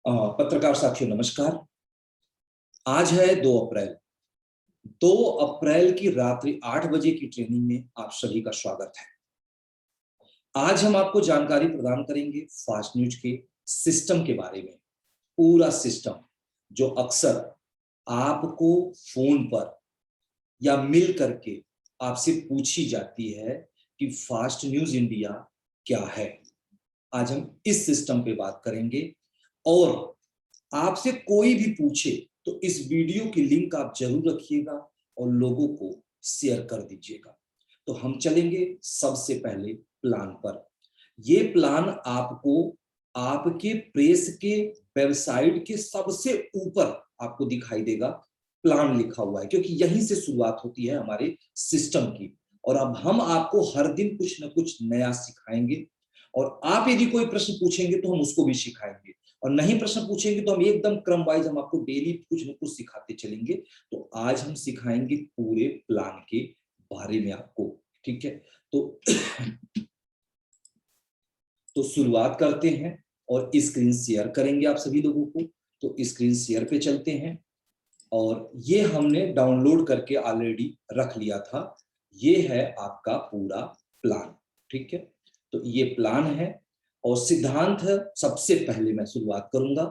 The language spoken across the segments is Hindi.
पत्रकार साथियों नमस्कार। आज है 2 अप्रैल। 2 अप्रैल की रात्रि 8 बजे की ट्रेनिंग में आप सभी का स्वागत है। आज हम आपको जानकारी प्रदान करेंगे फास्ट न्यूज के सिस्टम के बारे में। पूरा सिस्टम जो अक्सर आपको फोन पर या मिल करके आपसे पूछी जाती है कि फास्ट न्यूज इंडिया क्या है। आज हम इस सिस्टम पे बात करेंगे और आपसे कोई भी पूछे तो इस वीडियो की लिंक आप जरूर रखिएगा और लोगों को शेयर कर दीजिएगा। तो हम चलेंगे सबसे पहले प्लान पर। ये प्लान आपको आपके प्रेस के वेबसाइट के सबसे ऊपर आपको दिखाई देगा। प्लान लिखा हुआ है क्योंकि यहीं से शुरुआत होती है हमारे सिस्टम की। और अब हम आपको हर दिन कुछ ना कुछ नया सिखाएंगे और आप यदि कोई प्रश्न पूछेंगे तो हम उसको भी सिखाएंगे और नहीं प्रश्न पूछेंगे तो हम एकदम क्रम वाइज हम आपको डेली कुछ न कुछ सिखाते चलेंगे। तो आज हम सिखाएंगे पूरे प्लान के बारे में आपको, ठीक है। तो शुरुआत करते हैं और स्क्रीन शेयर करेंगे आप सभी लोगों को। तो स्क्रीन शेयर पे चलते हैं और ये हमने डाउनलोड करके ऑलरेडी रख लिया था। ये है आपका पूरा प्लान, ठीक है। तो ये प्लान है और सिद्धांत है। सबसे पहले मैं शुरुआत करूंगा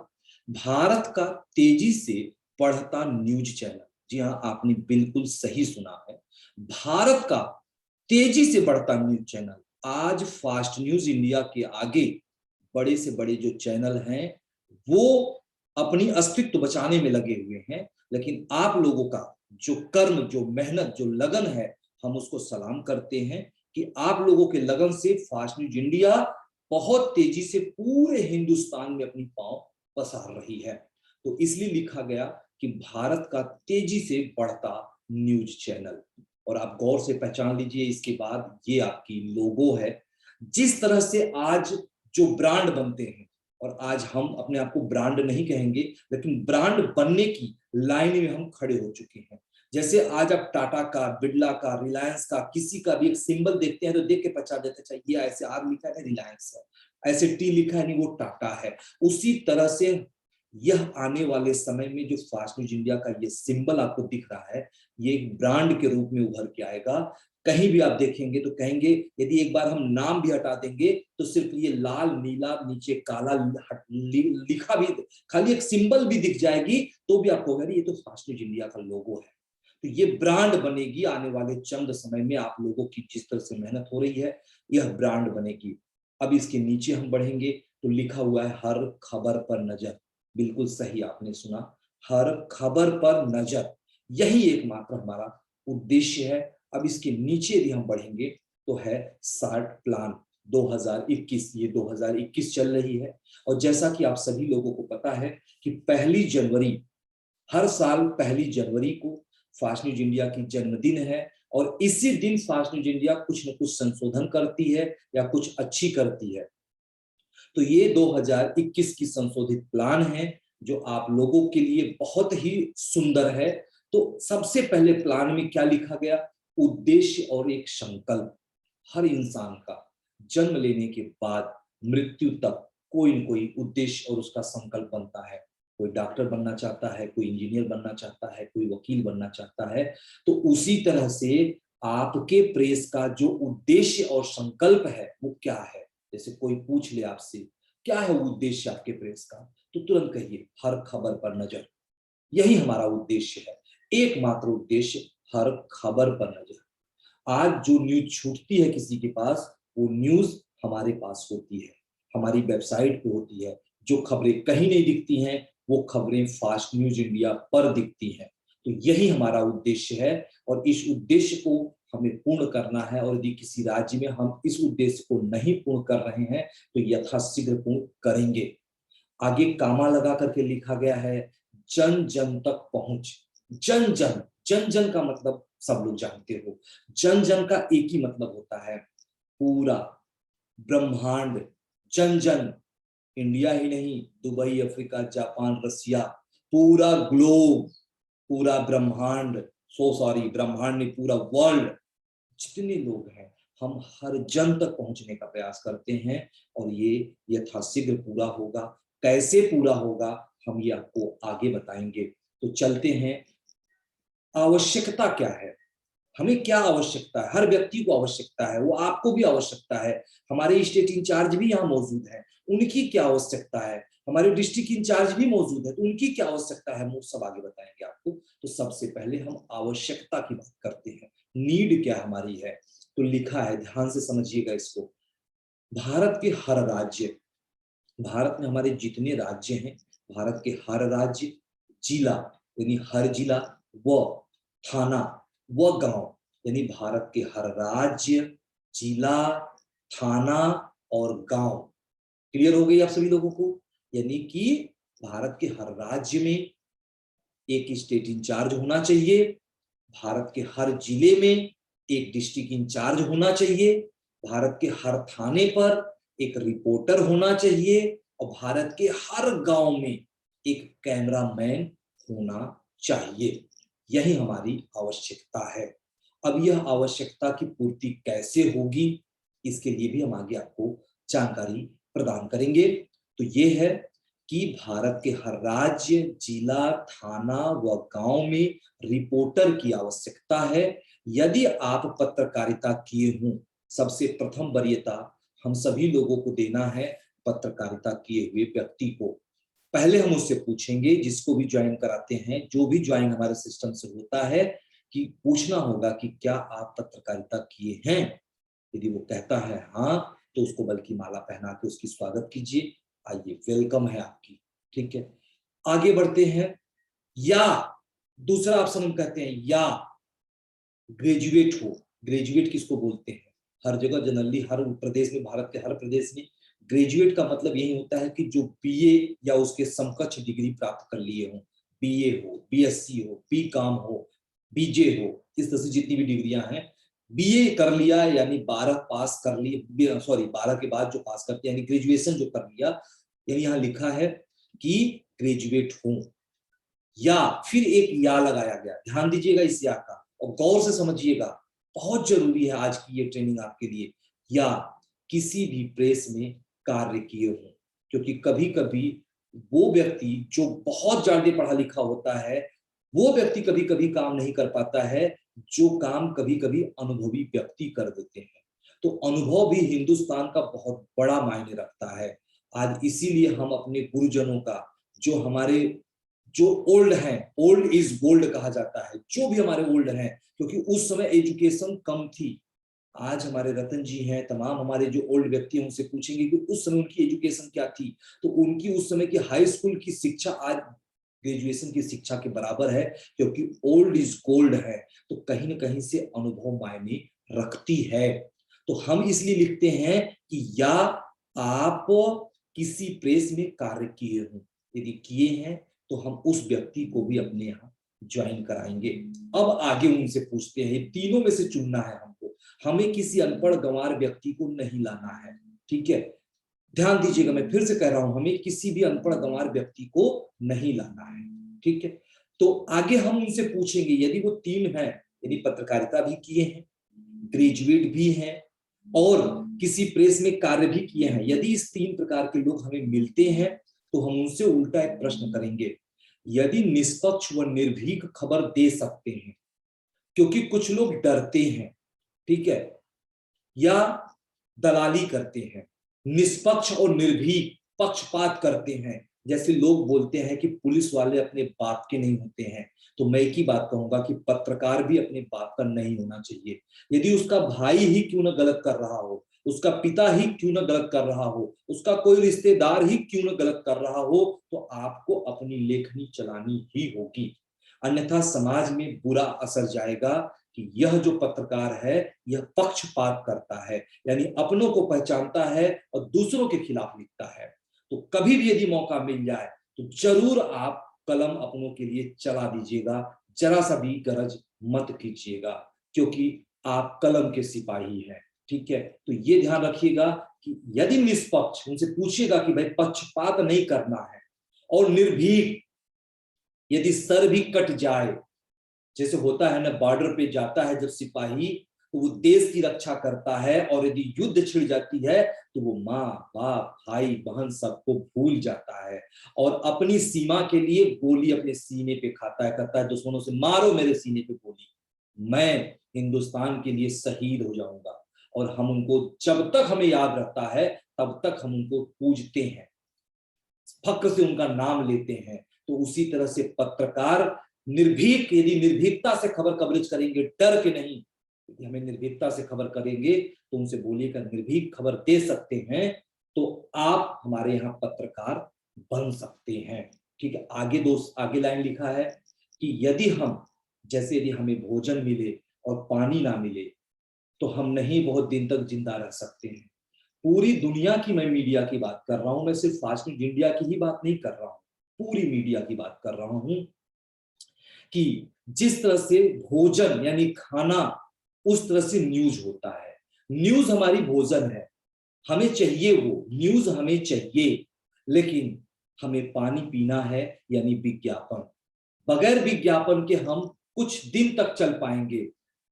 भारत का तेजी से बढ़ता न्यूज चैनल। जी हाँ, आपने बिल्कुल सही सुना है। भारत का तेजी से बढ़ता न्यूज चैनल आज फास्ट न्यूज इंडिया के आगे बड़े से बड़े जो चैनल हैं वो अपनी अस्तित्व बचाने में लगे हुए हैं। लेकिन आप लोगों का जो कर्म, जो मेहनत, जो लगन है, हम उसको सलाम करते हैं कि आप लोगों के लगन से फास्ट न्यूज इंडिया बहुत तेजी से पूरे हिंदुस्तान में अपनी पांव पसार रही है। तो इसलिए लिखा गया कि भारत का तेजी से बढ़ता न्यूज चैनल। और आप गौर से पहचान लीजिए, इसके बाद ये आपकी लोगो है। जिस तरह से आज जो ब्रांड बनते हैं, और आज हम अपने आप को ब्रांड नहीं कहेंगे लेकिन ब्रांड बनने की लाइन में हम खड़े हो चुके हैं। जैसे आज आप टाटा का, बिरला का, रिलायंस का, किसी का भी एक सिंबल देखते हैं तो देख के पहचान जाते हैं, ये ऐसे आर लिखा है रिलायंस है, ऐसे टी लिखा है नहीं वो टाटा है। उसी तरह से यह आने वाले समय में जो फास्ट न्यूज इंडिया का ये सिंबल आपको दिख रहा है, ये एक ब्रांड के रूप में उभर के आएगा। कहीं भी आप देखेंगे तो कहेंगे, यदि एक बार हम नाम भी हटा देंगे तो सिर्फ ये लाल नीला नीचे काला लिखा भी, खाली एक सिंबल भी दिख जाएगी तो भी आपको होगा ये तो फास्ट न्यूज इंडिया का लोगो है। तो ये ब्रांड बनेगी आने वाले चंद समय में। आप लोगों की जिस तरह से मेहनत हो रही है यह ब्रांड बनेगी। अब इसके नीचे हम बढ़ेंगे तो लिखा हुआ है हर खबर पर नजर। बिल्कुल सही आपने सुना, हर खबर पर नजर, यही एकमात्र हमारा उद्देश्य है। अब इसके नीचे यदि हम बढ़ेंगे तो है सार्ट प्लान 2021। ये 2021 चल रही है और जैसा कि आप सभी लोगों को पता है कि 1 जनवरी, हर साल 1 जनवरी को फास्ट न्यूज इंडिया की जन्मदिन है और इसी दिन फास्ट न्यूज इंडिया कुछ न कुछ संशोधन करती है या कुछ अच्छी करती है। तो ये 2021 की संशोधित प्लान है जो आप लोगों के लिए बहुत ही सुंदर है। तो सबसे पहले प्लान में क्या लिखा गया, उद्देश्य और एक संकल्प। हर इंसान का जन्म लेने के बाद मृत्यु तक कोई न कोई उद्देश्य और उसका संकल्प बनता है। कोई डॉक्टर बनना चाहता है, कोई इंजीनियर बनना चाहता है, कोई वकील बनना चाहता है। तो उसी तरह से आपके प्रेस का जो उद्देश्य और संकल्प है वो क्या है। जैसे कोई पूछ ले आपसे क्या है उद्देश्य आपके प्रेस का, तो तुरंत कहिए हर खबर पर नजर। यही हमारा उद्देश्य है, एकमात्र उद्देश्य, हर खबर पर नजर। आज जो न्यूज छूटती है किसी के पास, वो न्यूज हमारे पास होती है, हमारी वेबसाइट पे होती है। जो खबरें कहीं नहीं दिखती हैं वो खबरें फास्ट न्यूज इंडिया पर दिखती हैं। तो यही हमारा उद्देश्य है और इस उद्देश्य को हमें पूर्ण करना है। और यदि किसी राज्य में हम इस उद्देश्य को नहीं पूर्ण कर रहे हैं तो यथाशीघ्र पूर्ण करेंगे। आगे कामा लगा करके लिखा गया है जन जन तक पहुंच। जन जन, जन जन का मतलब सब लोग जानते हो। जन जन का एक ही मतलब होता है पूरा ब्रह्मांड। जन जन, इंडिया ही नहीं, दुबई, अफ्रीका, जापान, रसिया, पूरा ग्लोब, पूरा ब्रह्मांड, सो सॉरी ब्रह्मांड नहीं, पूरा वर्ल्ड, जितने लोग हैं हम हर जन तक पहुंचने का प्रयास करते हैं और ये यथाशीघ्र पूरा होगा। कैसे पूरा होगा हम ये आपको आगे बताएंगे। तो चलते हैं, आवश्यकता क्या है, हमें क्या आवश्यकता है, हर व्यक्ति को आवश्यकता है, वो आपको भी आवश्यकता है, हमारे स्टेट इंचार्ज भी यहाँ मौजूद है, उनकी क्या आवश्यकता है, हमारे डिस्ट्रिक्ट इंचार्ज भी मौजूद है, तो उनकी क्या आवश्यकता है, हम वो सब आगे बताएंगे आपको। तो सबसे पहले हम आवश्यकता की बात करते हैं, नीड क्या हमारी है। तो लिखा है, ध्यान से समझिएगा इसको, भारत के हर राज्य, भारत में हमारे जितने राज्य हैं, भारत के हर राज्य, जिला यानी हर जिला, व थाना व गांव, यानी भारत के हर राज्य, जिला, थाना और गांव। क्लियर हो गई आप सभी लोगों को? यानी कि भारत के हर राज्य में एक स्टेट इंचार्ज होना चाहिए, भारत के हर जिले में एक डिस्ट्रिक्ट इंचार्ज होना चाहिए, भारत के हर थाने पर एक रिपोर्टर होना चाहिए और भारत के हर गांव में एक कैमरामैन होना चाहिए। यही हमारी आवश्यकता है। अब यह आवश्यकता की पूर्ति कैसे होगी, इसके लिए भी हम आगे आपको जानकारी प्रदान करेंगे। तो ये है कि भारत के हर राज्य, जिला, थाना व गांव में रिपोर्टर की आवश्यकता है। यदि आप पत्रकारिता किए हों, सबसे प्रथम वरीयता हम सभी लोगों को देना है पत्रकारिता किए हुए व्यक्ति को। पहले हम उससे पूछेंगे, जिसको भी ज्वाइन कराते हैं, जो भी ज्वाइन हमारे सिस्टम से होता है, कि पूछना होगा कि क्या आप पत्रकारिता किए हैं। यदि वो कहता है हाँ, तो उसको बल्कि माला पहना के उसकी स्वागत कीजिए, आइए वेलकम है आपकी। ठीक है, आगे बढ़ते हैं। या दूसरा ऑप्शन हम कहते हैं, या ग्रेजुएट हो। ग्रेजुएट किसको बोलते हैं? हर जगह जनरली हर प्रदेश में, भारत के हर प्रदेश में ग्रेजुएट का मतलब यही होता है कि जो बीए या उसके समकक्ष डिग्री प्राप्त कर लिए हो, बीए हो, बीएससी हो, बीकॉम हो, बीजे हो, इस तरह से जितनी भी डिग्रियां हैं, बीए कर लिया यानी 12 पास कर लिए, सॉरी 12 के बाद जो पास करते हैं यानी ग्रेजुएशन जो कर लिया, यानी यहाँ लिखा है कि ग्रेजुएट हो। या फिर एक या लगाया गया, ध्यान दीजिएगा इस या का और गौर से समझिएगा, बहुत जरूरी है आज की ये ट्रेनिंग आपके लिए। या किसी भी प्रेस में कार्य किए हो, क्योंकि कभी कभी वो व्यक्ति जो बहुत ज्यादा पढ़ा लिखा होता है, वो व्यक्ति कभी कभी काम नहीं कर पाता है, जो काम कभी कभी अनुभवी व्यक्ति कर देते हैं। तो अनुभव भी हिंदुस्तान का बहुत बड़ा मायने रखता है। आज इसीलिए हम अपने गुरुजनों का, जो हमारे जो ओल्ड हैं, ओल्ड इज गोल्ड कहा जाता है, जो भी हमारे ओल्ड हैं, क्योंकि उस समय एजुकेशन कम थी। आज हमारे रतन जी हैं, तमाम हमारे जो ओल्ड व्यक्ति हैं, उनसे पूछेंगे कि उस समय उनकी एजुकेशन क्या थी, तो उनकी उस समय की हाई स्कूल की शिक्षा आज ग्रेजुएशन की शिक्षा के बराबर है, क्योंकि ओल्ड इज गोल्ड है। तो कहीं ना कहीं से अनुभव मायने रखती है। तो हम इसलिए लिखते हैं कि या आप किसी प्रेस में कार्य किए हो, यदि किए हैं तो हम उस व्यक्ति को भी अपने यहाँ ज्वाइन कराएंगे। अब आगे उनसे पूछते हैं, तीनों में से चुनना है हमको, हमें किसी अनपढ़ गंवार व्यक्ति को नहीं लाना है। ठीक है, ध्यान दीजिएगा, मैं फिर से कह रहा हूं, हमें किसी भी अनपढ़ गंवार व्यक्ति को नहीं लाना है। ठीक है, तो आगे हम उनसे पूछेंगे, यदि वो तीन है, यदि पत्रकारिता भी किए हैं, ग्रेजुएट भी हैं और किसी प्रेस में कार्य भी किए हैं, यदि इस तीन प्रकार के लोग हमें मिलते हैं, तो हम उनसे उल्टा एक प्रश्न करेंगे, यदि निष्पक्ष व निर्भीक खबर दे सकते हैं, क्योंकि कुछ लोग डरते हैं, ठीक है, या दलाली करते हैं, निष्पक्ष और निर्भीक पक्षपात करते हैं, जैसे लोग बोलते हैं कि पुलिस वाले अपने बाप के नहीं होते हैं, तो मैं एक ही बात कहूंगा कि पत्रकार भी अपने बाप का नहीं होना चाहिए। यदि उसका भाई ही क्यों ना गलत कर रहा हो, उसका पिता ही क्यों ना गलत कर रहा हो, उसका कोई रिश्तेदार ही क्यों ना गलत कर रहा हो, तो आपको अपनी लेखनी चलानी ही होगी, अन्यथा समाज में बुरा असर जाएगा कि यह जो पत्रकार है यह पक्षपात करता है, यानी अपनों को पहचानता है और दूसरों के खिलाफ लिखता है। तो कभी भी यदि मौका मिल जाए तो जरूर आप कलम अपनों के लिए चला दीजिएगा, जरा सा भी गरज मत कीजिएगा, क्योंकि आप कलम के सिपाही हैं। ठीक है, तो ये ध्यान रखिएगा कि यदि निष्पक्ष, उनसे पूछिएगा कि भाई पक्षपात नहीं करना है, और निर्भीक, यदि सर भी कट जाए, जैसे होता है ना, बॉर्डर पे जाता है जब सिपाही, तो वो देश की रक्षा करता है, और यदि युद्ध छिड़ जाती है तो वो माँ बाप भाई बहन सबको भूल जाता है और अपनी सीमा के लिए गोली अपने सीने पे खाता है, कहता है दुश्मनों से मारो मेरे सीने पे गोली, मैं हिंदुस्तान के लिए शहीद हो जाऊंगा। और हम उनको जब तक हमें याद रहता है तब तक हम उनको पूजते हैं, फक्र से उनका नाम लेते हैं। तो उसी तरह से पत्रकार निर्भीक, यदि निर्भीकता से खबर कवरेज करेंगे, डर के नहीं, यदि हमें निर्भीकता से खबर करेंगे तो उनसे बोलिएगा निर्भीक खबर दे सकते हैं, तो आप हमारे यहाँ पत्रकार बन सकते हैं। ठीक है, आगे आगे लाइन लिखा है कि यदि हम, जैसे यदि हमें भोजन मिले और पानी ना मिले तो हम नहीं बहुत दिन तक जिंदा रह सकते हैं। पूरी दुनिया की मैं मीडिया की बात कर रहा हूं, मैं सिर्फ फास्ट न्यूज इंडिया की ही बात नहीं कर रहा हूं, पूरी मीडिया की बात कर रहा हूं कि जिस तरह से भोजन यानी खाना, उस तरह से न्यूज होता है। न्यूज हमारी भोजन है, हमें चाहिए वो न्यूज, हमें चाहिए, लेकिन हमें पानी पीना है यानी विज्ञापन। बगैर विज्ञापन के हम कुछ दिन तक चल पाएंगे,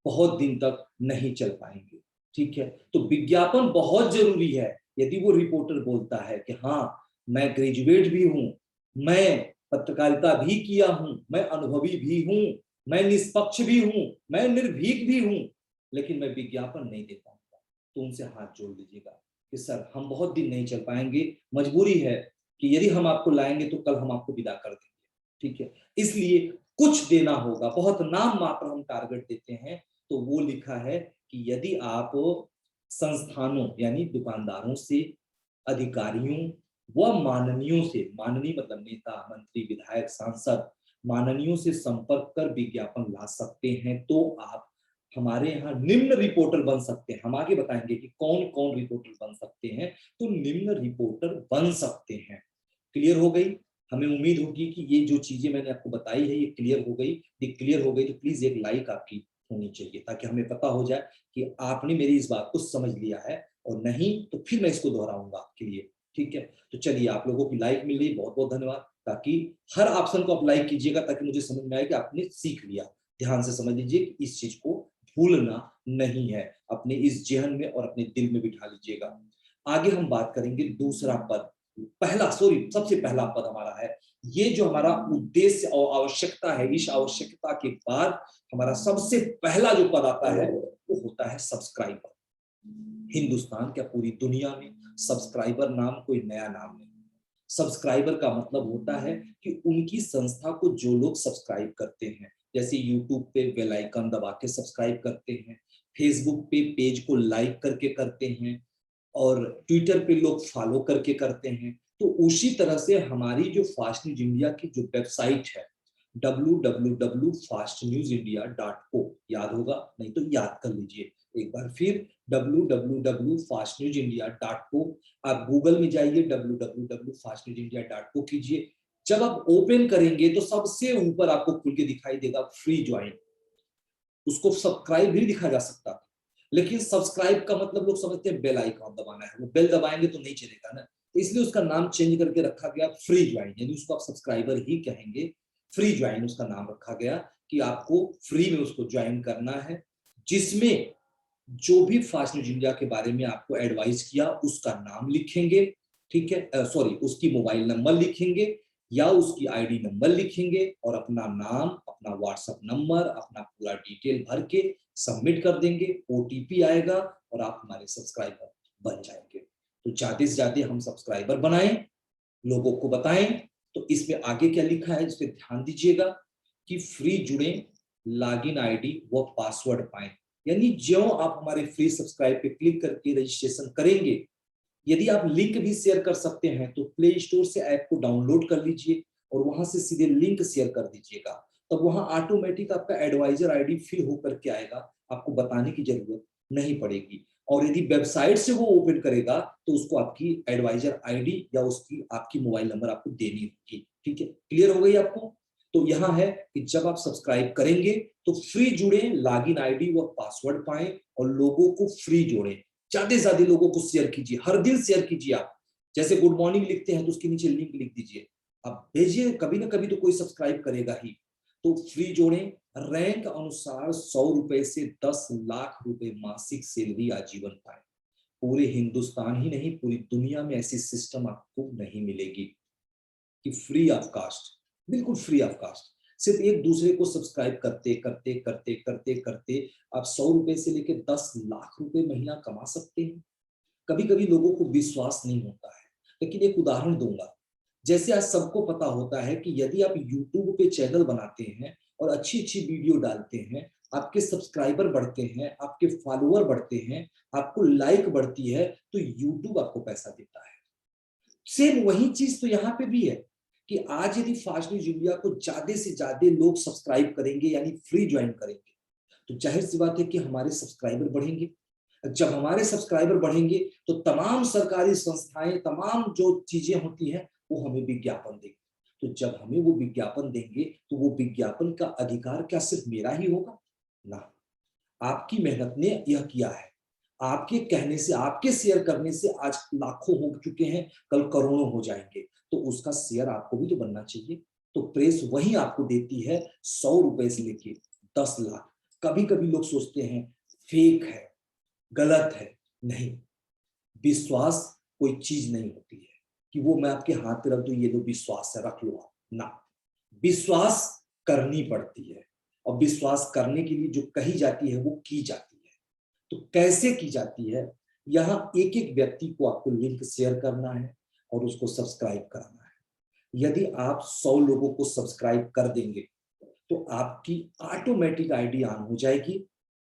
बहुत दिन तक नहीं चल पाएंगे। ठीक है, तो विज्ञापन बहुत जरूरी है। यदि वो रिपोर्टर बोलता है कि हाँ मैं ग्रेजुएट भी हूं, मैं पत्रकारिता भी किया हूं, मैं अनुभवी भी हूं, मैं निष्पक्ष भी हूं, मैं निर्भीक भी हूं, लेकिन मैं विज्ञापन नहीं दे पाऊंगा, तो उनसे हाथ जोड़ लीजिएगा कि सर हम बहुत दिन नहीं चल पाएंगे, मजबूरी है कि यदि हम आपको लाएंगे तो कल हम आपको विदा कर देंगे। ठीक है, इसलिए कुछ देना होगा, बहुत नाम मात्र हम टारगेट देते हैं। तो वो लिखा है कि यदि आप संस्थानों यानी दुकानदारों से, अधिकारियों व माननीयों से, माननीय मतलब नेता मंत्री विधायक सांसद, माननीयों से संपर्क कर विज्ञापन ला सकते हैं, तो आप हमारे यहाँ निम्न रिपोर्टर बन सकते हैं। हम आगे बताएंगे कि कौन कौन रिपोर्टर बन सकते हैं, तो निम्न रिपोर्टर बन सकते हैं। क्लियर हो गई? हमें उम्मीद होगी कि ये जो चीजें मैंने आपको बताई है ये क्लियर हो गई। ये क्लियर हो गई तो प्लीज एक लाइक आपकी होनी चाहिए, ताकि हमें पता हो जाए कि आपने मेरी इस बात को समझ लिया है, और नहीं तो फिर मैं इसको दोहराऊंगा आपके लिए। ठीक है, तो चलिए, आप लोगों की लाइक मिल रही, बहुत बहुत धन्यवाद। ताकि हर ऑप्शन को आप लाइक कीजिएगा ताकि मुझे समझ में आए कि आपने सीख लिया। ध्यान से समझ लीजिए कि इस चीज को भूलना नहीं है, अपने इस जहन में और अपने दिल में बिठा लीजिएगा। आगे हम बात करेंगे दूसरा पद, सबसे पहला पद हमारा है। ये जो हमारा उद्देश्य और आवश्यकता है, इस आवश्यकता के बाद हमारा सबसे पहला जो पद आता है वो होता है सब्सक्राइबर। हिंदुस्तान क्या पूरी दुनिया में सब्सक्राइबर नाम कोई नया नाम नहीं। सब्सक्राइबर का मतलब होता है कि उनकी संस्था को जो लोग सब्सक्राइब करते हैं, जैसे यूट्यूब पे बेल आइकन दबा के सब्सक्राइब करते हैं, फेसबुक पे पेज को लाइक करके करते हैं, और ट्विटर पे लोग फॉलो करके करते हैं। तो उसी तरह से हमारी जो फास्ट न्यूज इंडिया की जो वेबसाइट है www.fastnewsindia.co, याद होगा, नहीं तो याद कर लीजिए एक बार फिर, www.fastnewsindia.co। आप गूगल में जाइए, www.fastnewsindia.co कीजिए। जब आप ओपन करेंगे तो सबसे ऊपर आपको खुल के दिखाई देगा फ्री ज्वाइन। उसको सब्सक्राइब भी दिखा जा सकता था, लेकिन सब्सक्राइब का मतलब लोग समझते हैं बेल आइकन दबाना है, वो बेल दबाएंगे तो नहीं चलेगा ना, इसलिए उसका नाम चेंज करके रखा गया फ्री ज्वाइन, यानी उसको आप सब्सक्राइबर ही कहेंगे। फ्री ज्वाइन उसका नाम रखा गया कि आपको फ्री में उसको ज्वाइन करना है, जिसमें जो भी फास्ट न्यूज इंडिया के बारे में आपको एडवाइस किया उसका नाम लिखेंगे। ठीक है, सॉरी, उसकी मोबाइल नंबर लिखेंगे या उसकी आईडी नंबर लिखेंगे, और अपना नाम, अपना व्हाट्सएप नंबर, अपना पूरा डिटेल भर के सबमिट कर देंगे। ओटीपी आएगा और आप हमारे सब्सक्राइबर बन जाएंगे। तो ज्यादा से ज्यादा हम सब्सक्राइबर बनाएं, लोगों को बताएं। तो इसमें आगे क्या लिखा है इस पे ध्यान दीजिएगा कि फ्री जुड़े, लॉगिन आईडी व पासवर्ड पाएं। यानी जो आप हमारे फ्री सब्सक्राइब पे क्लिक करके रजिस्ट्रेशन करेंगे, यदि आप लिंक भी शेयर कर सकते हैं तो प्ले स्टोर से ऐप को डाउनलोड कर लीजिए और वहां से सीधे लिंक शेयर कर दीजिएगा। तब वहां ऑटोमेटिक आपका एडवाइजर आईडी फिल होकर के आएगा, आपको बताने की जरूरत नहीं पड़ेगी। और यदि वेबसाइट से वो ओपन करेगा तो उसको आपकी एडवाइजर आईडी या उसकी आपकी मोबाइल नंबर आपको देनी होगी। ठीक है, क्लियर हो गई आपको? तो यहाँ है कि जब आप सब्सक्राइब करेंगे तो फ्री जुड़े, लॉगिन आईडी व पासवर्ड पाएं और लोगों को फ्री जोड़ें। ज्यादा से ज्यादा लोगों को शेयर कीजिए, हर दिन शेयर कीजिए। आप जैसे गुड मॉर्निंग लिखते हैं तो उसके नीचे लिंक लिख दीजिए, आप भेजिए, कभी ना कभी तो कोई सब्सक्राइब करेगा ही। तो फ्री जोड़ें। रैंक अनुसार 100 रुपए से 10 लाख रुपए मासिक सैलरी आजीवन पाए। पूरे हिंदुस्तान ही नहीं, पूरी दुनिया में ऐसी सिस्टम आपको नहीं मिलेगी कि फ्री ऑफ कास्ट, बिल्कुल फ्री ऑफ कास्ट, सिर्फ एक दूसरे को सब्सक्राइब करते करते करते करते करते आप 100 रुपए से लेकर 10 लाख रुपए महीना कमा सकते हैं। कभी कभी लोगों को विश्वास नहीं होता है, लेकिन एक उदाहरण दूंगा। जैसे आज सबको पता होता है कि यदि आप यूट्यूब पे चैनल बनाते हैं और अच्छी अच्छी वीडियो डालते हैं, आपके सब्सक्राइबर बढ़ते हैं, आपके फॉलोअर बढ़ते हैं, आपको लाइक बढ़ती है, तो यूट्यूब आपको पैसा देता है। सेम वही चीज तो यहाँ पे भी है कि आज यदि फास्ट न्यूज इंडिया को ज्यादा से ज्यादा लोग सब्सक्राइब करेंगे यानी फ्री ज्वाइन करेंगे, तो जाहिर सी बात है कि हमारे सब्सक्राइबर बढ़ेंगे। जब हमारे सब्सक्राइबर बढ़ेंगे तो तमाम सरकारी संस्थाएं, तमाम जो चीजें होती हैं वो हमें विज्ञापन देंगे। तो जब हमें वो विज्ञापन देंगे तो वो विज्ञापन का अधिकार क्या सिर्फ मेरा ही होगा? ना, आपकी मेहनत ने यह किया है। आपके कहने से, आपके शेयर करने से आज लाखों हो चुके हैं, कल करोड़ों हो जाएंगे, तो उसका शेयर आपको भी तो बनना चाहिए। तो प्रेस वही आपको देती है 100 रुपए से लेके 10 लाख। कभी कभी लोग सोचते हैं फेक है, गलत है। नहीं, विश्वास कोई चीज नहीं होती है कि वो मैं आपके हाथ पे रख दूं, ये लो विश्वास है, रख लो आप। ना, विश्वास करनी पड़ती है, और विश्वास करने के लिए जो कही जाती है वो की जाती है। तो कैसे की जाती है? यहाँ एक एक व्यक्ति को आपको लिंक शेयर करना है और उसको सब्सक्राइब कराना है। यदि आप 100 लोगों को सब्सक्राइब कर देंगे तो आपकी ऑटोमेटिक आईडी ऑन हो जाएगी,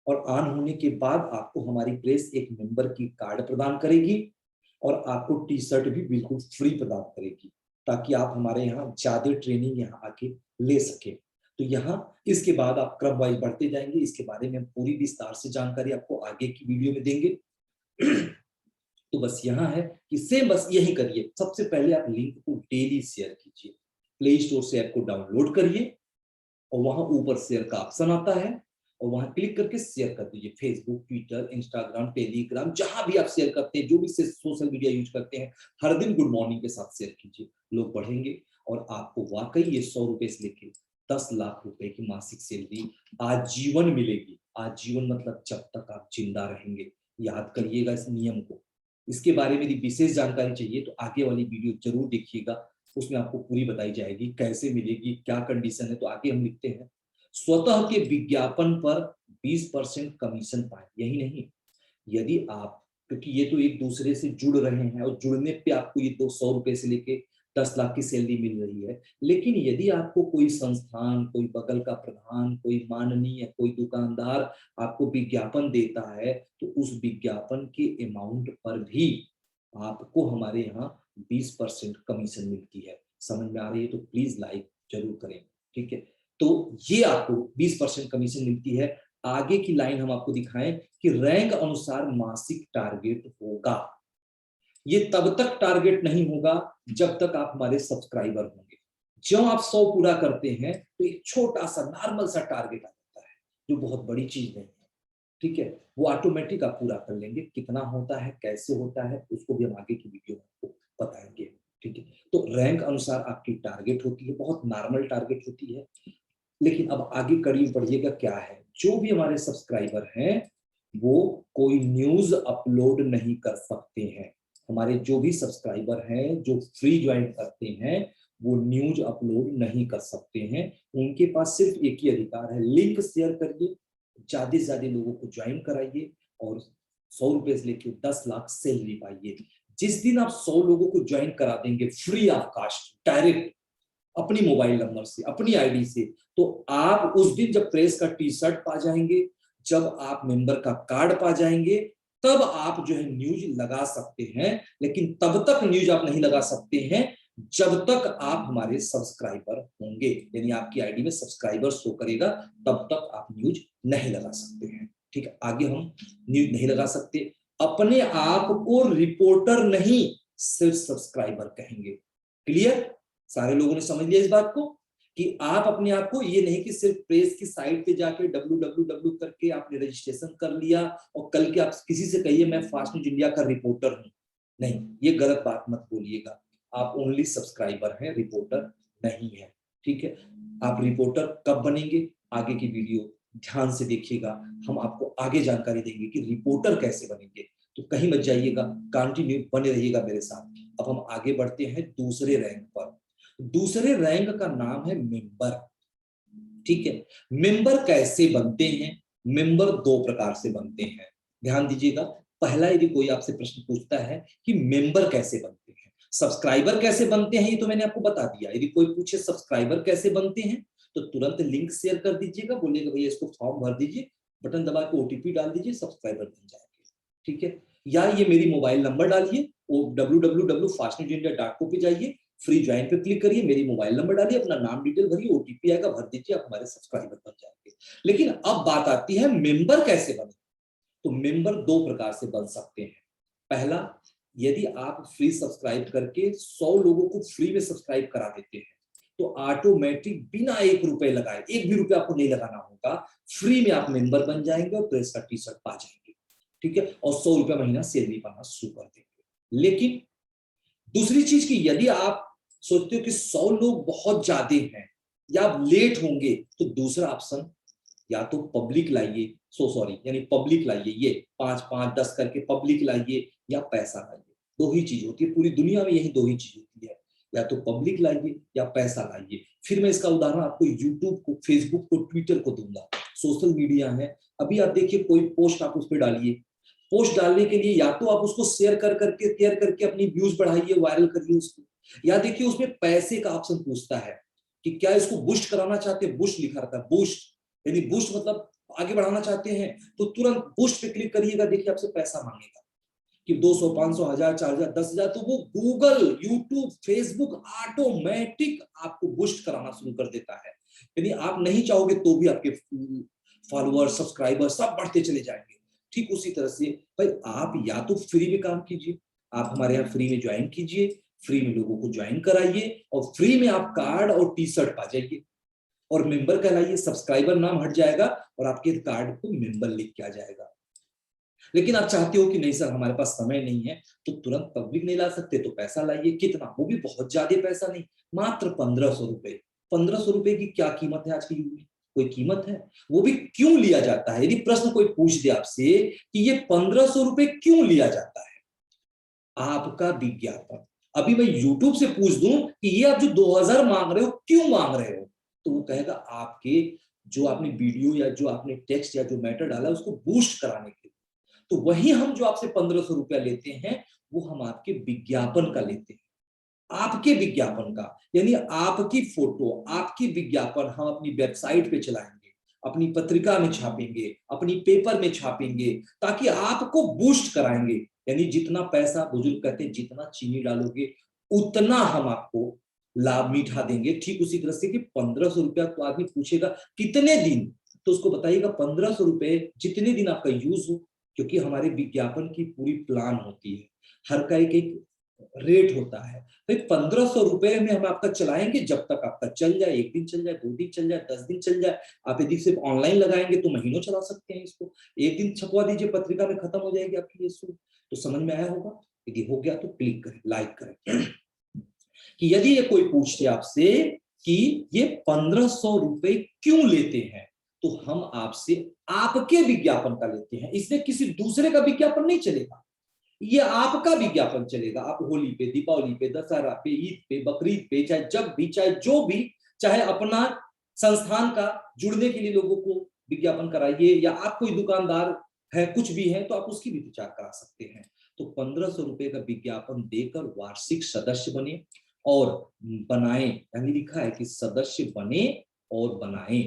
और ऑन होने के बाद आपको हमारी प्रेस एक मेंबर की कार्ड प्रदान करेगी और आपको टी शर्ट भी बिल्कुल फ्री प्रदान करेगी, ताकि आप हमारे यहाँ ज्यादा ट्रेनिंग यहाँ आके ले सके। तो यहाँ इसके बाद आप क्रम वाइज बढ़ते जाएंगे। इसके बारे में हम पूरी विस्तार से जानकारी आपको आगे की वीडियो में देंगे। तो बस यहाँ है कि सेम बस यही करिए। सबसे पहले आप लिंक को डेली शेयर कीजिए। प्ले स्टोर से ऐप को डाउनलोड करिए और वहां ऊपर शेयर का ऑप्शन आता है, और वहां क्लिक करके शेयर कर दीजिए। फेसबुक, ट्विटर, इंस्टाग्राम, टेलीग्राम, जहां भी आप शेयर करते हैं, जो भी सोशल मीडिया यूज करते हैं, हर दिन गुड मॉर्निंग के साथ शेयर कीजिए। लोग बढ़ेंगे और आपको वाकई ये 100 रुपए से लेके 10 लाख रुपए की मासिक सैलरी आजीवन मिलेगी। आजीवन मतलब जब तक आप जिंदा रहेंगे। याद करिएगा इस नियम को। इसके बारे में यदि विशेष जानकारी चाहिए तो आगे वाली वीडियो जरूर देखिएगा, उसमें आपको पूरी बताई जाएगी कैसे मिलेगी, क्या कंडीशन है। तो आगे हम लिखते हैं, स्वतः के विज्ञापन पर 20% कमीशन पाए। यही नहीं, यदि आप, क्योंकि ये तो एक दूसरे से जुड़ रहे हैं और जुड़ने पे आपको ये 200 रुपए से लेके 10 लाख की सैलरी मिल रही है, लेकिन यदि आपको कोई संस्थान, कोई बगल का प्रधान, कोई माननीय, कोई दुकानदार आपको विज्ञापन देता है, तो उस विज्ञापन के अमाउंट पर भी आपको हमारे यहाँ 20% कमीशन मिलती है। समझ में आ रही है? तो प्लीज लाइक जरूर करें, ठीक है। तो ये आपको 20% कमीशन मिलती है। आगे की लाइन हम आपको दिखाएं कि रैंक अनुसार मासिक टारगेट होगा। ये तब तक टारगेट नहीं होगा जब तक आप हमारे सब्सक्राइबर होंगे। जब आप 100 पूरा करते हैं तो एक छोटा सा नॉर्मल सा टारगेट आ जाता है, जो बहुत बड़ी चीज नहीं है, ठीक है। वो ऑटोमेटिक आप पूरा कर लेंगे। कितना होता है, कैसे होता है, उसको भी हम आगे की वीडियो में आपको बताएंगे, ठीक है। तो रैंक अनुसार आपकी टारगेट होती है, बहुत नॉर्मल टारगेट होती है। लेकिन अब आगे कड़ी पढ़िएगा क्या है। जो भी हमारे सब्सक्राइबर हैं वो कोई न्यूज अपलोड नहीं कर सकते हैं। हमारे जो भी सब्सक्राइबर हैं जो फ्री ज्वाइन करते हैं वो न्यूज अपलोड नहीं कर सकते हैं। उनके पास सिर्फ एक ही अधिकार है, लिंक शेयर करिए, ज्यादा से ज्यादा लोगों को ज्वाइन कराइए और 100 रुपए से लेकर 10 लाख सैलरी पाइए। जिस दिन आप 100 लोगों को ज्वाइन करा देंगे फ्री ऑफ कास्ट, डायरेक्ट अपनी मोबाइल नंबर से, अपनी आईडी से, तो आप उस दिन जब प्रेस का टी शर्ट पा जाएंगे, जब आप मेंबर का कार्ड पा जाएंगे, तब आप जो है न्यूज लगा सकते हैं। लेकिन तब तक न्यूज आप नहीं लगा सकते हैं जब तक आप हमारे सब्सक्राइबर होंगे, यानी आपकी आईडी में सब्सक्राइबर शो करेगा, तब तक आप न्यूज नहीं लगा सकते हैं, ठीक है। आगे हम न्यूज नहीं लगा सकते। अपने आप को रिपोर्टर नहीं, सिर्फ सब्सक्राइबर कहेंगे। क्लियर? सारे लोगों ने समझ लिया इस बात को कि आप अपने आप को, ये नहीं कि सिर्फ प्रेस की साइट पे जाके www करके आपने रजिस्ट्रेशन कर लिया और कल के आप किसी से कहिए मैं फास्ट न्यूज इंडिया का रिपोर्टर हूं। नहीं, ये गलत बात मत बोलिएगा। आप ओनली सब्सक्राइबर हैं, रिपोर्टर नहीं है, ठीक है। आप रिपोर्टर कब बनेंगे, आगे की वीडियो ध्यान से देखिएगा, हम आपको आगे जानकारी देंगे कि रिपोर्टर कैसे बनेंगे। तो कहीं मत जाइएगा, कंटिन्यू बने रहिएगा मेरे साथ। अब हम आगे बढ़ते हैं दूसरे रैंक पर। दूसरे रैंक का नाम है मेंबर। ठीक है, मेंबर कैसे बनते हैं? मेंबर दो प्रकार से बनते हैं, ध्यान दीजिएगा। पहला, यदि कोई आपसे प्रश्न पूछता है कि मेंबर कैसे बनते हैं, सब्सक्राइबर कैसे बनते हैं, ये तो मैंने आपको बता दिया। यदि कोई पूछे सब्सक्राइबर कैसे बनते हैं, तो तुरंत लिंक शेयर कर दीजिएगा, बोलिएगा भैया इसको फॉर्म भर दीजिए, बटन दबा के ओटीपी डाल दीजिए, सब्सक्राइबर बन जाएंगे। ठीक है, या ये मेरी मोबाइल नंबर डालिए, वो www.fastnegindia.co पे जाइए, फ्री ज्वाइन पे क्लिक करिए, मेरी मोबाइल नंबर डालिए, अपना नाम डिटेल भरिए, ओटीपी आएगा, भर दीजिए, आप हमारे सब्सक्राइबर बन जाएंगे। लेकिन अब बात आती है मेंबर कैसे बने। तो मेंबर दो प्रकार से बन सकते हैं। पहला, यदि आप फ्री सब्सक्राइब करके 100 लोगों को फ्री में सब्सक्राइब करा देते हैं, तो ऑटोमेटिक बिना 1 रुपए लगाए, 1 भी रुपया आपको नहीं लगाना होगा, फ्री में आप मेंबर बन जाएंगे और प्रेस का टी शर्ट पा जाएंगे। ठीक है, और 100 रुपया महीना सैलरी पाना शुरू कर देंगे। लेकिन दूसरी चीज की, यदि आप सोचते हो कि 100 लोग बहुत ज्यादा हैं या आप लेट होंगे, तो दूसरा ऑप्शन, या तो पब्लिक लाइए, यानी पब्लिक लाइए, ये 5 5 10 करके पब्लिक लाइए, या पैसा लाइए। दो ही चीज होती है, पूरी दुनिया में यही दो ही चीज होती है, या तो पब्लिक लाइए या पैसा लाइए। फिर मैं इसका उदाहरण आपको यूट्यूब को, फेसबुक को, ट्विटर को दूंगा, सोशल मीडिया है। अभी आप देखिए, कोई पोस्ट आप उस पर डालिए, पोस्ट डालने के लिए या तो आप उसको शेयर करके अपनी व्यूज बढ़ाइए, वायरल करिए उसको, या देखिए उसमें पैसे का ऑप्शन पूछता है कि क्या इसको बूस्ट कराना चाहते हैं, बूस्ट लिखा रहता है, बूस्ट, यानी बूस्ट मतलब आगे बढ़ाना चाहते हैं, तो तुरंत बूस्ट पे क्लिक करिएगा, देखिए आपसे पैसा मांगेगा कि 200 500 1000 4000 10,000, तो वो गूगल, यूट्यूब, फेसबुक ऑटोमेटिक आपको बूस्ट कराना शुरू कर देता है। यानी आप नहीं चाहोगे तो भी आपके फॉलोअर, सब्सक्राइबर सब बढ़ते चले जाएंगे। ठीक उसी तरह से भाई, आप या तो फ्री में काम कीजिए, आप हमारे यहाँ फ्री में ज्वाइन कीजिए, फ्री में लोगों को ज्वाइन कराइए, और फ्री में आप कार्ड और टी शर्ट पा जाइए, और मेंबर कहलाइए, सब्सक्राइबर नाम हट जाएगा और आपके कार्ड को मेंबर लिख के आ जाएगा। लेकिन आप चाहते हो कि नहीं सर हमारे पास समय नहीं है, तो तुरंत पब्लिक नहीं ला सकते, तो पैसा लाइए। कितना, वो भी बहुत ज्यादा पैसा नहीं, मात्र 1500 रुपए। 1500 रुपए की क्या कीमत है आज के युग में? कोई कीमत है? वो भी क्यों लिया जाता है? यदि प्रश्न कोई पूछ दे आपसे कि ये 1500 रुपए क्यों लिया जाता है, आपका विज्ञापन। अभी मैं यूट्यूब से पूछ दूं कि ये आप जो 2000 मांग रहे हो, क्यों मांग रहे हो, तो वो कहेगा आपके जो आपने वीडियो या जो आपने टेक्स्ट या जो मैटर डाला उसको बूस्ट कराने के लिए। तो वही हम जो आपसे 1500 रुपया लेते हैं, वो हम आपके विज्ञापन का लेते हैं, आपके विज्ञापन का, यानी आपकी फोटो, आपकी विज्ञापन हम अपनी वेबसाइट पे चलाएंगे, अपनी पत्रिका में छापेंगे, अपनी पेपर में छापेंगे, ताकि आपको बूस्ट कराएंगे। यानी जितना पैसा, बुजुर्ग कहते हैं जितना चीनी डालोगे उतना हम आपको लाभ मीठा देंगे। ठीक उसी तरह से कि 1500 रुपया तो आदमी पूछेगा कितने दिन, तो उसको बताइएगा 1500 रुपए जितने दिन आपका यूज हो, क्योंकि हमारे विज्ञापन की पूरी प्लान होती है, हर का एक रेट होता है। भाई 1500 रुपए में हम आपका चलाएंगे जब तक आपका चल जाए, 1 दिन चल जाए, 2 दिन चल जाए, 10 दिन चल जाए। आप यदि सिर्फ ऑनलाइन लगाएंगे तो महीनों चला सकते हैं इसको, 1 दिन छपवा दीजिए, पत्रिका में खत्म हो जाएगी आपकी ये सूट। तो समझ में आया होगा? यदि हो गया तो क्लिक करें, लाइक करें। कि यदि ये कोई पूछे आपसे कि ये 1500 रुपए क्यों लेते हैं, तो हम आपसे आपके विज्ञापन का लेते हैं, इसमें किसी दूसरे का विज्ञापन नहीं चलेगा, ये आपका विज्ञापन चलेगा। आप होली पे, दीपावली पे, दशहरा पे, ईद पे, बकरीद पे, चाहे जब भी, चाहे जो भी, चाहे अपना संस्थान का जुड़ने के लिए लोगों को विज्ञापन कराइए, या आप कोई दुकानदार है, कुछ भी है, तो आप उसकी भी प्रचार करा सकते हैं। तो 1500 रुपए का विज्ञापन देकर वार्षिक सदस्य बने और बनाए, यानी लिखा है कि सदस्य बने और बनाए,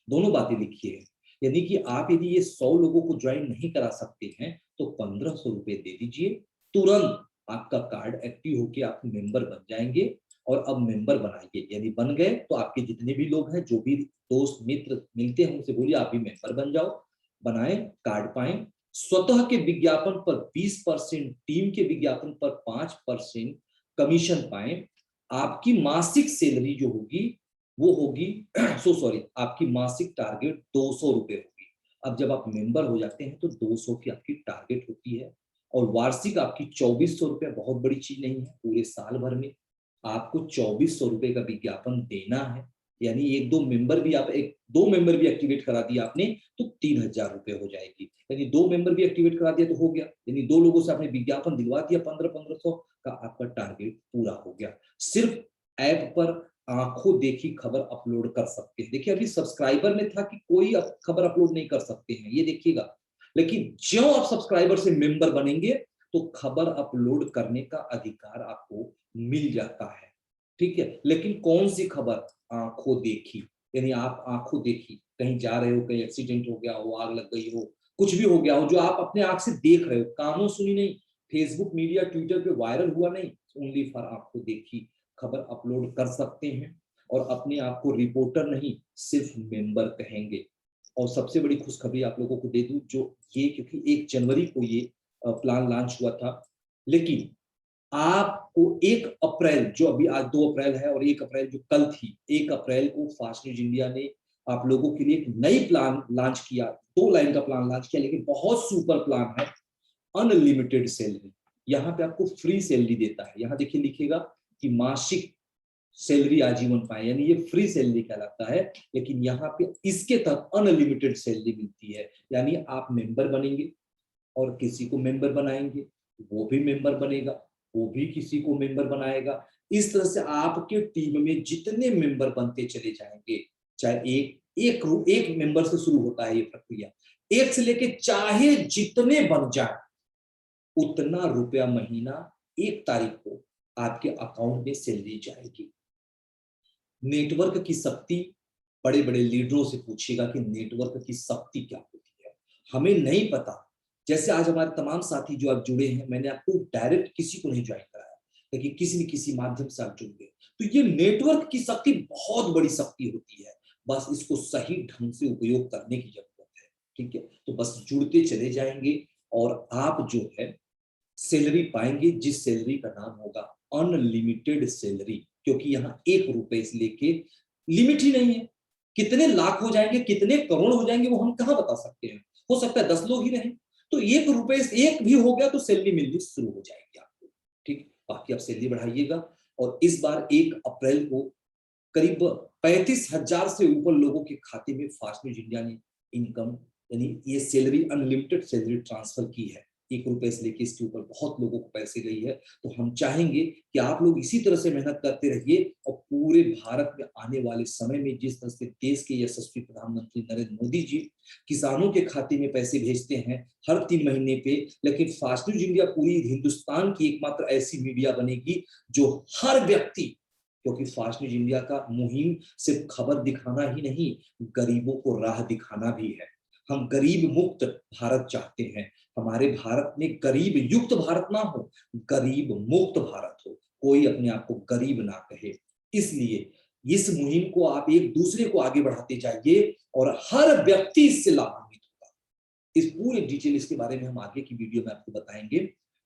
दोनों बातें लिखी है। यानी कि आप यदि ये 100 लोगों को ज्वाइन नहीं करा सकते हैं, तो 1500 रुपए दे दीजिए, तुरंत आपका कार्ड एक्टिव होके आप मेंबर बन जाएंगे। और अब मेंबर बनाइए, यदि बन गए तो आपके जितने भी लोग हैं, जो भी दोस्त मित्र मिलते हैं, उनसे बोलिए आप भी मेंबर बन जाओ, बनाए, कार्ड पाए। स्वतः के विज्ञापन पर 20%, टीम के विज्ञापन पर 5% कमीशन पाए। आपकी मासिक सैलरी जो होगी वो होगी आपकी मासिक टारगेट 200 रुपए होगी। अब जब आप मेंबर हो जाते हैं तो 200 की आपकी टारगेट होती है, और वार्षिक आपकी 2400 रुपये बहुत बड़ी चीज नहीं है। पूरे साल भर में आपको 2400 रुपए का विज्ञापन देना है, यानी एक दो मेंबर भी आप एक दो मेंबर भी एक्टिवेट करा दिया आपने तो 3,000 रुपए हो जाएगी। यानी दो मेंबर भी एक्टिवेट करा दिया तो हो गया, यानी दो लोगों से आपने विज्ञापन दिलवा दिया 1500 का, आपका टारगेट पूरा हो गया। सिर्फ ऐप पर आंखों देखी खबर अपलोड कर सकते हैं। देखिए अभी सब्सक्राइबर में था कि कोई खबर अपलोड नहीं कर सकते हैं, ये देखिएगा, लेकिन ज्यों आप सब्सक्राइबर से मेंबर बनेंगे तो खबर अपलोड करने का अधिकार आपको मिल जाता है। ठीक है, लेकिन कौन सी खबर? आंखों देखी, यानी आप आंखों देखी कहीं जा रहे हो, कहीं एक्सीडेंट हो गया हो, आग लग गई हो, कुछ भी हो गया हो, जो आप अपने आंख से देख रहे हो, कानों सुनी नहीं, फेसबुक मीडिया ट्विटर पे वायरल हुआ नहीं, ओनली फॉर आंखों देखी खबर अपलोड कर सकते हैं। और अपने आप को रिपोर्टर नहीं सिर्फ मेंबर कहेंगे। और सबसे बड़ी खुशखबरी आप लोगों को दे दूं, जो ये क्योंकि 1 जनवरी को ये प्लान लॉन्च हुआ था, लेकिन आपको 1 अप्रैल, जो अभी आज 2 अप्रैल है और 1 अप्रैल जो कल थी, 1 अप्रैल को फास्ट न्यूज इंडिया ने आप लोगों के लिए एक नई प्लान लॉन्च किया, 2 लाइन का प्लान लॉन्च किया, लेकिन बहुत सुपर प्लान है, अनलिमिटेड सैलरी। यहाँ पे आपको फ्री सैलरी देता है, यहाँ देखिए लिखेगा कि मासिक सैलरी आजीवन पाए, यानी ये फ्री सैलरी कहलाता है, लेकिन यहाँ पे इसके तहत अनलिमिटेड सैलरी मिलती है। यानी आप मेंबर बनेंगे और किसी को मेंबर बनाएंगे, वो भी मेंबर बनेगा, वो भी किसी को मेंबर बनाएगा। इस तरह से आपके टीम में जितने मेंबर बनते चले जाएंगे, चाहे एक मेंबर से शुरू होता है ये प्रक्रिया, एक से लेके चाहे जितने बन जाए, उतना रुपया महीना 1 तारीख को आपके अकाउंट में सैलरी जाएगी। नेटवर्क की शक्ति, बड़े बड़े लीडरों से पूछिएगा कि नेटवर्क की शक्ति क्या होती है, हमें नहीं पता। जैसे आज हमारे तमाम साथी जो आप जुड़े हैं, मैंने आपको डायरेक्ट किसी को नहीं ज्वाइन कराया, लेकिन किसी न किसी माध्यम से आप जुड़ गए, तो ये नेटवर्क की शक्ति बहुत बड़ी शक्ति होती है, बस इसको सही ढंग से उपयोग करने की जरूरत है। ठीक है, तो बस जुड़ते चले जाएंगे और आप जो है सैलरी पाएंगे, जिस सैलरी का नाम होगा अनलिमिटेड सैलरी, क्योंकि यहाँ 1 रुपए से लेके लिमिट ही नहीं है, कितने लाख हो जाएंगे, कितने करोड़ हो जाएंगे, वो हम कहाँ बता सकते हैं, हो सकता है 10 लोग ही रहें, तो 1 रुपए से 1 भी हो गया तो सैलरी मिलनी शुरू हो जाएगी आपको। ठीक, बाकी आप सैलरी बढ़ाइएगा। और इस बार 1 अप्रैल को करीब 35,000 से ऊपर लोगों के खाते में फास्ट न्यूज इंडिया ने इनकम, यानी ये सैलरी अनलिमिटेड सैलरी ट्रांसफर की है। 1 रुपए से लेके इसके ऊपर बहुत लोगों को पैसे गई है। तो हम चाहेंगे कि आप लोग इसी तरह से मेहनत करते रहिए, और पूरे भारत में आने वाले समय में जिस तरह से देश के यशस्वी प्रधानमंत्री नरेंद्र मोदी जी किसानों के खाते में पैसे भेजते हैं हर 3 महीने पे, लेकिन फास्ट न्यूज इंडिया पूरी हिंदुस्तान की एकमात्र ऐसी मीडिया बनेगी जो हर व्यक्ति, क्योंकि फास्ट न्यूज इंडिया का मुहिम सिर्फ खबर दिखाना ही नहीं, गरीबों को राह दिखाना भी है। हम गरीब मुक्त भारत चाहते हैं, हमारे भारत में गरीब युक्त भारत ना हो, गरीब मुक्त भारत हो, कोई अपने आप को गरीब ना कहे। इसलिए इस मुहिम को आप एक दूसरे को आगे बढ़ाते जाइए और हर व्यक्ति इससे लाभान्वित होगा। इस पूरे डिटेल इसके बारे में हम आगे की वीडियो में आपको बताएंगे।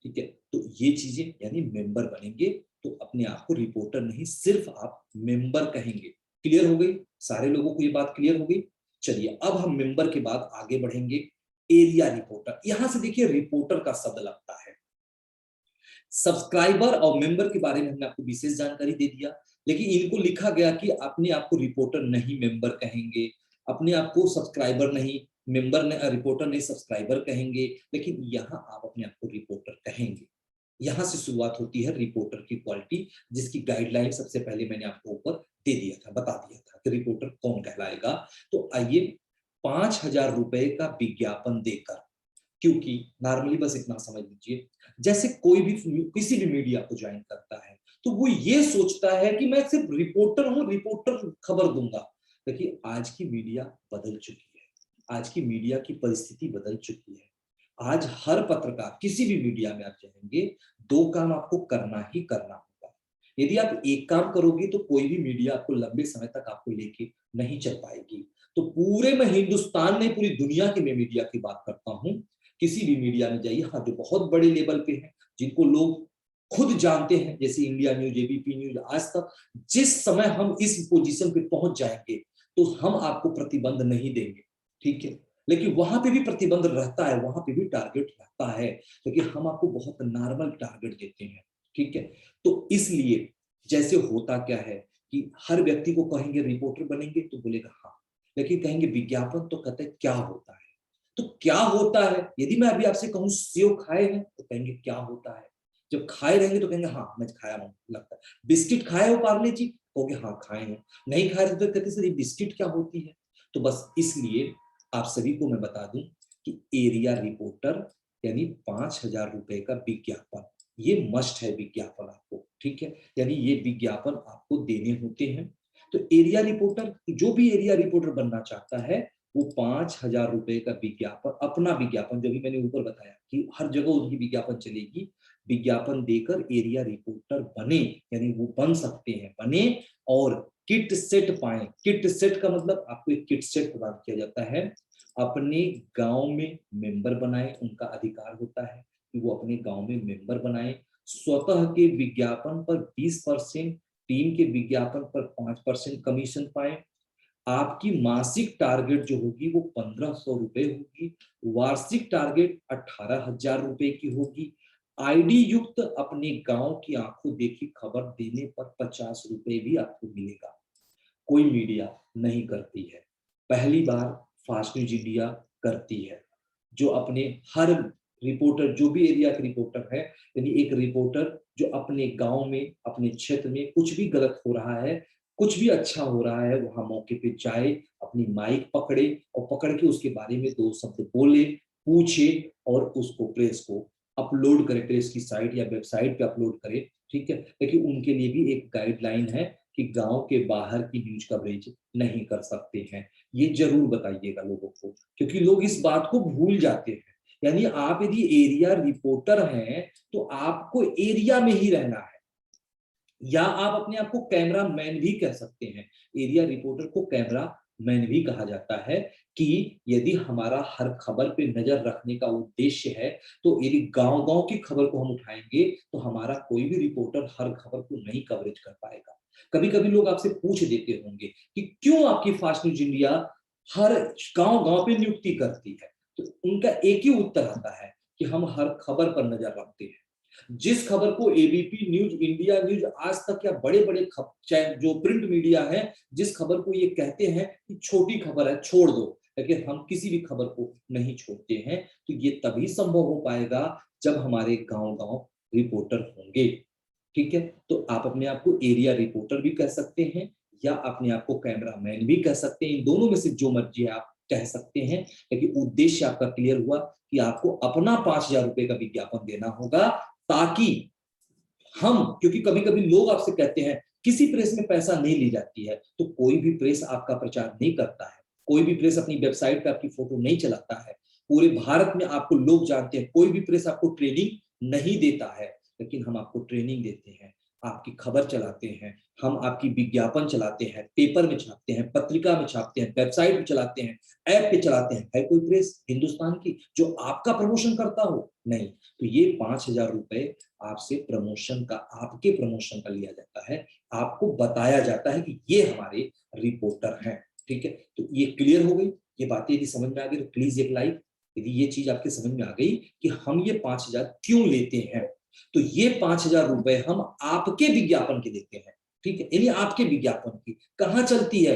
ठीक है, तो ये चीजें यानी मेंबर बनेंगे तो अपने आप को रिपोर्टर नहीं सिर्फ आप मेंबर कहेंगे। क्लियर हो गई? सारे लोगों को ये बात क्लियर हो गई? चलिए अब हम मेंबर के बाद आगे बढ़ेंगे। एरिया रिपोर्टर, यहां से देखिए रिपोर्टर का शब्द लगता है। सब्सक्राइबर और मेंबर के बारे में हमने आपको विशेष जानकारी दे दिया, लेकिन इनको लिखा गया कि अपने आप को रिपोर्टर नहीं मेंबर कहेंगे, अपने आप को सब्सक्राइबर नहीं मेंबर ने, रिपोर्टर नहीं सब्सक्राइबर कहेंगे, लेकिन यहाँ आप अपने आप को रिपोर्टर कहेंगे। यहाँ से शुरुआत होती है रिपोर्टर की क्वालिटी, जिसकी गाइडलाइन सबसे पहले मैंने आपको ऊपर दे दिया था, बता दिया था कि रिपोर्टर कौन कहलाएगा। तो आइए 5,000 रुपए का विज्ञापन देकर, क्योंकि नॉर्मली बस इतना समझ लीजिए, जैसे कोई भी किसी भी मीडिया को ज्वाइन करता है तो वो ये सोचता है कि मैं सिर्फ रिपोर्टर हूं, रिपोर्टर खबर दूंगा। देखिए आज की मीडिया बदल चुकी है, आज की मीडिया की परिस्थिति बदल चुकी है। आज हर पत्रकार किसी भी मीडिया में आप जाएंगे, 2 काम आपको करना ही करना होगा। यदि आप एक काम करोगे तो कोई भी मीडिया आपको लंबे समय तक आपको लेके नहीं चल पाएगी। तो पूरे में हिंदुस्तान में पूरी दुनिया की मैं मीडिया की बात करता हूं, किसी भी मीडिया में जाइए, हाँ जो बहुत बड़े लेवल पे है, जिनको लोग खुद जानते हैं, जैसे इंडिया न्यूज, एबीपी न्यूज, आज तक, जिस समय हम इस पोजीशन पे पहुंच जाएंगे तो हम आपको प्रतिबंध नहीं देंगे। ठीक है, लेकिन वहां पे भी प्रतिबंध रहता है, वहां पे भी टारगेट रहता है, लेकिन हम आपको बहुत नॉर्मल टारगेट देते हैं। ठीक है, तो इसलिए जैसे होता क्या है कि हर व्यक्ति को कहेंगे रिपोर्टर बनेंगे तो बोलेगा हाँ, लेकिन कहेंगे विज्ञापन तो कहते हैं क्या होता है, तो क्या होता है, यदि मैं अभी आपसे कहूं सेव खाए हैं तो कहेंगे क्या होता है, जब खाए रहेंगे तो कहेंगे हाँ मैं खाया हूं लगता है, बिस्किट खाए हो पार्ले जी, कहोगे हाँ खाए हैं, नहीं खाए तो कहते सर ये बिस्किट क्या होती है। तो बस इसलिए आप सभी को मैं बता दूं कि एरिया रिपोर्टर यानी 5,000 रुपए का विज्ञापन, ये मस्ट है विज्ञापन आपको, ठीक है, यानी ये विज्ञापन आपको देने होते हैं। तो एरिया रिपोर्टर, जो भी एरिया रिपोर्टर बनना चाहता है वो 5,000 रुपए का विज्ञापन, अपना विज्ञापन जो भी मैंने ऊपर बताया कि हर जगह उनकी विज्ञापन चलेगी, विज्ञापन देकर एरिया रिपोर्टर बने, यानी वो बन सकते हैं, बने और किट सेट पाए। किट सेट का मतलब आपको एक किट सेट प्रदान किया जाता है, अपने गांव में मेंबर बनाए, उनका अधिकार होता है कि वो अपने गांव में मेंबर बनाए, स्वतः के विज्ञापन पर 20%, टीम के विज्ञापन पर 5% कमीशन पाए, आपकी मासिक टारगेट जो होगी वो 1,500 रुपए होगी, वार्षिक टारगेट 18,000 रुपए की होगी, आईडी युक्त अपने गांव की आंखों देखी खबर देने पर 50 रुपए भी आपको मिलेगा। कोई मीडिया नहीं करती है, पहली बार फास्ट न्यूज इंडिया करती है, जो अपने हर रिपोर्टर, जो भी एरिया के रिपोर्टर है, यानी एक रिपोर्टर जो अपने गांव में, अपने क्षेत्र में कुछ भी गलत हो रहा है, कुछ भी अच्छा हो रहा है, वहां मौके पे जाए, अपनी माइक पकड़े और पकड़ के उसके बारे में 2 शब्द बोले, पूछे और उसको प्रेस को अपलोड करे, प्रेस की साइट या वेबसाइट पे अपलोड करे, ठीक है। लेकिन उनके लिए भी एक गाइडलाइन है कि गांव के बाहर की न्यूज कवरेज नहीं कर सकते हैं, ये जरूर बताइएगा लोगों को, क्योंकि लोग इस बात को भूल जाते हैं। यानी आप यदि एरिया रिपोर्टर हैं तो आपको एरिया में ही रहना है, या आप अपने आप को कैमरा मैन भी कह सकते हैं। एरिया रिपोर्टर को कैमरा मैन भी कहा जाता है कि यदि हमारा हर खबर पे नजर रखने का उद्देश्य है तो यदि गांव-गांव की खबर को हम उठाएंगे तो हमारा कोई भी रिपोर्टर हर खबर को नहीं कवरेज कर पाएगा। कभी-कभी लोग आपसे पूछ देते होंगे कि क्यों आपकी फास्ट न्यूज इंडिया हर गांव-गांव पे नियुक्ति करती है, तो उनका एक ही उत्तर आता है कि हम हर खबर पर नजर रखते हैं। जिस खबर को एबीपी न्यूज, इंडिया न्यूज, आज तक या बड़े बड़े जो प्रिंट मीडिया है, जिस खबर को ये कहते हैं कि छोटी खबर है छोड़ दो, लेकिन हम किसी भी खबर को नहीं छोड़ते हैं, तो ये तभी संभव हो पाएगा जब हमारे गांव गांव रिपोर्टर होंगे, ठीक है। तो आप अपने आप को एरिया रिपोर्टर भी कह सकते हैं या अपने आप को कैमरामैन भी कह सकते हैं, इन दोनों में से जो मर्जी है आप कह सकते हैं, लेकिन उद्देश्य आपका क्लियर हुआ कि आपको अपना 5,000 रुपए का विज्ञापन देना होगा, ताकि हम, क्योंकि कभी कभी लोग आपसे कहते हैं किसी प्रेस में पैसा नहीं ली जाती है, तो कोई भी प्रेस आपका प्रचार नहीं करता है, कोई भी प्रेस अपनी वेबसाइट पे आपकी फोटो नहीं चलाता है, पूरे भारत में आपको लोग जानते हैं, कोई भी प्रेस आपको ट्रेनिंग नहीं देता है, लेकिन हम आपको ट्रेनिंग देते हैं, आपकी खबर चलाते हैं, हम आपकी विज्ञापन चलाते हैं, पेपर में छापते हैं, पत्रिका में छापते हैं, वेबसाइट पे चलाते हैं, ऐप पे चलाते हैं। है कोई प्रेस हिंदुस्तान की जो आपका प्रमोशन करता हो? नहीं। तो ये 5,000 रुपए आपसे प्रमोशन का, आपके प्रमोशन का लिया जाता है, आपको बताया जाता है कि ये हमारे रिपोर्टर हैं, ठीक है। तो ये क्लियर हो गई, ये बातें यदि समझ में आ गई तो प्लीज एक लाइक, यदि ये चीज आपके समझ में आ गई कि हम ये 5,000 क्यों लेते हैं, तो ये 5,000 रुपए हम आपके विज्ञापन के देते हैं, ठीक है, यानी आपके विज्ञापन की कहाँ चलती है,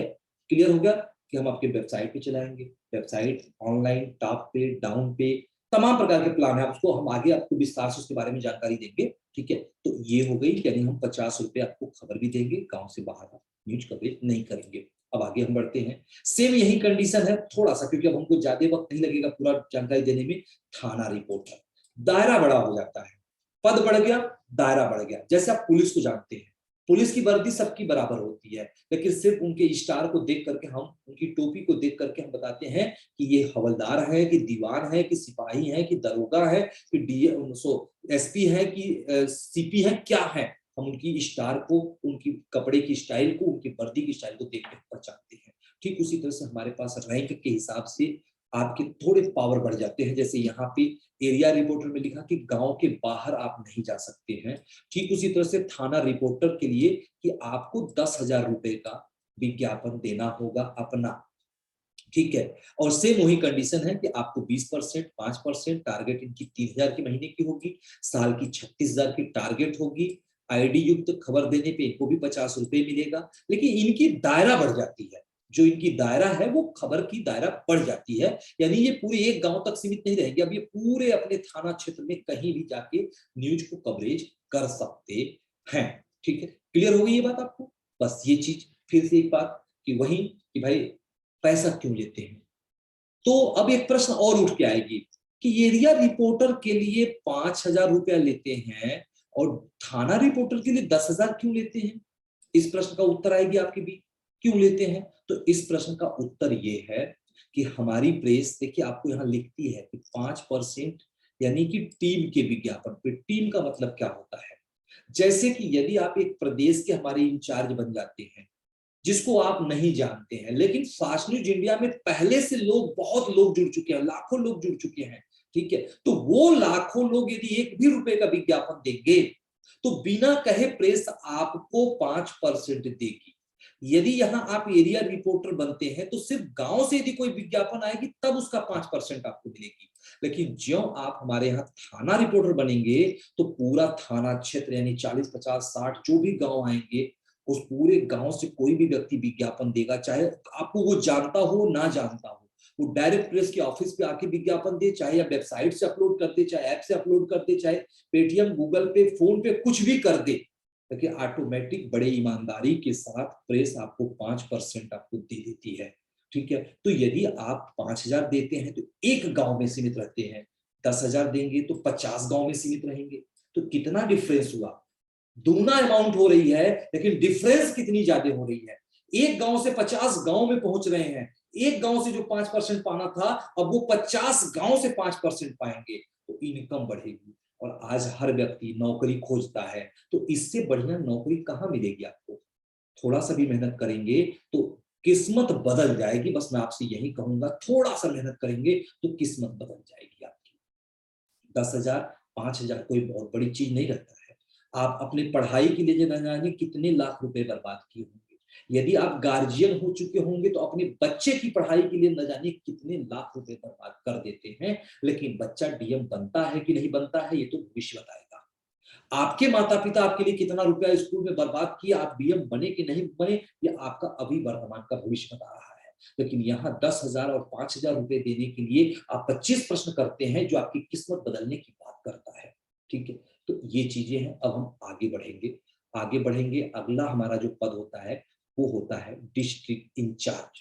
क्लियर हो गया कि हम आपके वेबसाइट पे चलाएंगे, वेबसाइट, ऑनलाइन, टॉप पे, डाउन पे, तमाम प्रकार के प्लान है, उसको हम आगे आपको विस्तार से उसके बारे में जानकारी देंगे, ठीक है। तो ये हो गई, यानी हम 50 रुपए आपको खबर भी देंगे, गांव से बाहर न्यूज कवरेज नहीं करेंगे। अब आगे हम बढ़ते हैं, सेम यही कंडीशन है थोड़ा सा, क्योंकि अब हमको ज्यादा वक्त नहीं लगेगा पूरा जानकारी देने में। थाना रिपोर्टर, दायरा बड़ा हो जाता है, पद बढ़ गया, दायरा बढ़ गया। जैसे आप पुलिस को जानते हैं, पुलिस की वर्दी सबकी बराबर होती है, लेकिन सिर्फ उनके स्टार को देख करके, हम उनकी टोपी को देख करके हम बताते हैं कि ये हवलदार है कि दीवान है कि सिपाही है कि दरोगा है कि एसपी है कि सीपी है, क्या है, हम उनकी स्टार को, उनकी कपड़े की स्टाइल को, उनकी वर्दी की स्टाइल को देख के पहचानते हैं। ठीक उसी तरह से हमारे पास रैंक के हिसाब से आपके थोड़े पावर बढ़ जाते हैं। जैसे यहाँ पे एरिया रिपोर्टर में लिखा कि गांव के बाहर आप नहीं जा सकते हैं, ठीक उसी तरह से थाना रिपोर्टर के लिए कि आपको 10,000 रुपए का विज्ञापन देना होगा अपना, ठीक है। और सेम वही कंडीशन है कि आपको 20%, 5%, टारगेट इनकी 3,000 की महीने की होगी, साल की 36,000 की टारगेट होगी, आईडी युक्त खबर देने पे इनको भी 50 रुपए मिलेगा, लेकिन इनकी दायरा बढ़ जाती है। जो इनकी दायरा है वो खबर की दायरा बढ़ जाती है, यानी ये पूरे एक गांव तक सीमित नहीं रहेगी, अब ये पूरे अपने थाना क्षेत्र में कहीं भी जाके न्यूज को कवरेज कर सकते हैं। ठीक है, क्लियर हो गई ये बात आपको? बस ये चीज फिर से एक बात कि वही कि भाई पैसा क्यों लेते हैं। तो अब एक प्रश्न और उठ के आएगी कि एरिया रिपोर्टर के लिए 5,000 रुपया लेते हैं और थाना रिपोर्टर के लिए 10,000 क्यों लेते हैं? इस प्रश्न का उत्तर आएगी आपके भी, क्यों लेते हैं? तो इस प्रश्न का उत्तर ये है कि हमारी प्रेस, देखिए आपको यहाँ लिखती है कि 5% यानी कि टीम के विज्ञापन पे। टीम का मतलब क्या होता है? जैसे कि यदि आप एक प्रदेश के हमारे इंचार्ज बन जाते हैं जिसको आप नहीं जानते हैं, लेकिन फास्ट न्यूज इंडिया में पहले से लोग, बहुत लोग जुड़ चुके हैं, लाखों लोग जुड़ चुके हैं, ठीक है, तो वो लाखों लोग यदि 1 भी रुपए का विज्ञापन देंगे तो बिना कहे प्रेस आपको 5% देगी। यदि यहां आप एरिया रिपोर्टर बनते हैं तो सिर्फ गांव से यदि कोई विज्ञापन आएगी तब उसका 5% आपको मिलेगी, लेकिन ज्यों आप हमारे यहाँ थाना रिपोर्टर बनेंगे तो पूरा थाना क्षेत्र यानी 40, 50, 60 जो भी गांव आएंगे, उस पूरे गांव से कोई भी व्यक्ति विज्ञापन देगा, चाहे आपको वो जानता हो ना जानता हो, वो डायरेक्ट प्रेस के ऑफिस पे आके विज्ञापन दे, चाहे आप वेबसाइट से अपलोड कर दे, चाहे ऐप से अपलोड कर दे, चाहे पेटीएम, गूगल पे, फोन पे कुछ भी कर दे, लेकिन ऑटोमेटिक बड़े ईमानदारी के साथ प्रेस आपको 5% आपको दे देती है। ठीक है, तो यदि आप 5,000 देते हैं तो एक गांव में सीमित रहते हैं, 10,000 देंगे तो 50 गांव में सीमित रहेंगे, तो कितना डिफरेंस हुआ? दूना अमाउंट हो रही है, लेकिन डिफरेंस कितनी ज्यादा हो रही है? एक गांव से 50 गांव में पहुंच रहे हैं। एक गांव से जो 5% पाना था अब वो 50 गांव से 5% पाएंगे, तो इनकम बढ़ेगी। और आज हर व्यक्ति नौकरी खोजता है, तो इससे बढ़िया नौकरी कहां मिलेगी आपको? थोड़ा सा भी मेहनत करेंगे तो किस्मत बदल जाएगी। बस मैं आपसे यही कहूंगा, थोड़ा सा मेहनत करेंगे तो किस्मत बदल जाएगी आपकी। 10,000, 5,000 कोई बहुत बड़ी चीज नहीं रहता है। आप अपनी पढ़ाई के लिए न जाने कितने लाख रुपए बर्बाद किए होंगे। यदि आप गार्जियन हो चुके होंगे तो अपने बच्चे की पढ़ाई के लिए न जाने कितने लाख रुपए बर्बाद कर देते हैं, लेकिन बच्चा डीएम बनता है कि नहीं बनता है ये तो भविष्य बताएगा। आपके माता पिता आपके लिए कितना रुपया स्कूल में बर्बाद किया, आप डीएम बने कि नहीं बने, ये आपका अभी वर्तमान का भविष्य बता रहा है। लेकिन यहाँ 10,000 और 5,000 रुपए देने के लिए आप 25 प्रश्न करते हैं जो आपकी किस्मत बदलने की बात करता है। ठीक है, तो ये चीजें हैं। अब हम आगे बढ़ेंगे, आगे बढ़ेंगे। अगला हमारा जो पद होता है वो होता है डिस्ट्रिक्ट इंचार्ज,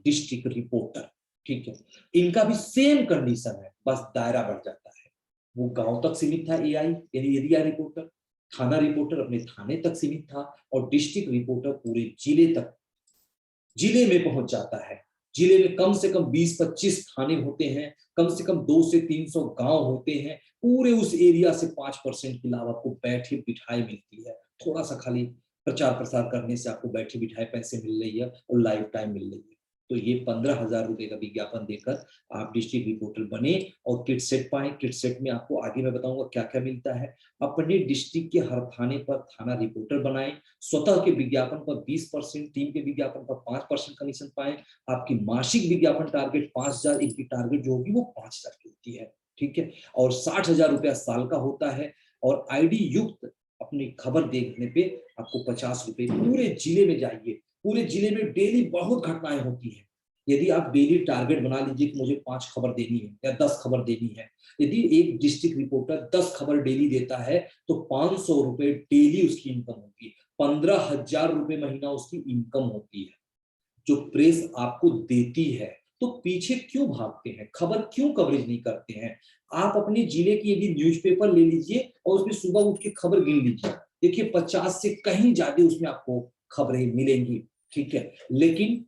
डिस्ट्रिक्ट रिपोर्टर। ठीक है, इनका भी सेम कंडीशन है, बस दायरा बढ़ जाता है। वो गांव तक सीमित था एआई यानी एरिया रिपोर्टर, थाना रिपोर्टर अपने थाने तक सीमित था, और डिस्ट्रिक्ट रिपोर्टर पूरे जिले तक, जिले में पहुंच जाता है। जिले में कम से कम 20-25 थाने होते हैं, कम से कम 200 से 300 गांव होते हैं। पूरे उस एरिया से 5% के अलावा आपको बैठे बिठाई मिलती है। थोड़ा सा खाली प्रचार प्रसार करने से आपको बैठे बिठाए पैसे मिल रही है और लाइफ टाइम मिल रही है। तो ये 15,000 रुपए का विज्ञापन देकर आप डिस्ट्रिक्ट रिपोर्टर बने और किट सेट पाए। किट सेट में आपको आगे मैं बताऊंगा क्या क्या मिलता है। अपने डिस्ट्रिक्ट के हर थाने पर थाना रिपोर्टर बनाए, स्वतः के विज्ञापन पर 20%, टीम के विज्ञापन पर 5% कमीशन पाए। आपकी मासिक विज्ञापन टारगेट 5,000, इनकी टारगेट जो होगी वो 5,000 की होती है। ठीक है, और 60,000 रुपया साल का होता है। और आईडी युक्त अपनी खबर देखने पे आपको 50 रुपए। पूरे जिले में जाइए, पूरे जिले में डेली बहुत घटनाएं होती हैं। यदि आप डेली टारगेट बना लीजिए कि मुझे 5 खबर देनी है या 10 खबर देनी है, यदि एक डिस्ट्रिक्ट रिपोर्टर 10 खबर डेली देता है तो 500 रुपए डेली उसकी इनकम होगी, 15,000 रुपए महीना उसकी इनकम होती है। जो प्रेस आपको देती है, तो पीछे क्यों भागते हैं? खबर क्यों कवरेज नहीं करते हैं? आप अपने जिले की यदि न्यूज़पेपर ले लीजिए और उसमें सुबह उठ के खबर गिन लीजिए, देखिए 50 से कहीं ज्यादा उसमें आपको खबरें मिलेंगी। ठीक है, लेकिन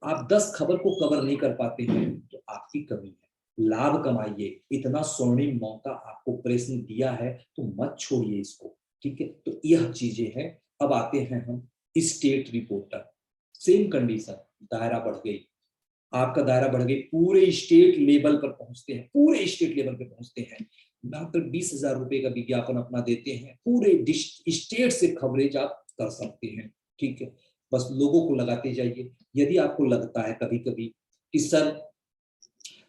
आप 10 खबर को कवर नहीं कर पाते हैं तो आपकी कमी है। लाभ कमाइए, इतना स्वर्णिम मौका आपको प्रेस ने दिया है तो मत छोड़िए इसको। ठीक है, तो यह चीजें हैं। अब आते हैं हम स्टेट रिपोर्टर। सेम कंडीशन, दायरा बढ़ गई, आपका दायरा बढ़ गई, पूरे स्टेट लेवल पर पहुंचते हैं, पूरे स्टेट लेवल पर पहुंचते हैं। मात्र 20,000 रुपए का विज्ञापन अपना देते हैं, पूरे स्टेट से कवरेज आप कर सकते हैं। ठीक है, बस लोगों को लगाते जाइए। यदि आपको लगता है कभी कभी कि सर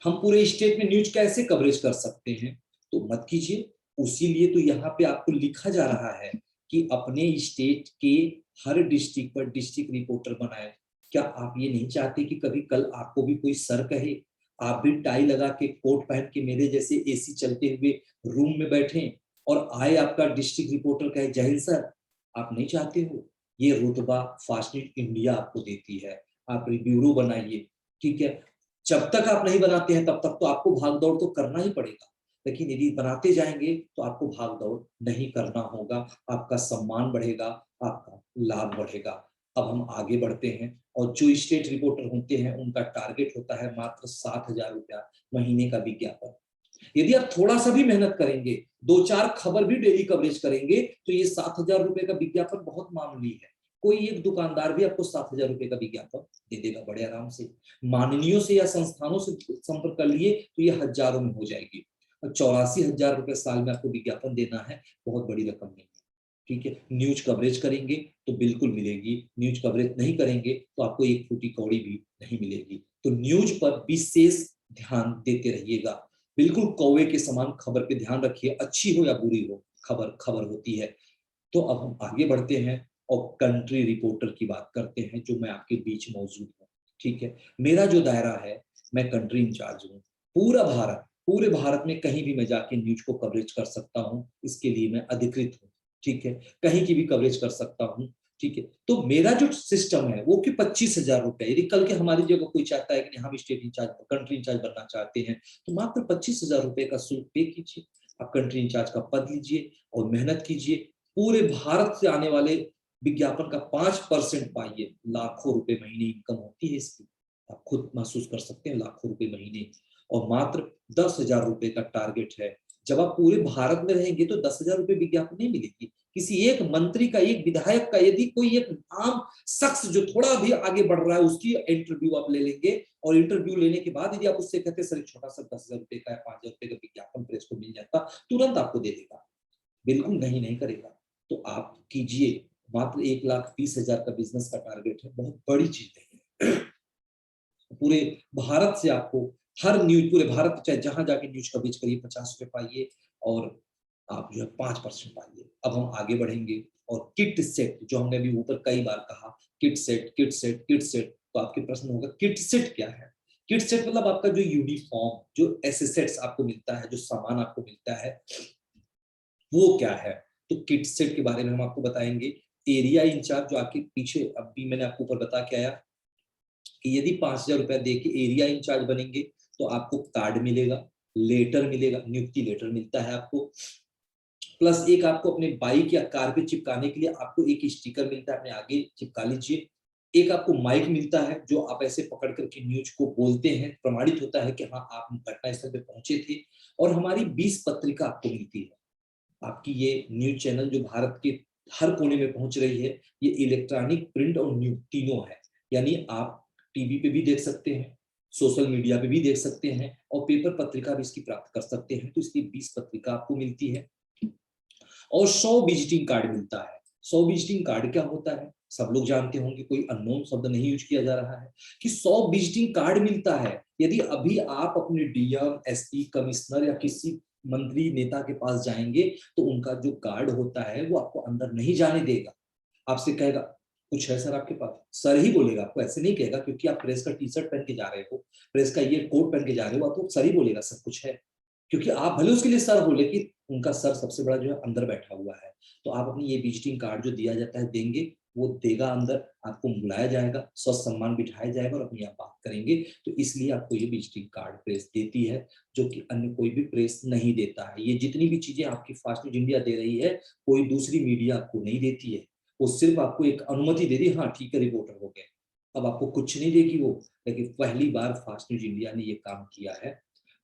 हम पूरे स्टेट में न्यूज कैसे कवरेज कर सकते हैं, तो मत कीजिए। उसी लिए तो यहाँ पे आपको लिखा जा रहा है कि अपने स्टेट के हर डिस्ट्रिक्ट पर डिस्ट्रिक्ट रिपोर्टर बनाए। क्या आप ये नहीं चाहते कि कभी कल आपको भी कोई सर कहे, आप भी टाई लगा के कोट पहन के मेरे जैसे एसी चलते हुए रूम में बैठे और आए आपका डिस्ट्रिक्ट रिपोर्टर कहे जय हिंद सर? आप नहीं चाहते हो। ये रुतबा फास्ट न्यूज इंडिया आपको देती है। आप ब्यूरो बनाइए, ठीक है। जब तक आप नहीं बनाते हैं तब तक तो आपको भाग दौड़ तो करना ही पड़ेगा, लेकिन यदि बनाते जाएंगे तो आपको भाग दौड़ नहीं करना होगा, आपका सम्मान बढ़ेगा, आपका लाभ बढ़ेगा। अब हम आगे बढ़ते हैं, और जो स्टेट रिपोर्टर होते हैं उनका टारगेट होता है मात्र 7,000 रुपया महीने का विज्ञापन। यदि आप थोड़ा सा भी मेहनत करेंगे, 2-4 खबर भी डेली कवरेज करेंगे, तो ये 7,000 रुपए का विज्ञापन बहुत मामूली है। कोई एक दुकानदार भी आपको 7,000 रुपए का विज्ञापन दे देगा बड़े आराम से। माननीयों से या संस्थानों से संपर्क कर लिए तो ये हजारों में हो जाएगी। 84,000 रुपए साल में आपको विज्ञापन देना है, बहुत बड़ी रकम नहीं है, ठीक है। न्यूज कवरेज करेंगे तो बिल्कुल मिलेगी, न्यूज कवरेज नहीं करेंगे तो आपको एक फूटी कौड़ी भी नहीं मिलेगी। तो न्यूज पर विशेष ध्यान देते रहिएगा, बिल्कुल कौवे के समान खबर पे ध्यान रखिए, अच्छी हो या बुरी हो, खबर खबर होती है। तो अब हम आगे बढ़ते हैं और कंट्री रिपोर्टर की बात करते हैं, जो मैं आपके बीच मौजूद हूँ, ठीक है। मेरा जो दायरा है, मैं कंट्री इंचार्ज हूँ। पूरे भारत में कहीं भी मैं जाके न्यूज को कवरेज कर सकता हूँ, इसके लिए मैं अधिकृत हूँ, ठीक है। कहीं की भी कवरेज कर सकता हूँ, ठीक है। तो मेरा जो सिस्टम है वो कि 25,000 रुपए, यदि कल के हमारी जगह कोई चाहता है कि हम स्टेट इंचार्ज कंट्री इंचार्ज बनना चाहते हैं, तो मात्र 25,000 रुपए का शुल्क पे कीजिए, आप कंट्री इंचार्ज का पद लीजिए और मेहनत कीजिए। पूरे भारत से आने वाले विज्ञापन का 5% पाइए, लाखों रुपए महीने इनकम होती है इसकी, आप खुद महसूस कर सकते हैं, लाखों रुपए महीने। और मात्र 10,000 रुपए का टारगेट है। जब आप पूरे भारत में रहेंगे तो 10,000 रुपए विज्ञापन नहीं मिलेगी, किसी एक मंत्री का, एक विधायक का, यदि कोई एक आम शख्स जो थोड़ा भी आगे बढ़ रहा है उसकी इंटरव्यू आप ले लेंगे, और इंटरव्यू लेने के बाद यदि आप उससे कहते सर छोटा सा 10,000 रुपए का या 5,000 रुपए का विज्ञापन प्रेस को मिल जाता, तुरंत आपको दे देगा, बिल्कुल नहीं करेगा। तो आप कीजिए, मात्र 1,20,000 का बिजनेस का टारगेट है, बहुत बड़ी चीज नहीं है। पूरे भारत से आपको हर न्यूज, पूरे भारत चाहे जहां जाके न्यूज कवरेज करिए, 50 रुपए पाइए और आप जो है 5% पाइए। अब हम आगे बढ़ेंगे, और किट सेट, जो हमने अभी ऊपर कई बार कहा, kit set kit set kit set, तो आपके प्रश्न होगा किट सेट क्या है। किट सेट मतलब आपका जो यूनिफॉर्म, जो एसेट्स आपको मिलता है, जो सामान आपको मिलता है, वो क्या है। तो किट सेट के बारे में हम आपको बताएंगे। एरिया इंचार्ज, जो आपके पीछे अभी मैंने आपको ऊपर बता के आया कि यदि 5,000 रुपया दे के एरिया इंचार्ज बनेंगे तो आपको कार्ड मिलेगा, लेटर मिलेगा, नियुक्ति लेटर मिलता है आपको, प्लस एक आपको अपने बाइक या कार पे चिपकाने के लिए आपको एक स्टिकर मिलता है, अपने आगे चिपका लीजिए। एक आपको माइक मिलता है, जो आप ऐसे पकड़ करके न्यूज को बोलते हैं, प्रमाणित होता है कि हाँ आप घटनास्थल पे पहुंचे थे। और हमारी 20 पत्रिका आपको मिलती है। आपकी ये न्यूज चैनल जो भारत के हर कोने में पहुंच रही है, ये इलेक्ट्रॉनिक, प्रिंट और न्यूज तीनों है। यानी आप टीवी पे भी देख सकते हैं, सोशल मीडिया पे भी देख सकते हैं, और पेपर पत्रिका भी इसकी प्राप्त कर सकते हैं। तो इसकी 20 पत्रिका आपको मिलती है, और 100 विजिटिंग कार्ड मिलता है। 100 विजिटिंग कार्ड क्या होता है, सब लोग जानते होंगे, कोई अननोन शब्द नहीं यूज किया जा रहा है, कि 100 विजिटिंग कार्ड मिलता है। यदि अभी आप अपने डीएम, एसपी, कमिश्नर या किसी मंत्री नेता के पास जाएंगे तो उनका जो कार्ड होता है वो आपको अंदर नहीं जाने देगा, आपसे कहेगा कुछ है सर आपके पास, सर ही बोलेगा आपको, ऐसे नहीं कहेगा, क्योंकि आप प्रेस का टी शर्ट पहन के जा रहे हो, प्रेस का ये कोट पहन के जा रहे हो, आपको सर ही बोलेगा सब कुछ है, क्योंकि आप भले उसके लिए सर हो, लेकिन उनका सर सबसे बड़ा जो है अंदर बैठा हुआ है। तो आप अपनी ये विजिटिंग कार्ड जो दिया जाता है देंगे, वो देगा अंदर, आपको बुलाया जाएगा, सम्मान बिठाया जाएगा और अपनी आप बात करेंगे। तो इसलिए आपको ये विजिटिंग कार्ड प्रेस देती है, जो कि अन्य कोई भी प्रेस नहीं देता है। ये जितनी भी चीजें आपकी फास्ट न्यूज इंडिया दे रही है, कोई दूसरी मीडिया आपको नहीं देती है। वो सिर्फ आपको एक अनुमति दे दी, हाँ ठीक है रिपोर्टर हो गए, अब आपको कुछ नहीं देगी वो। लेकिन पहली बार फास्ट न्यूज इंडिया ने ये काम किया है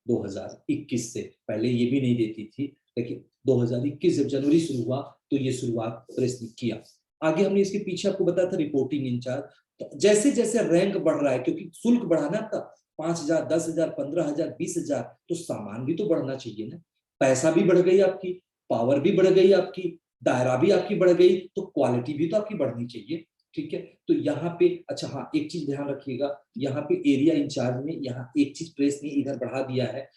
2021 से, पहले ये भी नहीं देती थी, लेकिन 2021 जब जनवरी शुरू हुआ तो ये शुरुआत प्रेस ने किया। आगे हमने इसके पीछे आपको बताया था रिपोर्टिंग इंचार्ज। तो जैसे जैसे रैंक बढ़ रहा है, क्योंकि शुल्क बढ़ाना आपका 5,000, 10,000, 15,000, 20,000, तो सामान भी तो बढ़ना चाहिए ना, पैसा भी बढ़ गई आपकी, पावर भी बढ़ गई आपकी, दायरा भी आपकी बढ़ गई, तो क्वालिटी भी तो आपकी बढ़नी चाहिए, ठीक है। तो यहाँ पे अच्छा हाँ, एक चीज ध्यान रखिएगा, यहाँ पे एरिया इंचार्ज में यहाँ एक चीज प्रेस ने इधर बढ़ा दिया है,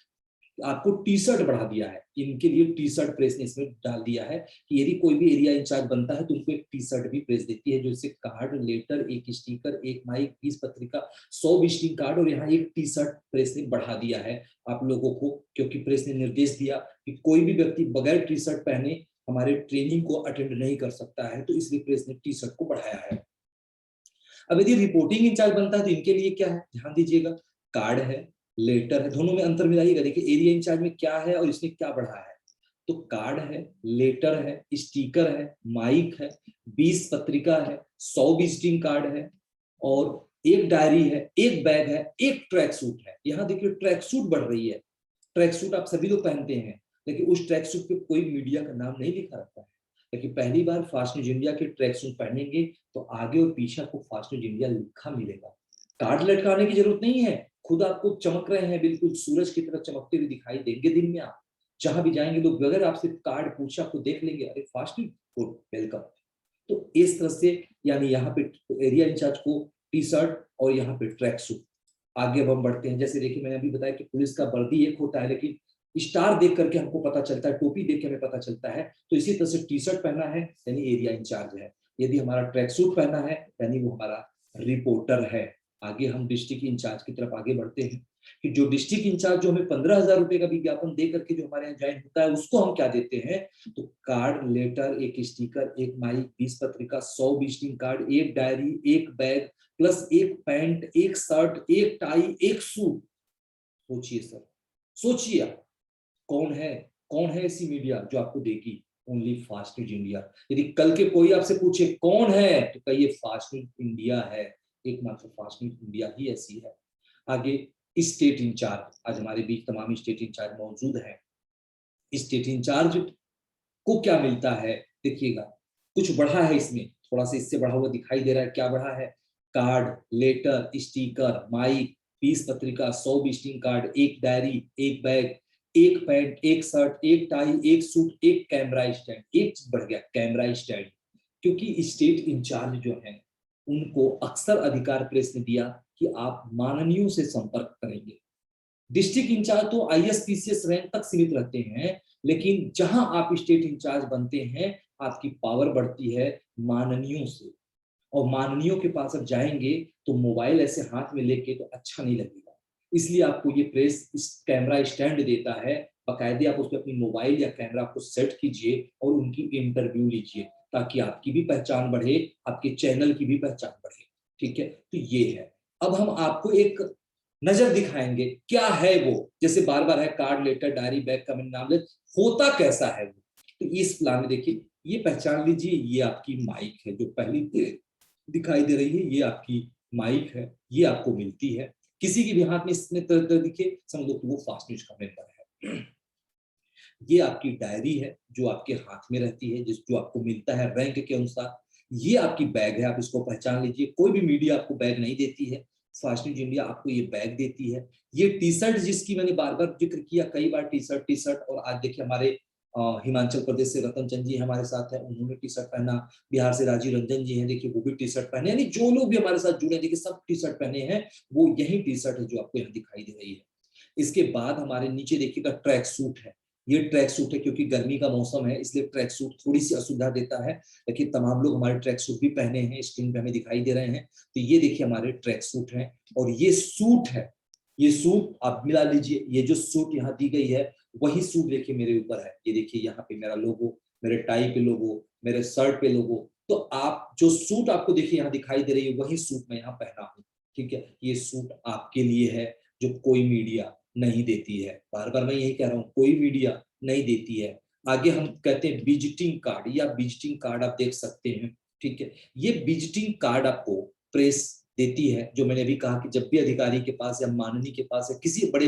आपको टी शर्ट बढ़ा दिया है, इनके लिए टी शर्ट प्रेस ने इसमें डाल दिया है कि यदि कोई भी एरिया इंचार्ज बनता है तो उनको एक टी शर्ट भी प्रेस देती है, जो इससे कार्ड, लेटर, एक स्टिकर, एक माइक, 20 पत्रिका, 100 विजिटिंग कार्ड और यहाँ एक टी शर्ट प्रेस ने बढ़ा दिया है आप लोगों को, क्योंकि प्रेस ने निर्देश दिया कि कोई भी व्यक्ति बगैर टी शर्ट पहने हमारे ट्रेनिंग को अटेंड नहीं कर सकता है, तो इसलिए प्रेस ने टी शर्ट को बढ़ाया है। अब यदि रिपोर्टिंग इंचार्ज बनता है तो इनके लिए क्या है, ध्यान दीजिएगा, कार्ड है, लेटर है, दोनों में अंतर मिलाइएगा। देखिए एरिया इंचार्ज में क्या है और इसने क्या बढ़ा है, तो कार्ड है, लेटर है, स्टिकर है, माइक है, 20 पत्रिका है, 100 विजिटिंग कार्ड है और एक डायरी है, एक बैग है, एक ट्रैक सूट है। यहाँ देखिए ट्रैक सूट बढ़ रही है, ट्रैक सूट आप सभी लोग पहनते हैं, लेकिन उस ट्रैक सूट पे कोई मीडिया का नाम नहीं लिखा रहता है, लेकिन पहली बार फास्ट न्यूज इंडिया के ट्रैक सूट पहनेंगे तो आगे और पीछे आपको फास्ट न्यूज इंडिया लिखा मिलेगा। कार्ड लटकाने की जरूरत नहीं है, खुद आपको चमक रहे हैं, बिल्कुल सूरज की तरह चमकते हुए दिखाई देंगे दिन में। आप जहां भी जाएंगे लोग अगर आपसे कार्ड पूछे आपको देख लेंगे, अरे फास्ट न्यूज, वेलकम। तो इस तरह से यानी यहाँ पे एरिया इंचार्ज को टी शर्ट और यहाँ पे ट्रैक सूट। आगे अब हम बढ़ते हैं, जैसे देखिए मैंने अभी बताया कि पुलिस का वर्दी एक होता है, लेकिन स्टार देख करके हमको पता चलता है, टोपी देख के हमें पता चलता है, तो इसी तरह से टी शर्ट पहना है यानी एरिया इंचार्ज है, यदि हमारा ट्रैक सूट पहना है यानी वो हमारा रिपोर्टर है। आगे हम डिस्ट्रिक्ट इंचार्ज की तरफ आगे बढ़ते हैं कि जो डिस्ट्रिक्ट इंचार्ज जो हमें 15,000 रुपए का विज्ञापन दे करके जो हमारे यहाँ ज्वाइन होता है उसको हम क्या देते हैं, तो कार्ड, लेटर, एक स्टिकर, एक माइक, 20 पत्रिका, 100 विजिटिंग कार्ड, एक डायरी, एक बैग प्लस एक पैंट, एक शर्ट, एक टाई, एक सूट। सोचिए सर, सोचिए आप, कौन है ऐसी मीडिया जो आपको देगी, ओनली फास्ट न्यूज इंडिया। यदि कल के कोई आपसे पूछे कौन है तो कहिए फास्ट न्यूज इंडिया है, एकमात्र फास्ट न्यूज इंडिया ही ऐसी है। आगे स्टेट इंचार्ज, आज हमारे बीच तमाम स्टेट इंचार्ज मौजूद हैं। स्टेट इंचार्ज को क्या मिलता है, देखिएगा कुछ बढ़ा है इसमें, थोड़ा सा इससे बढ़ा हुआ दिखाई दे रहा है, क्या बढ़ा है, कार्ड, लेटर, स्टिकर, माइक, 20 पत्रिका, 100 विजिटिंग कार्ड, एक डायरी, एक बैग, एक पैंट, एक शर्ट, एक टाई, एक सूट, एक कैमरा स्टैंड, एक बढ़ गया कैमरा स्टैंड, क्योंकि स्टेट इंचार्ज जो है उनको अक्सर अधिकार प्रेस ने दिया कि आप माननीयों से संपर्क करेंगे। डिस्ट्रिक्ट इंचार्ज तो आईएएस पीसीएस रैंक तक सीमित रहते हैं, लेकिन जहां आप स्टेट इंचार्ज बनते हैं आपकी पावर बढ़ती है माननीयों से, और माननीयों के पास अब जाएंगे तो मोबाइल ऐसे हाथ में लेके तो अच्छा नहीं लगेगा, इसलिए आपको ये प्रेस इस कैमरा स्टैंड देता है, बाकायदे आप उस पर अपनी मोबाइल या कैमरा को सेट कीजिए और उनकी इंटरव्यू लीजिए, ताकि आपकी भी पहचान बढ़े, आपके चैनल की भी पहचान बढ़े। ठीक है, तो ये है। अब हम आपको एक नजर दिखाएंगे क्या है वो, जैसे बार बार है कार्ड, लेटर, डायरी, बैग का मैंने नाम ले, होता कैसा है वो, तो इस प्लान में देखिए ये पहचान लीजिए, ये आपकी माइक है जो पहली दिखाई दे रही है, ये आपकी माइक है, ये आपको मिलती है। किसी के भी हाथ में इसमें तरह दिखे समझ लो कि वो फास्ट न्यूज का मेंबर है। ये आपकी डायरी है जो आपके हाथ में रहती है, जिस जो आपको मिलता है रैंक के अनुसार। ये आपकी बैग है, आप इसको पहचान लीजिए, कोई भी मीडिया आपको बैग नहीं देती है, फास्ट न्यूज इंडिया आपको ये बैग देती है। ये टी शर्ट जिसकी मैंने बार बार जिक्र किया कई बार, टी शर्ट, और आज देखिए हमारे हिमाचल प्रदेश से रतन चंद जी हमारे साथ है, उन्होंने टी शर्ट पहना, बिहार से राजीव रंजन जी हैं, देखिए वो भी टी शर्ट पहने, यानी जो लोग भी हमारे साथ जुड़े देखिए सब टी शर्ट पहने हैं, वो यही टी शर्ट है जो आपको यहाँ दिखाई दे रही है। इसके बाद हमारे नीचे देखिएगा ट्रैक सूट है, ये ट्रैक सूट है क्योंकि गर्मी का मौसम है इसलिए ट्रैक सूट थोड़ी सी असुविधा देता है, लेकिन तमाम लोग हमारे ट्रैक सूट भी पहने हैं, स्क्रीन पे हमें दिखाई दे रहे हैं। तो ये देखिए हमारे ट्रैक सूट हैं, और ये सूट है, ये सूट आप मिला लीजिए, ये जो सूट यहाँ दी गई है वही सूट देखिए मेरे ऊपर है, ये देखिए यहाँ पे मेरा लोगो, मेरे टाई पे लोगो, मेरे शर्ट पे लोगो, तो आप जो सूट आपको देखिए यहाँ दिखाई दे रही है वही सूट मैं यहाँ पहना हूँ। ठीक है, ये सूट आपके लिए है जो कोई मीडिया नहीं देती है, बार बार मैं यही कह रहा हूँ, कोई मीडिया नहीं देती है। आगे हम कहते हैं विजिटिंग कार्ड, या विजिटिंग कार्ड आप देख सकते हैं। ठीक है, ये विजिटिंग कार्ड आपको प्रेस देती है, जो मैंने अभी कहा कि जब भी अधिकारी के पास या माननीय के पास या किसी बड़े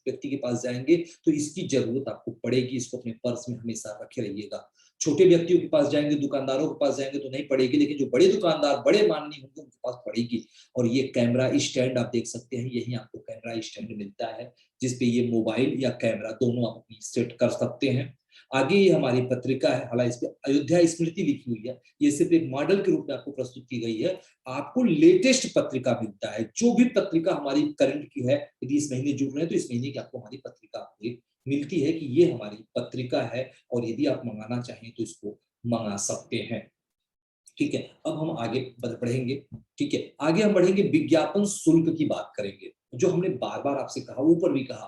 व्यक्ति के पास जाएंगे तो इसकी जरूरत आपको पड़ेगी, इसको अपने पर्स में हमेशा रखे रहिएगा। छोटे व्यक्तियों के पास जाएंगे, दुकानदारों के पास जाएंगे तो नहीं पड़ेगी, लेकिन जो बड़े दुकानदार, बड़े माननीय होंगे उनके पास पड़ेगी। और ये कैमरा स्टैंड आप देख सकते हैं, यही आपको कैमरा स्टैंड मिलता है जिसपे ये मोबाइल या कैमरा दोनों आप अपनी सेट कर सकते हैं। आगे ये हमारी पत्रिका है, हालांकि इस पे अयोध्या स्मृति लिखी हुई है, ये सिर्फ एक मॉडल के रूप में आपको प्रस्तुत की गई है। आपको लेटेस्ट पत्रिका मिलता है, जो भी पत्रिका हमारी करंट की है, यदि इस महीने जुड़ रहे हैं तो इस महीने की आपको हमारी पत्रिका मिलती है कि ये हमारी पत्रिका है, और यदि आप मंगाना चाहें तो इसको मंगा सकते हैं। ठीक है, अब हम आगे बढ़ेंगे। ठीक है, आगे हम बढ़ेंगे, विज्ञापन शुल्क की बात करेंगे। जो हमने बार बार आपसे कहा, ऊपर भी कहा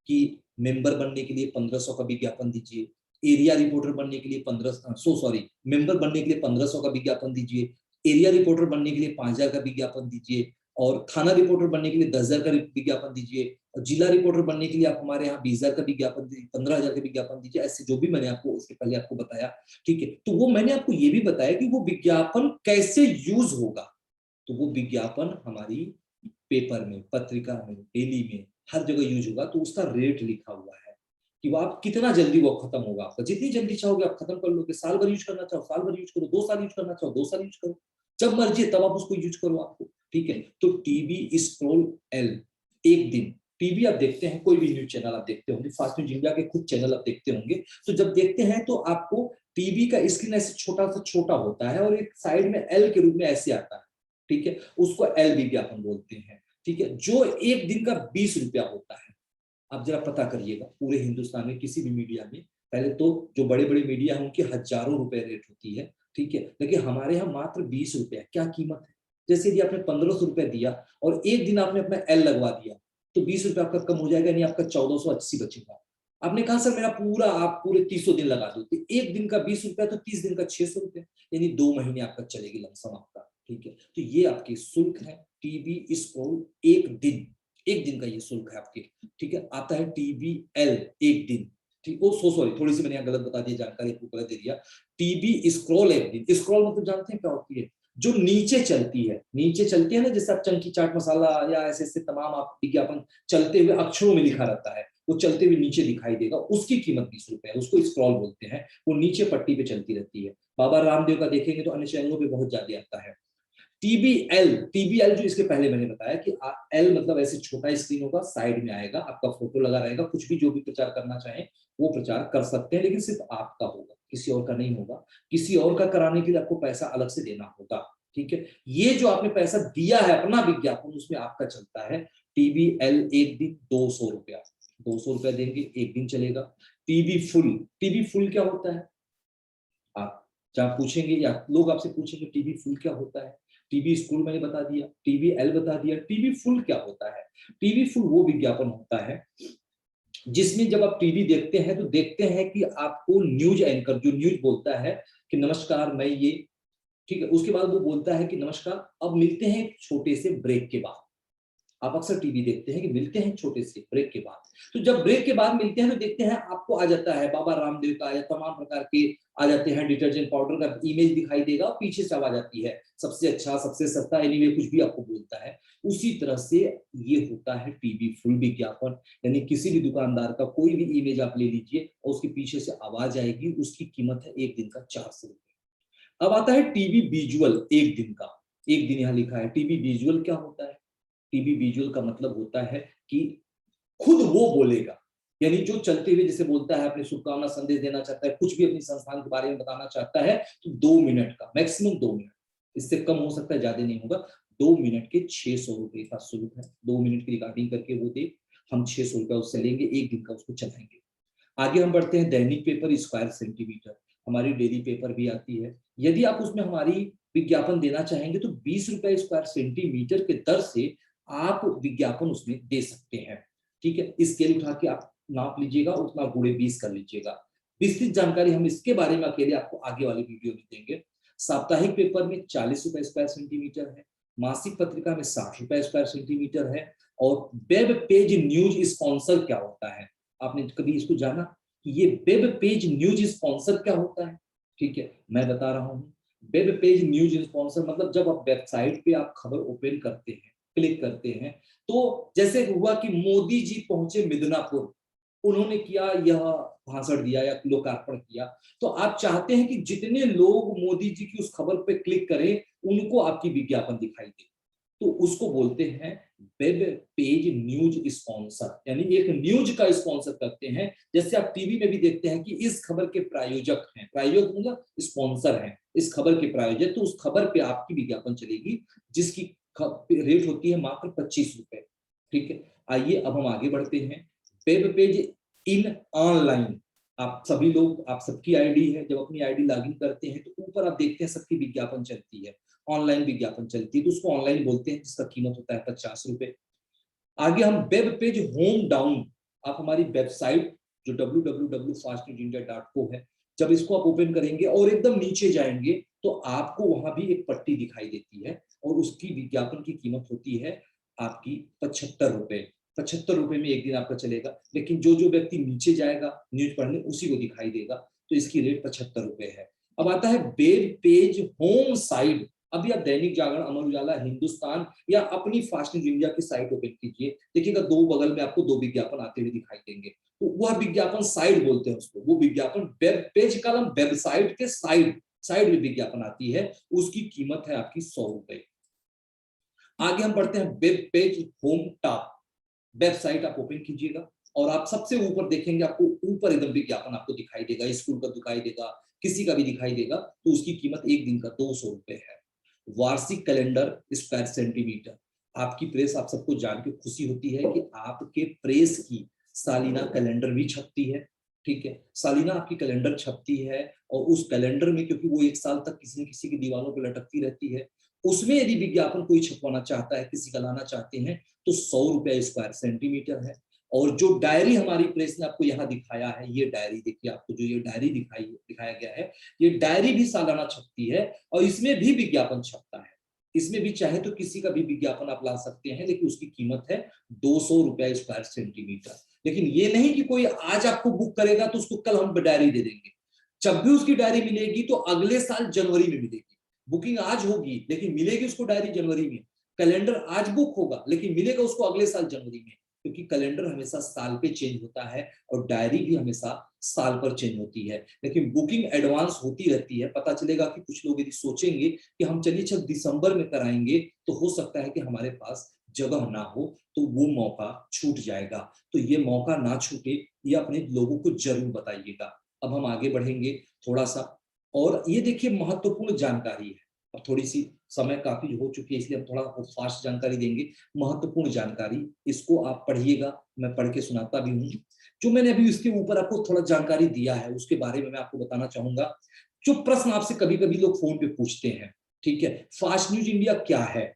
कि मेंबर बनने के लिए 1500 का विज्ञापन दीजिए, एरिया रिपोर्टर बनने के लिए मेंबर बनने के लिए 1500 का विज्ञापन दीजिए, एरिया रिपोर्टर बनने के लिए 5000 का विज्ञापन दीजिए, और थाना रिपोर्टर बनने के लिए 10,000 का विज्ञापन दीजिए, और जिला रिपोर्टर बनने के लिए आप हमारे यहाँ 20,000 का विज्ञापन दीजिए, 15,000 का विज्ञापन दीजिए। ऐसे जो भी मैंने आपको उसके पहले आपको बताया। ठीक है, तो वो मैंने आपको ये भी बताया कि वो विज्ञापन कैसे यूज होगा। तो वो विज्ञापन हमारी पेपर में, पत्रिका में, डेली में, हर जगह यूज होगा। तो उसका रेट लिखा हुआ है कि वो आप कितना जल्दी वो खत्म होगा आपका। जितनी जल्दी चाहोगे आप खत्म कर लोगे। साल भर यूज करना चाहो साल भर यूज करो, 2 साल यूज करना चाहो 2 साल यूज करो, जब मर्जी तब आप उसको यूज करो आपको। ठीक है, तो टीवी स्क्रॉल एल, एक दिन टीवी आप देखते हैं, कोई भी न्यूज चैनल आप देखते होंगे, फास्ट न्यूज इंडिया के कुछ चैनल आप देखते होंगे, तो जब देखते हैं तो आपको टीवी का स्क्रीन ऐसे छोटा सा छोटा होता है, और एक साइड में एल के रूप में ऐसे आता है। ठीक है, उसको एल विज्ञापन बोलते हैं। ठीक है, जो एक दिन का 20 रुपया होता है। आप जरा पता करिएगा पूरे हिंदुस्तान में किसी भी मीडिया में, पहले तो जो बड़े बड़े मीडिया है उनकी हजारों रुपए रेट होती है। ठीक है, लेकिन हमारे यहाँ मात्र 20 रुपया, क्या कीमत है। जैसे यदि आपने 1500 रुपया दिया और एक दिन आपने अपना एल लगवा दिया, तो 20 रुपया आपका कम हो जाएगा, यानी आपका 1480 बचेगा। आपने कहा सर मेरा पूरा, आप पूरे 300 दिन लगा दो, तो एक दिन का 20 रुपया, तो 30 दिन का 600 रुपया, यानी 2 महीने आपका चलेगी लमसम आपका। ठीक है, तो ये आपके शुल्क है टीवी स्क्रॉल एक दिन का ये शुल्क है आपके। ठीक है, आता है टीवी एल एक दिन। ठीक, ओ सॉरी, थोड़ी सी मैंने यहाँ गलत बता दी, जानकारी आपको गलत दे दिया। टीवी स्क्रॉल एक दिन, स्क्रॉल मतलब जानते हैं क्या होती है, जो नीचे चलती है, नीचे चलती है ना, जैसे आप चंकी चाट मसाला या ऐसे ऐसे तमाम आप विज्ञापन चलते हुए अक्षरों में लिखा रहता है, वो चलते हुए नीचे दिखाई देगा, उसकी कीमत 20 रुपए है, उसको स्क्रॉल बोलते हैं। वो नीचे पट्टी पे चलती रहती है। बाबा रामदेव का देखेंगे तो अन्य चैनलों पे बहुत ज्यादा आता है। टीबीएल जो इसके पहले मैंने बताया कि एल मतलब ऐसे छोटा स्क्रीन होगा, साइड में आएगा, आपका फोटो लगा रहेगा, कुछ भी जो भी प्रचार करना चाहे वो प्रचार कर सकते हैं, लेकिन सिर्फ आपका होगा, किसी और का नहीं होगा। किसी और का कराने के लिए आपको पैसा अलग से देना होगा। ठीक है, ये जो आपने पैसा दिया है अपना विज्ञापन, उसमें आपका चलता है टीबीएल एक दिन 200 रुपया। 200 रुपया देंगे, एक दिन चलेगा। टीवी फुल क्या होता है, आप जहाँ पूछेंगे या लोग आपसे पूछेंगे टीवी फुल क्या होता है, टीवी स्कूल मैंने बता दिया, टीवी एल बता दिया, टीवी फुल क्या होता है। टीवी फुल वो विज्ञापन होता है जिसमें जब आप टीवी देखते हैं तो देखते हैं कि आपको न्यूज एंकर जो न्यूज बोलता है कि नमस्कार मैं ये, ठीक है, उसके बाद वो बोलता है कि नमस्कार अब मिलते हैं एक छोटे से ब्रेक के बाद। आप अक्सर टीवी देखते हैं कि मिलते हैं छोटे से ब्रेक के बाद। तो जब ब्रेक के बाद मिलते हैं तो देखते हैं आपको आ जाता है बाबा रामदेव का या तमाम प्रकार के आ जाते हैं, डिटर्जेंट पाउडर का इमेज दिखाई देगा, और पीछे से आ जाती है सबसे अच्छा सबसे सस्ता, एनीवे कुछ भी आपको बोलता है। उसी तरह से ये होता है टीवी फुल विज्ञापन, यानी किसी भी दुकानदार का कोई भी इमेज आप ले लीजिए और उसके पीछे से आवाज आएगी, उसकी कीमत है एक दिन का 400 रुपये। अब आता है टीवी विजुअल एक दिन का, एक दिन यहाँ लिखा है। टीवी विजुअल क्या होता है, टीवी विजुअल का मतलब होता है कि खुद वो बोलेगा, यानी जो चलते हुए जैसे बोलता है, अपने शुभकामना संदेश देना चाहता है, कुछ भी अपनी संस्थान के बारे में बताना चाहता है, तो 2 मिनट का, मैक्सिमम 2 मिनट, इससे कम हो सकता है, ज्यादा नहीं होगा। 2 मिनट के 600 रुपए का शुल्क है। 2 मिनट की रिकॉर्डिंग करके वो दे, हम 600 रुपया उससे लेंगे, एक दिन का उसको चलाएंगे। आगे हम बढ़ते हैं, दैनिक पेपर स्क्वायर सेंटीमीटर, हमारी डेली पेपर भी आती है। यदि आप उसमें हमारी विज्ञापन देना चाहेंगे तो 20 रुपए स्क्वायर सेंटीमीटर के दर से आप विज्ञापन उसमें दे सकते हैं। ठीक है, स्केल उठा के आप नाप लीजिएगा, उतना गुणे 20 कर लीजिएगा। विस्तृत जानकारी हम इसके बारे में अकेले आपको आगे वाले वीडियो में देंगे। साप्ताहिक पेपर में 40 रुपए स्क्वायर सेंटीमीटर है, मासिक पत्रिका में 60 रुपए स्क्वायर सेंटीमीटर है। और वेब पेज न्यूज स्पॉन्सर क्या होता है, आपने कभी इसको जाना कि ये वेब पेज न्यूज स्पॉन्सर क्या होता है? ठीक है, मैं बता रहा हूँ। वेब पेज न्यूज स्पॉन्सर मतलब जब आप वेबसाइट पे आप खबर ओपन करते हैं, क्लिक करते हैं, तो जैसे हुआ कि मोदी जी पहुंचे मिदनापुर, उन्होंने किया यह भाषण दिया या लोकार्पण किया, तो आप चाहते हैं कि जितने लोग मोदी जी की उस खबर पे क्लिक करें उनको आपकी विज्ञापन दिखाई दे। तो उसको बोलते हैं वेब पेज न्यूज स्पॉन्सर, यानी एक न्यूज का स्पॉन्सर करते हैं। जैसे आप टीवी में भी देखते हैं कि इस खबर के प्रायोजक हैं, प्रायोजक मतलब स्पॉन्सर हैं, इस खबर के प्रायोजक, तो उस खबर पे आपकी विज्ञापन चलेगी जिसकी रेट होती है मात्र 25 रुपए। ठीक है, आइए अब हम आगे बढ़ते हैं। वेब पेज इन ऑनलाइन, आप सभी लोग, आप सबकी आईडी है, जब अपनी आईडी लॉगिन करते हैं तो ऊपर आप देखते हैं सबकी विज्ञापन चलती है, ऑनलाइन विज्ञापन चलती है, तो उसको ऑनलाइन बोलते हैं, जिसका कीमत होता है 50 रुपए। आगे हम वेब पेज होम डाउन, आप हमारी वेबसाइट जो www.fastnewsindia.co है, जब इसको आप ओपन करेंगे और एकदम नीचे जाएंगे तो आपको वहां भी एक पट्टी दिखाई देती है और उसकी विज्ञापन की कीमत होती है आपकी 75 रुपए। 75 रुपए में एक दिन आपका चलेगा, लेकिन जो जो व्यक्ति नीचे जाएगा न्यूज पढ़ने उसी को दिखाई देगा, तो इसकी रेट 75 रुपए है। अब आता है वेब पेज होम साइट। अभी आप दैनिक जागरण, अमर उजाला, हिंदुस्तान या अपनी फास्ट न्यूज इंडिया की साइट ओपन कीजिए, देखिएगा दो बगल में आपको दो विज्ञापन आते हुए दिखाई देंगे, तो वह विज्ञापन साइड बोलते हैं उसको। वो विज्ञापन वेब पेज कॉलम वेबसाइट के साइड साइड में विज्ञापन आती है, उसकी कीमत है आपकी 100 रुपए। आगे हम बढ़ते हैं web page home top. Website आप ओपन कीजिएगा और आप सबसे ऊपर देखेंगे, आपको ऊपर एकदम विज्ञापन आपको दिखाई देगा, स्कूल का दिखाई देगा, किसी का भी दिखाई देगा, तो उसकी कीमत एक दिन का 200 रुपए है। वार्षिक कैलेंडर स्क्वायर सेंटीमीटर, आपकी प्रेस, आप सबको जान के खुशी होती है कि आपके प्रेस की सालिना कैलेंडर भी छपती है। ठीक है, सालिना आपकी कैलेंडर छपती है और उस कैलेंडर में, क्योंकि वो एक साल तक किसी न किसी की दीवारों पर लटकती रहती है, उसमें यदि विज्ञापन कोई छपवाना चाहता है, किसी का लाना चाहते हैं, तो 100 रुपया स्क्वायर सेंटीमीटर है। और जो डायरी हमारी प्रेस ने आपको यहाँ दिखाया है, ये डायरी देखिए, आपको जो ये डायरी दिखाया गया है, ये डायरी भी सालाना छपती है और इसमें भी विज्ञापन छपता है। इसमें भी चाहे तो किसी का भी विज्ञापन आप ला सकते हैं, लेकिन उसकी कीमत है 200 रुपया स्क्वायर सेंटीमीटर। लेकिन ये नहीं कि कोई आज आपको बुक करेगा तो उसको कल हम डायरी दे देंगे। जब भी उसकी डायरी मिलेगी तो अगले साल जनवरी में मिलेगी। बुकिंग आज होगी लेकिन मिलेगी उसको डायरी जनवरी में। कैलेंडर आज बुक होगा लेकिन मिलेगा उसको अगले साल जनवरी में, क्योंकि कैलेंडर हमेशा साल पे चेंज होता है और डायरी भी हमेशा साल पर चेंज होती है। लेकिन बुकिंग एडवांस होती रहती है। पता चलेगा कि कुछ लोग यदि सोचेंगे कि हम चलिए 6 दिसंबर में कराएंगे, तो हो सकता है कि हमारे पास जगह ना हो, तो वो मौका छूट जाएगा। तो ये मौका ना छूटे, ये अपने लोगों को जरूर बताइएगा। अब हम आगे बढ़ेंगे थोड़ा सा, और ये देखिए महत्वपूर्ण जानकारी है। अब थोड़ी सी समय काफी हो चुकी है, इसलिए हम थोड़ा फास्ट जानकारी देंगे। महत्वपूर्ण जानकारी, इसको आप पढ़िएगा, मैं पढ़ के सुनाता भी हूँ। जो मैंने अभी इसके ऊपर आपको थोड़ा जानकारी दिया है उसके बारे में मैं आपको बताना चाहूंगा। जो प्रश्न आपसे कभी कभी लोग फोन पे पूछते हैं, ठीक है, फास्ट न्यूज इंडिया क्या है,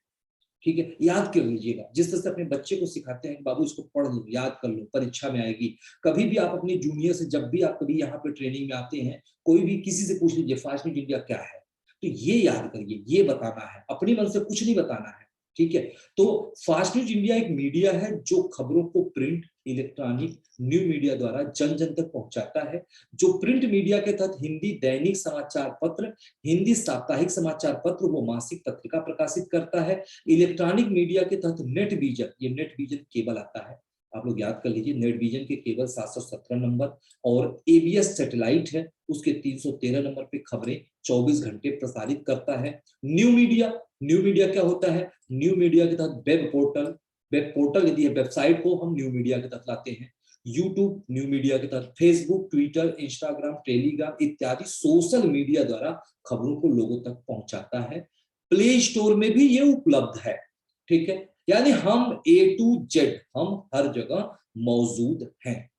ठीक है, याद कर लीजिएगा। जिस तरह से अपने बच्चे को सिखाते हैं, बाबू इसको पढ़ लो, याद कर लो, परीक्षा में आएगी। कभी भी आप अपने जूनियर से, जब भी आप कभी यहाँ पे ट्रेनिंग में आते हैं, कोई भी किसी से पूछ लीजिए फास्ट न्यूज इंडिया क्या है, तो ये याद करिए, ये बताना है, अपनी मन से कुछ नहीं बताना है। ठीक है, तो फास्ट न्यूज इंडिया एक मीडिया है जो खबरों को प्रिंट, इलेक्ट्रॉनिक, न्यू मीडिया द्वारा जन जन तक पहुंचाता है। जो प्रिंट मीडिया के तहत हिंदी दैनिक समाचार पत्र, हिंदी साप्ताहिक समाचार पत्र व मासिक पत्रिका प्रकाशित करता है। इलेक्ट्रॉनिक मीडिया के तहत नेट विजन, ये नेट विजन केबल आता है, आप लोग याद कर लीजिए, नेट विजन के केबल 717 नंबर, और एबीएस सैटेलाइट है, उसके 313 नंबर पे खबरें 24 घंटे प्रसारित करता है। न्यू मीडिया, न्यू मीडिया क्या होता है, न्यू मीडिया के तहत वेब पोर्टल, वेब पोर्टल यदि है, वेबसाइट को हम न्यू मीडिया के तहत लाते हैं। यूट्यूब न्यू मीडिया के तहत, फेसबुक, ट्विटर, इंस्टाग्राम, टेलीग्राम इत्यादि सोशल मीडिया द्वारा खबरों को लोगों तक पहुंचाता है। प्ले स्टोर में भी ये उपलब्ध है। ठीक है, यानी हम A to Z, हम हर जगह मौजूद हैं।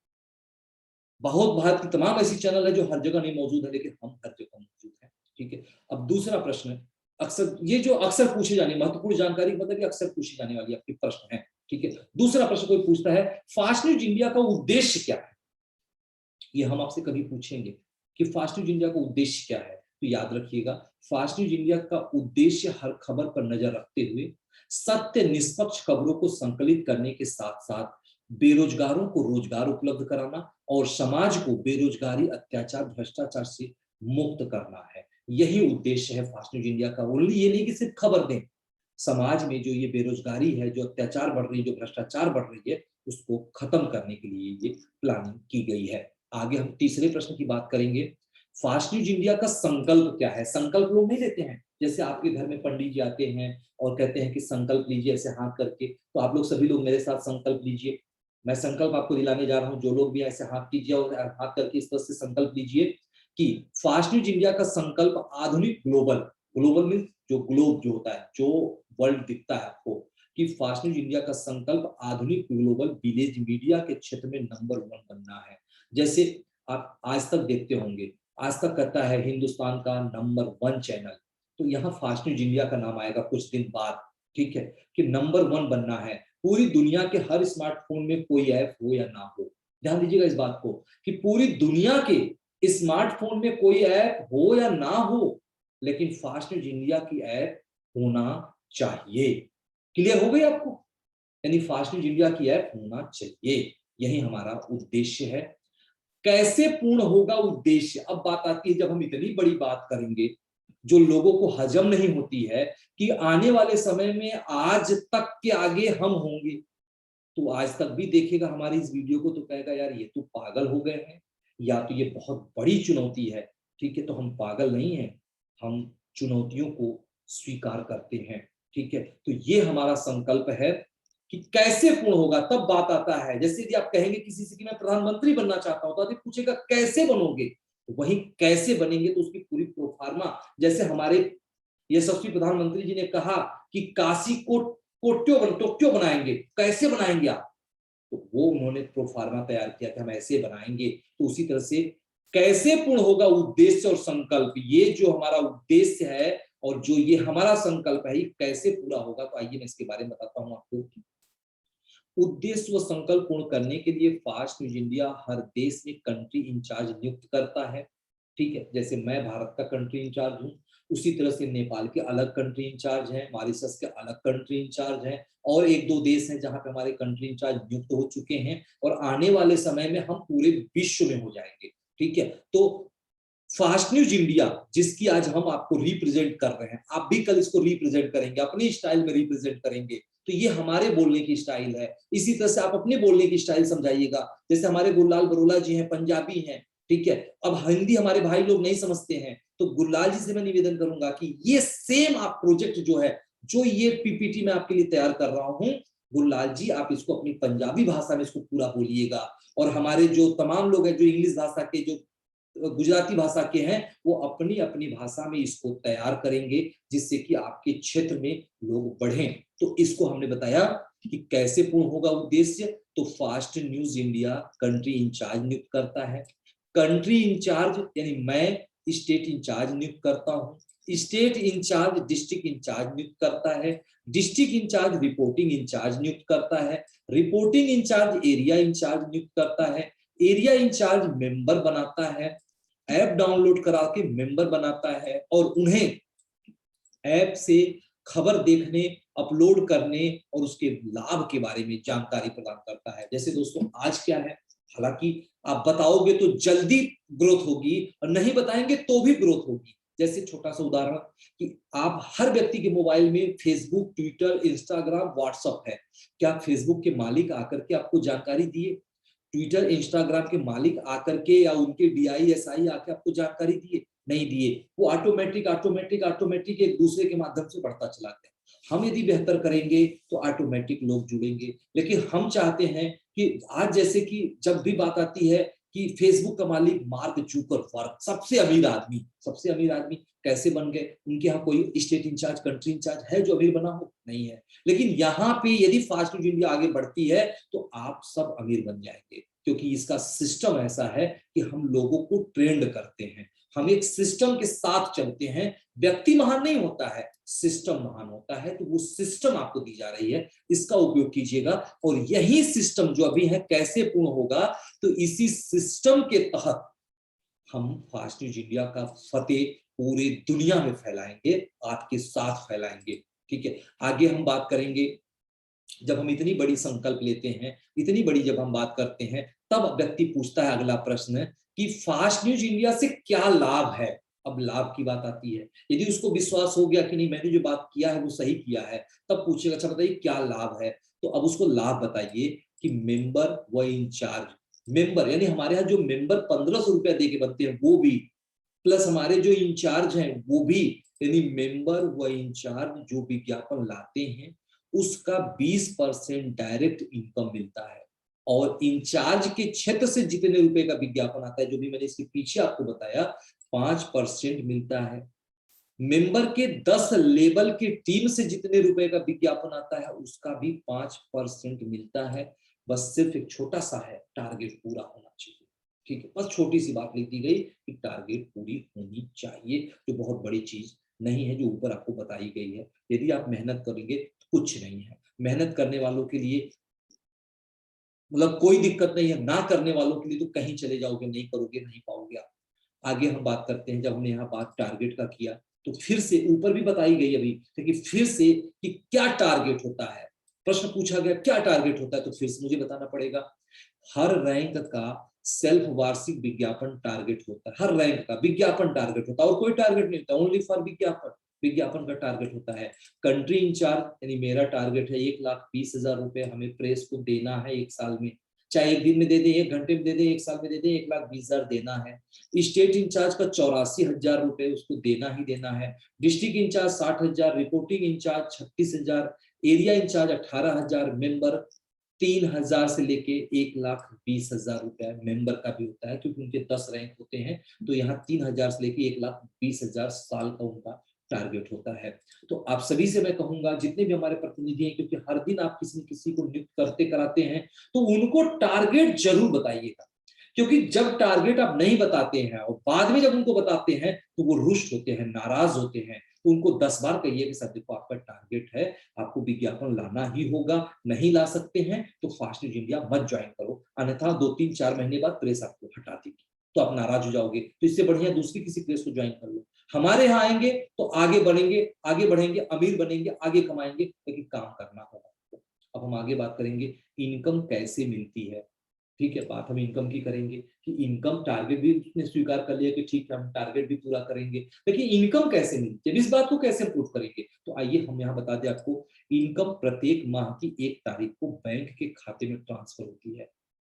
बहुत भारत की तमाम ऐसी चैनल है जो हर जगह नहीं मौजूद है, लेकिन हम हर जगह मौजूद हैं। ठीक है, अब दूसरा प्रश्न, अक्सर ये जो अक्सर पूछे जाने, महत्वपूर्ण जानकारी मतलब कि अक्सर पूछी जाने वाली आपके प्रश्न है। ठीक है, दूसरा प्रश्न कोई पूछता है फास्ट न्यूज इंडिया का उद्देश्य क्या है, ये हम आपसे कभी पूछेंगे कि फास्ट न्यूज इंडिया का उद्देश्य क्या है, तो याद रखिएगा, फास्ट न्यूज इंडिया का उद्देश्य हर खबर पर नजर रखते हुए सत्य निष्पक्ष खबरों को संकलित करने के साथ साथ बेरोजगारों को रोजगार उपलब्ध कराना और समाज को बेरोजगारी, अत्याचार, भ्रष्टाचार से मुक्त करना है। यही उद्देश्य है फास्ट न्यूज इंडिया का। ओनली ये नहीं कि सिर्फ खबर दें, समाज में जो ये बेरोजगारी है, जो अत्याचार बढ़ रही है, जो भ्रष्टाचार बढ़ रही है, उसको खत्म करने के लिए ये प्लानिंग की गई है। आगे हम तीसरे प्रश्न की बात करेंगे। फास्ट न्यूज इंडिया का संकल्प क्या है? संकल्प लोग नहीं लेते हैं, जैसे आपके घर में पंडित जी आते हैं और कहते हैं कि संकल्प लीजिए ऐसे हाथ करके, तो आप लोग सभी लोग मेरे साथ संकल्प लीजिए। मैं संकल्प आपको दिलाने जा रहा हूँ, जो लोग भी ऐसे हाथ कीजिए और हाथ करके इस तरह से संकल्प लीजिए कि फास्ट न्यूज इंडिया का संकल्प आधुनिक ग्लोबल, ग्लोबल मीन्स जो ग्लोब जो होता है, जो वर्ल्ड दिखता है आपको, कि फास्ट न्यूज इंडिया का संकल्प आधुनिक ग्लोबल विलेज मीडिया के क्षेत्र में नंबर 1 बनना है। जैसे आप आज तक देखते होंगे, आज तक कहता है हिंदुस्तान का नंबर 1 चैनल, तो यहाँ फास्ट न्यूज इंडिया का नाम आएगा कुछ दिन बाद, ठीक है, कि नंबर 1 बनना है। पूरी दुनिया के हर स्मार्टफोन में कोई ऐप हो या ना हो, ध्यान दीजिएगा इस बात को, कि पूरी दुनिया के स्मार्टफोन में कोई ऐप हो या ना हो, लेकिन फास्ट न्यूज इंडिया की ऐप होना चाहिए। क्लियर हो गई आपको? यानी फास्ट न्यूज इंडिया की ऐप होना चाहिए, यही हमारा उद्देश्य है। कैसे पूर्ण होगा उद्देश्य? अब बात आती है, जब हम इतनी बड़ी बात करेंगे जो लोगों को हजम नहीं होती है, कि आने वाले समय में आज तक के आगे हम होंगे, तो आज तक भी देखेगा हमारी इस वीडियो को तो कहेगा यार ये तो पागल हो गए हैं, या तो ये बहुत बड़ी चुनौती है। ठीक है, तो हम पागल नहीं हैं, हम चुनौतियों को स्वीकार करते हैं। ठीक है, तो ये हमारा संकल्प है कि कैसे पूर्ण होगा। तब बात आता है, जैसे यदि आप कहेंगे किसी से कि मैं प्रधानमंत्री बनना चाहता हूं, तो आदमी पूछेगा कैसे बनोगे, तो वही कैसे बनेंगे, तो उसकी पूरी प्रोफार्मा, जैसे हमारे यशस्वी प्रधानमंत्री जी ने कहा कि काशी को टोक्यो बनाएंगे, कैसे बनाएंगे आप, तो वो उन्होंने प्रोफार्मा तैयार किया कि हम ऐसे बनाएंगे। तो उसी तरह से कैसे पूर्ण होगा उद्देश्य और संकल्प, ये जो हमारा उद्देश्य है और जो ये हमारा संकल्प है, ये कैसे पूरा होगा, तो आइए मैं इसके बारे में बताता हूं आपको। उद्देश्य व संकल्प पूर्ण करने के लिए फास्ट न्यूज इंडिया हर देश में कंट्री इंचार्ज नियुक्त करता है। ठीक है, जैसे मैं भारत का कंट्री इंचार्ज हूँ, उसी तरह से नेपाल के अलग कंट्री इंचार्ज हैं, मॉरिशस के अलग कंट्री इंचार्ज हैं, और एक दो देश हैं जहां पे हमारे कंट्री इंचार्ज नियुक्त हो चुके हैं, और आने वाले समय में हम पूरे विश्व में हो जाएंगे। ठीक है, तो फास्ट न्यूज इंडिया जिसकी आज हम आपको रिप्रेजेंट कर रहे हैं, आप भी कल इसको रिप्रेजेंट करेंगे, अपनी स्टाइल में रिप्रेजेंट करेंगे, तो ये हमारे बोलने की स्टाइल है। इसी तरह से आप अपने बोलने की स्टाइल समझाइएगा, जैसे हमारे गुरलाल बरोला जी हैं, पंजाबी हैं, ठीक है, अब हिंदी हमारे भाई लोग नहीं समझते हैं, तो गुरलाल जी से मैं निवेदन करूंगा कि ये सेम आप प्रोजेक्ट जो है, जो ये पीपीटी मैं आपके लिए तैयार कर रहा हूं, गुरलाल जी आप इसको अपनी पंजाबी भाषा में इसको पूरा बोलिएगा, और हमारे जो तमाम लोग हैं जो इंग्लिश भाषा के, जो गुजराती भाषा के हैं, वो अपनी अपनी भाषा में इसको तैयार करेंगे, जिससे कि आपके क्षेत्र में लोग बढ़ें। तो इसको हमने बताया कि कैसे पूर्ण होगा उद्देश्य, तो fast news India country incharge नियुक्त करता है। कंट्री इंचार्ज यानी मैं स्टेट इंचार्ज नियुक्त करता हूँ, स्टेट इंचार्ज डिस्ट्रिक्ट इंचार्ज नियुक्त करता है, डिस्ट्रिक्ट इंचार्ज रिपोर्टिंग इंचार्ज नियुक्त करता है, रिपोर्टिंग इंचार्ज एरिया इंचार्ज नियुक्त करता है, एरिया इंचार्ज मेंबर बनाता है, ऐप डाउनलोड करा के मेंबर बनाता है, और उन्हें ऐप से खबर देखने, अपलोड करने और उसके लाभ के बारे में जानकारी प्रदान करता है। जैसे दोस्तों आज क्या है, हालांकि आप बताओगे तो जल्दी ग्रोथ होगी, और नहीं बताएंगे तो भी ग्रोथ होगी। जैसे छोटा सा उदाहरण कि आप हर व्यक्ति के मोबाइल में फेसबुक, ट्विटर, इंस्टाग्राम, व्हाट्सएप है, क्या फेसबुक के मालिक आकर के आपको जानकारी दिए? ट्विटर, इंस्टाग्राम के मालिक आकर के या उनके DISI आके आपको जानकारी दिए? नहीं दिए। वो ऑटोमेटिक एक दूसरे के माध्यम से बढ़ता चला गया। हम यदि बेहतर करेंगे तो ऑटोमेटिक लोग जुड़ेंगे, लेकिन हम चाहते हैं कि आज जैसे कि जब भी बात आती है कि फेसबुक का मालिक मार्क जुकरबर्ग, सबसे अमीर आदमी कैसे बन गए? उनके यहाँ कोई स्टेट इंचार्ज, कंट्री इंचार्ज है जो अमीर बना हो? नहीं है। लेकिन यहाँ पे यदि फास्ट न्यूज इंडिया आगे बढ़ती है तो आप सब अमीर बन जाएंगे, क्योंकि इसका सिस्टम ऐसा है कि हम लोगों को ट्रेंड करते हैं, हम एक सिस्टम के साथ चलते हैं। व्यक्ति महान नहीं होता है, सिस्टम महान होता है। तो वो सिस्टम आपको दी जा रही है, इसका उपयोग कीजिएगा। और यही सिस्टम जो अभी है कैसे पूर्ण होगा, तो इसी सिस्टम के तहत हम फास्ट न्यूज इंडिया का फतेह पूरी दुनिया में फैलाएंगे, आपके साथ फैलाएंगे। ठीक है, आगे हम बात करेंगे। जब हम इतनी बड़ी संकल्प लेते हैं, इतनी बड़ी जब हम बात करते हैं, तब व्यक्ति पूछता है अगला प्रश्न कि फास्ट न्यूज इंडिया से क्या लाभ है। अब लाभ की बात आती है, यदि उसको विश्वास हो गया कि नहीं मैंने जो बात किया है वो सही किया है, तब पूछेगा अच्छा बताइए क्या लाभ है। तो अब उसको लाभ बताइए कि मेंबर व इंचार्ज, मेंबर यानी हमारे यहाँ जो मेंबर 1500 रुपया दे के बनते हैं, वो भी प्लस हमारे जो इंचार्ज हैं वो भी, यानी मेंबर व इंचार्ज जो विज्ञापन लाते हैं उसका 20% डायरेक्ट इनकम मिलता है। और इंचार्ज के क्षेत्र से जितने रुपए का विज्ञापन आता है, जो भी मैंने इसके पीछे आपको बताया, 5% मिलता है। मेंबर के 10 लेवल के टीम से जितने रुपए का विज्ञापन आता है उसका भी 5% मिलता है। बस सिर्फ एक छोटा सा है, टारगेट पूरा होना चाहिए। ठीक है, बस छोटी सी बात लिखी गई कि टारगेट पूरी होनी चाहिए, जो बहुत बड़ी चीज नहीं है जो ऊपर आपको बताई गई है। यदि आप मेहनत करेंगे तो कुछ नहीं है, मेहनत करने वालों के लिए मतलब कोई दिक्कत नहीं है, ना करने वालों के लिए तो कहीं चले जाओगे, नहीं करोगे नहीं पाओगे आप। आगे हम बात करते हैं, जब हमने यहाँ बात टारगेट का किया तो फिर से ऊपर भी बताई गई अभी, लेकिन फिर से कि क्या टारगेट होता है, प्रश्न पूछा गया क्या टारगेट होता है, तो फिर से मुझे बताना पड़ेगा। हर रैंक का सेल्फ वार्षिक विज्ञापन टारगेट होता है, हर रैंक का विज्ञापन टारगेट होता है, और कोई टारगेट नहीं होता, ओनली फॉर विज्ञापन, विज्ञापन का टारगेट होता है। कंट्री इंचार्ज यानी मेरा टारगेट है 1,20,000 रुपए हमें प्रेस को देना है एक साल में, चाहे एक दिन में दे दे, एक घंटे में दे दे, एक साल में दे दे, 1,20,000 देना है। स्टेट इंचार्ज का 84,000 रुपए उसको देना ही देना है। District incharge 60,000, reporting incharge 36,000, area incharge 18,000, member 3,000 से लेके 1,20,000 रुपए मेंबर का भी होता है, क्योंकि उनके 10 रैंक होते हैं, तो यहाँ 3,000 से लेके 1,20,000 साल का उनका टारगेट होता है। तो आप सभी से मैं कहूंगा, जितने भी हमारे प्रतिनिधि हैं, क्योंकि हर दिन आप किसी न किसी को नियुक्त करते कराते हैं, तो उनको टारगेट जरूर बताइएगा, क्योंकि जब टारगेट आप नहीं बताते हैं और बाद में जब उनको बताते हैं तो वो रुष्ट होते हैं, नाराज होते हैं। तो उनको 10 बार कहिए कि सर देखो आपका टारगेट है, आपको विज्ञापन लाना ही होगा, नहीं ला सकते हैं तो फास्ट न्यूज इंडिया मत ज्वाइन करो, अन्यथा 2-3-4 महीने बाद प्रेस आपको हटा देगी, तो आप नाराज हो जाओगे। तो इससे बढ़िया दूसरी किसी प्रेस को ज्वाइन कर लो। हमारे यहाँ आएंगे तो आगे बढ़ेंगे, आगे बढ़ेंगे, अमीर बनेंगे, आगे कमाएंगे, लेकिन काम करना होगा। अब हम आगे बात करेंगे इनकम कैसे मिलती है। ठीक है, बात हम इनकम की करेंगे कि इनकम टारगेट भी उसने स्वीकार कर लिया कि ठीक है हम टारगेट भी पूरा करेंगे, लेकिन इनकम कैसे मिलती है, इस बात को कैसे प्रूव करेंगे। तो आइए हम यहाँ बता दें आपको, इनकम प्रत्येक माह की 1 तारीख को बैंक के खाते में ट्रांसफर होती है।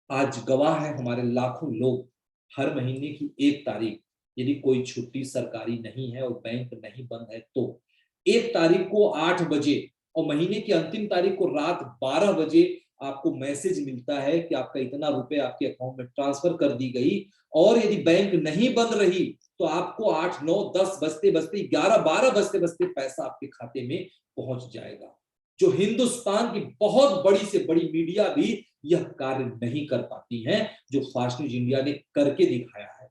आज गवाह है हमारे लाखों लोग, हर महीने की 1 तारीख, यदि कोई छुट्टी सरकारी नहीं है और बैंक नहीं बंद है, तो 1 तारीख को 8 बजे और महीने की अंतिम तारीख को रात 12 बजे आपको मैसेज मिलता है कि आपका इतना रुपए आपके अकाउंट में ट्रांसफर कर दी गई। और यदि बैंक नहीं बंद रही तो आपको 8, 9, 10 बजते बजते, 11, 12 बजते बजते पैसा आपके खाते में पहुंच जाएगा, जो हिंदुस्तान की बहुत बड़ी से बड़ी मीडिया भी यह कार्य नहीं कर पाती है, जो फास्ट न्यूज इंडिया ने करके दिखाया है।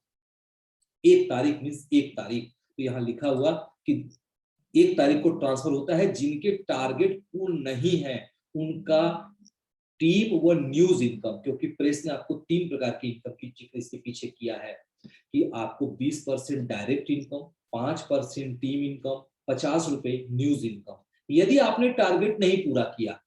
1 तारीख मीन्स 1 तारीख, तो यहाँ लिखा हुआ कि 1 तारीख को ट्रांसफर होता है। जिनके टारगेट पूर्ण नहीं है उनका टीम व न्यूज इनकम, क्योंकि प्रेस ने आपको 3 प्रकार की इनकम की जिक्र इसके पीछे किया है कि आपको 20% डायरेक्ट इनकम, 5% टीम इनकम, 50 रुपए न्यूज इनकम। यदि आपने टारगेट नहीं पूरा किया,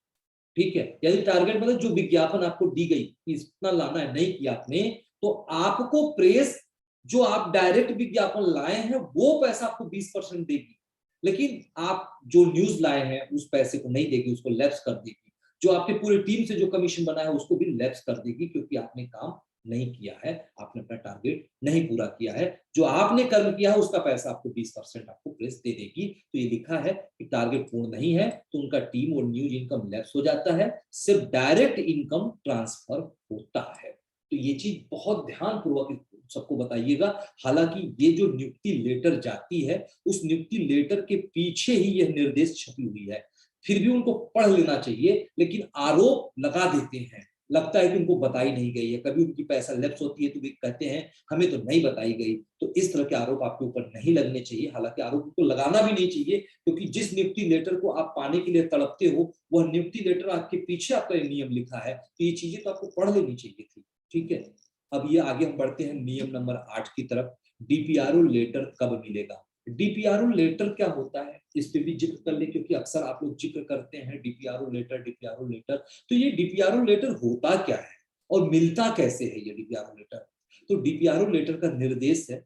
ठीक है, यदि टारगेट मतलब जो विज्ञापन आपको दी गई इतना लाना है, नहीं किया आपने, तो आपको प्रेस जो आप डायरेक्ट विज्ञापन लाए हैं वो पैसा आपको 20% देगी, लेकिन आप जो न्यूज लाए हैं उस पैसे को नहीं देगी, उसको लैप्स कर देगी। जो आपकी पूरी टीम से जो कमीशन बना है उसको भी लैप्स कर देगी, क्योंकि आपने काम नहीं किया है, आपने अपना टारगेट नहीं पूरा किया है। जो आपने कर्म किया है उसका पैसा आपको 20% आपको प्रेस दे देगी। तो ये लिखा है कि टारगेट पूर्ण नहीं है तो उनका टीम और न्यूज इनकम लैप्स हो जाता है, सिर्फ डायरेक्ट इनकम ट्रांसफर होता है। तो ये चीज बहुत ध्यान पूर्वक सबको बताइएगा। हालांकि ये जो नियुक्ति लेटर जाती है उस नियुक्ति लेटर के पीछे ही यह निर्देश छपी हुई है, फिर भी उनको पढ़ लेना चाहिए, लेकिन आरोप लगा देते हैं, लगता है कि उनको बताई नहीं गई है। कभी उनकी पैसा लैप्स होती है तो वे कहते हैं हमें तो नहीं बताई गई। तो इस तरह के आरोप आपके ऊपर नहीं लगने चाहिए, हालांकि आरोप को लगाना भी नहीं चाहिए, क्योंकि जिस नियुक्ति लेटर को आप पाने के लिए तड़पते हो वह नियुक्ति लेटर आपके पीछे आपका नियम लिखा है, तो ये चीजें तो आपको पढ़ लेनी चाहिए थी। ठीक है, अब ये आगे हम बढ़ते हैं नियम नंबर 8 की तरफ। डीपीआरओ लेटर कब मिलेगा। डीपीआरओ लेटर क्या होता है इस पे भी जिक्र कर ले, क्योंकि अक्सर आप लोग जिक्र करते हैं डीपीआरओ लेटर, डीपीआरओ लेटर। तो ये डीपीआरओ लेटर होता क्या है और मिलता कैसे है ये डीपीआरओ लेटर। तो डीपीआरओ लेटर का निर्देश है,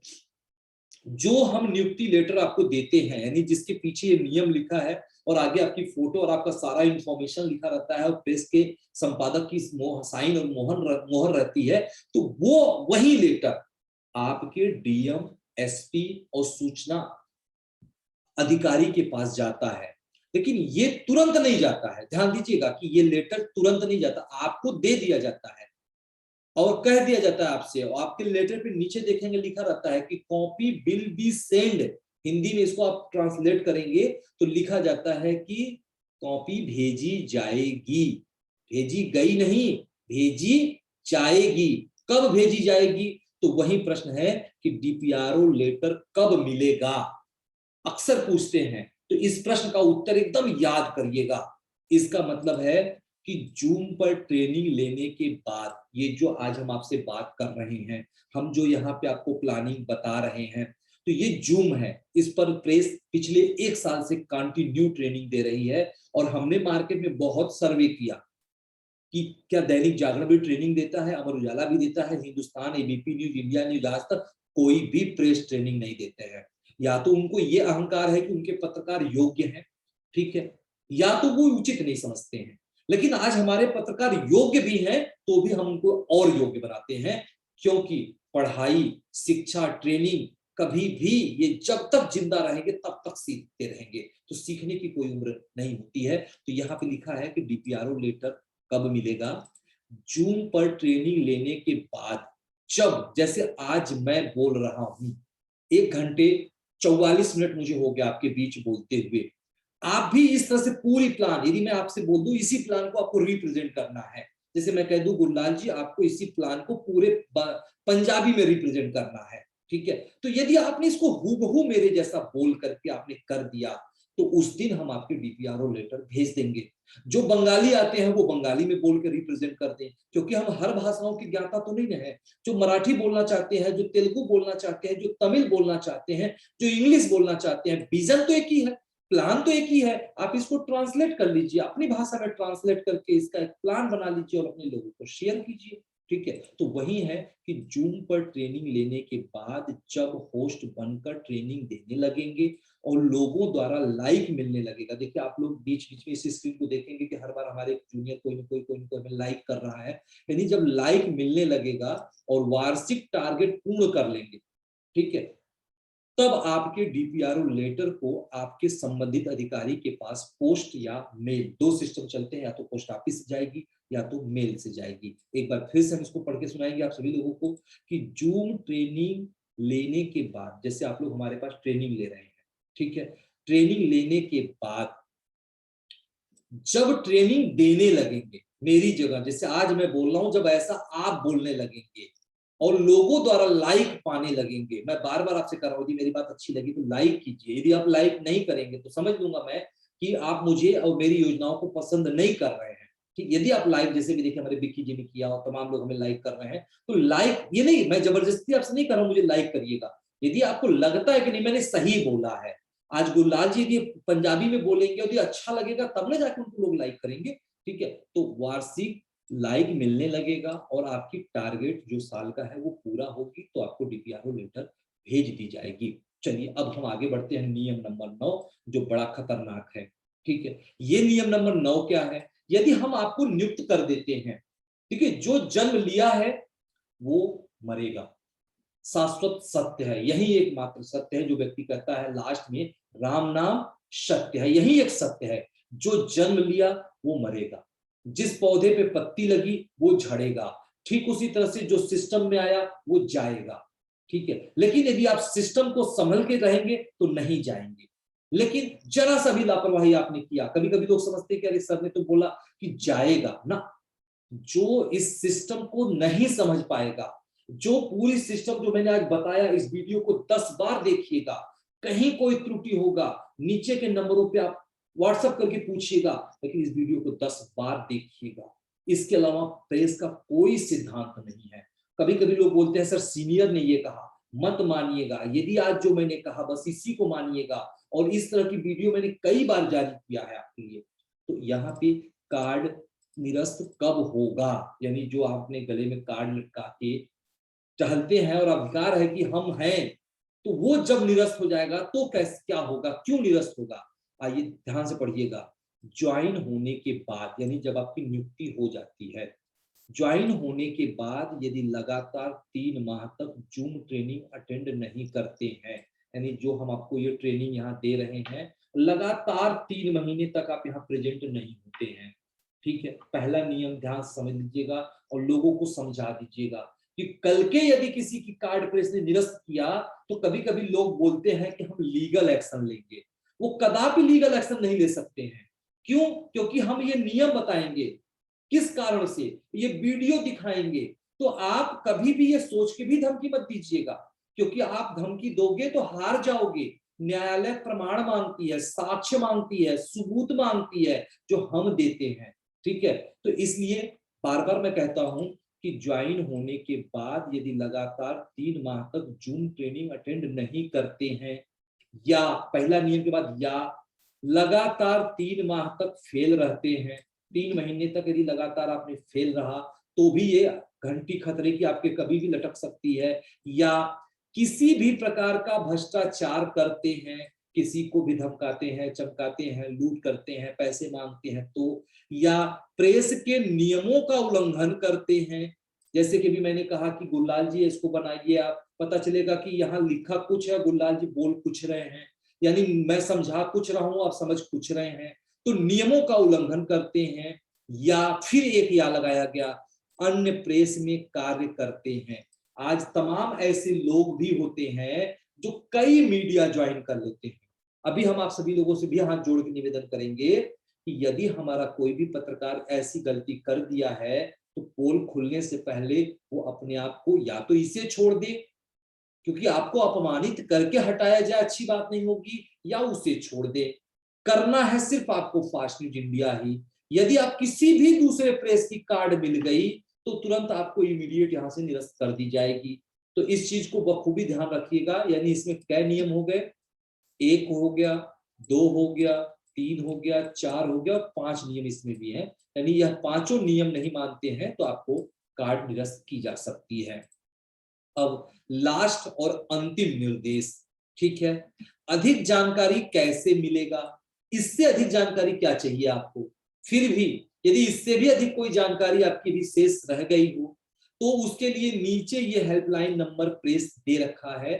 जो हम नियुक्ति लेटर आपको देते हैं, यानी जिसके पीछे ये नियम लिखा है और आगे आपकी फोटो और आपका सारा इंफॉर्मेशन लिखा रहता है और प्रेस के संपादक की साइन और मोहर रहती है, तो वो वही लेटर आपके डीएम, एसपी और सूचना अधिकारी के पास जाता है, लेकिन ये तुरंत नहीं जाता है। ध्यान दीजिएगा कि ये लेटर तुरंत नहीं जाता, आपको दे दिया जाता है और कह दिया जाता है आपसे, और आपके लेटर पे नीचे देखेंगे लिखा रहता है कि copy will be send. Hindi में इसको आप ट्रांसलेट करेंगे तो लिखा जाता है कि कॉपी भेजी जाएगी, भेजी गई नहीं, भेजी जाएगी। कब भेजी जाएगी? तो वही प्रश्न है कि डीपीआरओ लेटर कब मिलेगा, अक्सर पूछते हैं। तो इस प्रश्न का उत्तर एकदम याद करिएगा। इसका मतलब है कि जूम पर ट्रेनिंग लेने के बाद, ये जो आज हम आपसे बात कर रहे हैं, हम जो यहाँ पे आपको प्लानिंग बता रहे हैं, तो ये जूम है। इस पर प्रेस पिछले 1 साल से कंटिन्यू ट्रेनिंग दे रही है, और हमने मार्केट में बहुत सर्वे किया कि क्या दैनिक जागरण भी ट्रेनिंग देता है, अमर उजाला भी देता है, Hindustan, ABP news, India news, आज तक कोई भी प्रेस ट्रेनिंग नहीं देते हैं। या तो उनको ये अहंकार है कि उनके पत्रकार योग्य हैं, ठीक है, या तो वो उचित नहीं समझते हैं। लेकिन आज हमारे पत्रकार योग्य भी हैं, तो भी हम उनको और योग्य बनाते हैं, क्योंकि पढ़ाई, शिक्षा, ट्रेनिंग कभी भी ये जब तक जिंदा रहेंगे तब तक सीखते रहेंगे, तो सीखने की कोई उम्र नहीं होती है। तो यहाँ पे लिखा है कि डीपीआरओ लेटर कब मिलेगा? जूम पर ट्रेनिंग लेने के बाद, जब जैसे आज मैं बोल रहा हूं, 1 घंटे 44 मिनट मुझे हो गया आपके बीच बोलते हुए, आप भी इस तरह से पूरी प्लान, यदि मैं आपसे बोल दूं इसी प्लान को आपको रिप्रेजेंट करना है, जैसे मैं कह दूं गुरलाल जी आपको इसी प्लान को पूरे पंजाबी में रिप्रेजेंट करना है, ठीक है, तो यदि आपने इसको हूबहू मेरे जैसा बोल करके आपने कर दिया, तो उस दिन हम आपके डीपीआरओ लेटर भेज देंगे। जो बंगाली आते हैं वो बंगाली में बोल के रिप्रेजेंट करते हैं, क्योंकि हम हर भाषाओं की ज्ञाता तो नहीं है। जो मराठी बोलना चाहते हैं, जो तेलुगु बोलना चाहते हैं, जो तमिल बोलना चाहते हैं, जो इंग्लिश बोलना चाहते हैं, विजन तो एक ही है, प्लान तो एक ही है। आप इसको ट्रांसलेट कर लीजिए, अपनी भाषा में ट्रांसलेट करके इसका एक प्लान बना लीजिए और अपने लोगों को शेयर कीजिए, ठीक है। तो वही है कि जूम पर ट्रेनिंग लेने के बाद जब होस्ट बनकर ट्रेनिंग देने लगेंगे और लोगों द्वारा लाइक मिलने लगेगा, देखिए आप लोग बीच बीच में इस स्क्रीन को देखेंगे कि हर बार हमारे जूनियर कोई ना कोई हमें लाइक कर रहा है, यानी जब लाइक मिलने लगेगा और वार्षिक टारगेट पूर्ण कर लेंगे, ठीक है, तब आपके डीपीआरओ लेटर को आपके संबंधित अधिकारी के पास पोस्ट या मेल, 2 सिस्टम चलते हैं, या तो पोस्ट ऑफिस से जाएगी या तो मेल से जाएगी। एक बार फिर से हम इसको पढ़ के सुनाएंगे आप सभी लोगों को कि जूम ट्रेनिंग लेने के बाद, जैसे आप लोग हमारे पास ट्रेनिंग ले रहे हैं, ठीक है, ट्रेनिंग लेने के बाद जब ट्रेनिंग देने लगेंगे मेरी जगह, जैसे आज मैं बोल रहा हूं, जब ऐसा आप बोलने लगेंगे और लोगों द्वारा लाइक पाने लगेंगे, मैं बार बार आपसे कर रहा हूं, यदि मेरी बात अच्छी लगी तो लाइक कीजिए, यदि आप लाइक नहीं करेंगे तो समझ लूंगा मैं कि आप मुझे और मेरी योजनाओं को पसंद नहीं कर रहे हैं, ठीक। यदि आप लाइक, जैसे भी देखिए हमारे बिक्की जी ने किया और तमाम लोग हमें लाइक कर रहे हैं, तो लाइक, ये नहीं मैं जबरदस्ती आपसे नहीं कर रहा हूं मुझे लाइक करिएगा, यदि आपको लगता है कि नहीं मैंने सही बोला है, आज गुरलाल जी यदि पंजाबी में बोलेंगे और अच्छा लगेगा तब ना जाकर उनको लोग लाइक करेंगे, ठीक है। तो वार्षिक लाइक मिलने लगेगा और आपकी टारगेट जो साल का है वो पूरा होगी, तो आपको डीपीआरओ लेटर भेज दी जाएगी। चलिए अब हम आगे बढ़ते हैं नियम नंबर 9, जो बड़ा खतरनाक है, ठीक है। ये नियम नंबर 9 क्या है? यदि हम आपको नियुक्त कर देते हैं, ठीक है, जो जन्म लिया है वो मरेगा, शाश्वत सत्य है, यही एकमात्र सत्य है। जो व्यक्ति कहता है लास्ट में राम नाम सत्य है, यही एक सत्य है। जो जन्म लिया वो मरेगा, जिस पौधे पे पत्ती लगी वो झड़ेगा, ठीक उसी तरह से जो सिस्टम में आया वो जाएगा, ठीक है। लेकिन यदि आप सिस्टम को संभल के रहेंगे तो नहीं जाएंगे। लेकिन जरा सा भी लापरवाही आपने किया, कभी कभी लोग समझते हैं कि अरे सर ने तो बोला कि जाएगा ना, जो इस सिस्टम को नहीं समझ पाएगा, जो पूरी सिस्टम जो मैंने आज बताया, इस वीडियो को 10 बार देखिएगा, कहीं कोई त्रुटि होगा नीचे के नंबरों पे आप व्हाट्सएप करके पूछिएगा, लेकिन इस वीडियो को 10 बार देखिएगा। इसके अलावा प्रेस का कोई सिद्धांत नहीं है। कभी कभी लोग बोलते हैं सर सीनियर ने ये कहा, मत मानिएगा, यदि आज जो मैंने कहा बस इसी को मानिएगा, और इस तरह की वीडियो मैंने कई बार जारी किया है आपके लिए। तो यहाँ पे कार्ड निरस्त कब होगा, यानी जो आपने गले में कार्ड लटका के टहलते हैं और अधिकार है कि हम हैं, तो वो जब निरस्त हो जाएगा तो कैसे, क्या होगा, क्यों निरस्त होगा? आइए ध्यान से पढ़िएगा। ज्वाइन होने के बाद, यानी जब आपकी नियुक्ति हो जाती है, ज्वाइन होने के बाद यदि लगातार 3 माह तक जूम ट्रेनिंग अटेंड नहीं करते हैं, यानी जो हम आपको ये ट्रेनिंग यहाँ दे रहे हैं, लगातार 3 महीने तक आप यहाँ प्रेजेंट नहीं होते हैं, ठीक है, पहला नियम ध्यान से समझ लीजिएगा और लोगों को समझा दीजिएगा कि कल के यदि किसी की कार्ड प्रेस ने निरस्त किया तो कभी कभी लोग बोलते हैं कि हम लीगल एक्शन लेंगे। वो कदापि लीगल एक्शन नहीं ले सकते हैं। क्यों? क्योंकि हम ये नियम बताएंगे। किस कारण से? ये वीडियो दिखाएंगे। तो आप कभी भी ये सोच के भी धमकी मत दीजिएगा, क्योंकि आप धमकी दोगे तो हार जाओगे। न्यायालय प्रमाण मांगती है, साक्ष्य मांगती है, सबूत मांगती है, जो हम देते हैं, ठीक है। तो इसलिए बार बार मैं कहता हूं कि ज्वाइन होने के बाद यदि लगातार 3 माह तक जूम ट्रेनिंग अटेंड नहीं करते हैं, या पहला नियम के बाद या लगातार 3 माह तक फेल रहते हैं, 3 महीने तक यदि लगातार आपने फेल रहा तो भी ये घंटी खतरे की आपके कभी भी लटक सकती है, या किसी भी प्रकार का भ्रष्टाचार करते हैं, किसी को भी धमकाते हैं, चमकाते हैं, लूट करते हैं, पैसे मांगते हैं, तो या प्रेस के नियमों का उल्लंघन करते हैं, जैसे कि भी मैंने कहा कि गुललाल जी इसको बनाइए, आप पता चलेगा कि यहाँ लिखा कुछ है, गुललाल जी बोल कुछ रहे हैं, यानी मैं समझा कुछ रहा हूं, आप समझ कुछ रहे हैं, तो नियमों का उल्लंघन करते हैं। या फिर एक या लगाया गया, अन्य प्रेस में कार्य करते हैं। आज तमाम ऐसे लोग भी होते हैं जो कई मीडिया ज्वाइन कर लेते हैं। अभी हम आप सभी लोगों से भी हाथ जोड़ के निवेदन करेंगे कि यदि हमारा कोई भी पत्रकार ऐसी गलती कर दिया है तो पोल खुलने से पहले वो अपने आप को या तो इसे छोड़ दे, क्योंकि आपको अपमानित करके हटाया जाए अच्छी बात नहीं होगी, या उसे छोड़ दे। करना है सिर्फ आपको फास्ट न्यूज इंडिया ही। यदि आप किसी भी दूसरे प्रेस की कार्ड मिल गई तो तुरंत आपको इमीडिएट यहां से निरस्त कर दी जाएगी। तो इस चीज को बखूबी ध्यान रखिएगा। यानी इसमें क्या नियम हो गए? 1 हो गया, 2 हो गया, 3 हो गया, 4 हो गया और 5 नियम इसमें भी है। यानी यह पांचों नियम नहीं मानते हैं तो आपको कार्ड निरस्त की जा सकती है। अब लास्ट और अंतिम निर्देश, ठीक है, अधिक जानकारी कैसे मिलेगा? इससे अधिक जानकारी क्या चाहिए आपको? फिर भी यदि इससे भी अधिक कोई जानकारी आपकी भी शेष रह गई हो तो उसके लिए नीचे ये हेल्पलाइन नंबर प्रेस दे रखा है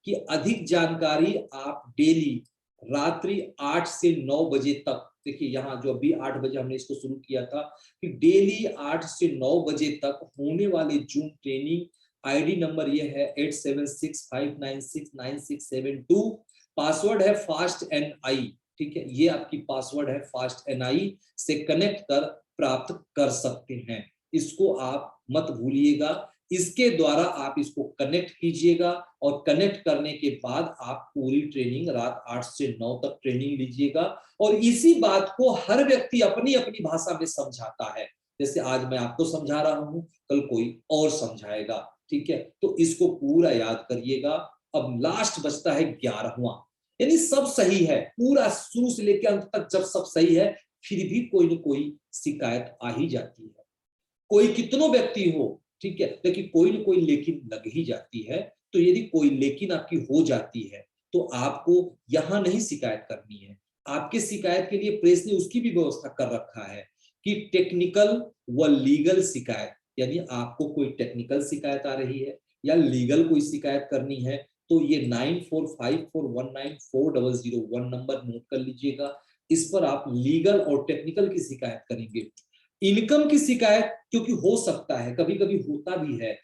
कि अधिक जानकारी आप डेली रात्रि 8 से 9 बजे तक, देखिए यहाँ जो अभी 8 बजे हमने इसको शुरू किया था, कि डेली 8 से 9 बजे तक होने वाले जूम ट्रेनिंग आईडी नंबर ये है 8765969672, पासवर्ड है फास्ट एन आई, ठीक है, ये आपकी पासवर्ड है फास्ट एन आई, से कनेक्ट कर प्राप्त कर सकते हैं। इसको आप मत भूलिएगा। इसके द्वारा आप इसको कनेक्ट कीजिएगा और कनेक्ट करने के बाद आप पूरी ट्रेनिंग रात 8 से 9 तक ट्रेनिंग लीजिएगा। और इसी बात को हर व्यक्ति अपनी अपनी भाषा में समझाता है। जैसे आज मैं आपको समझा रहा हूं, कल कोई और समझाएगा, ठीक है। तो इसको पूरा याद करिएगा। अब लास्ट बचता है 11वां, यानी सब सही है, पूरा शुरू से लेकर अंत तक जब सब सही है फिर भी कोई ना कोई शिकायत आ ही जाती है। कोई कितनों व्यक्ति हो, ठीक है, लेकिन कोई ना कोई लेकिन लग ही जाती है। तो यदि कोई लेकिन आपकी हो जाती है तो आपको यहां नहीं शिकायत करनी है। आपके शिकायत के लिए प्रेस ने उसकी भी व्यवस्था कर रखा है कि टेक्निकल व लीगल शिकायत, यानी आपको कोई टेक्निकल शिकायत आ रही है या लीगल कोई शिकायत करनी है तो ये 9454194001 नंबर नोट कर लीजिएगा। इस पर आप लीगल और टेक्निकल की शिकायत करेंगे। इनकम की शिकायत, क्योंकि हो सकता है, कभी कभी होता भी है,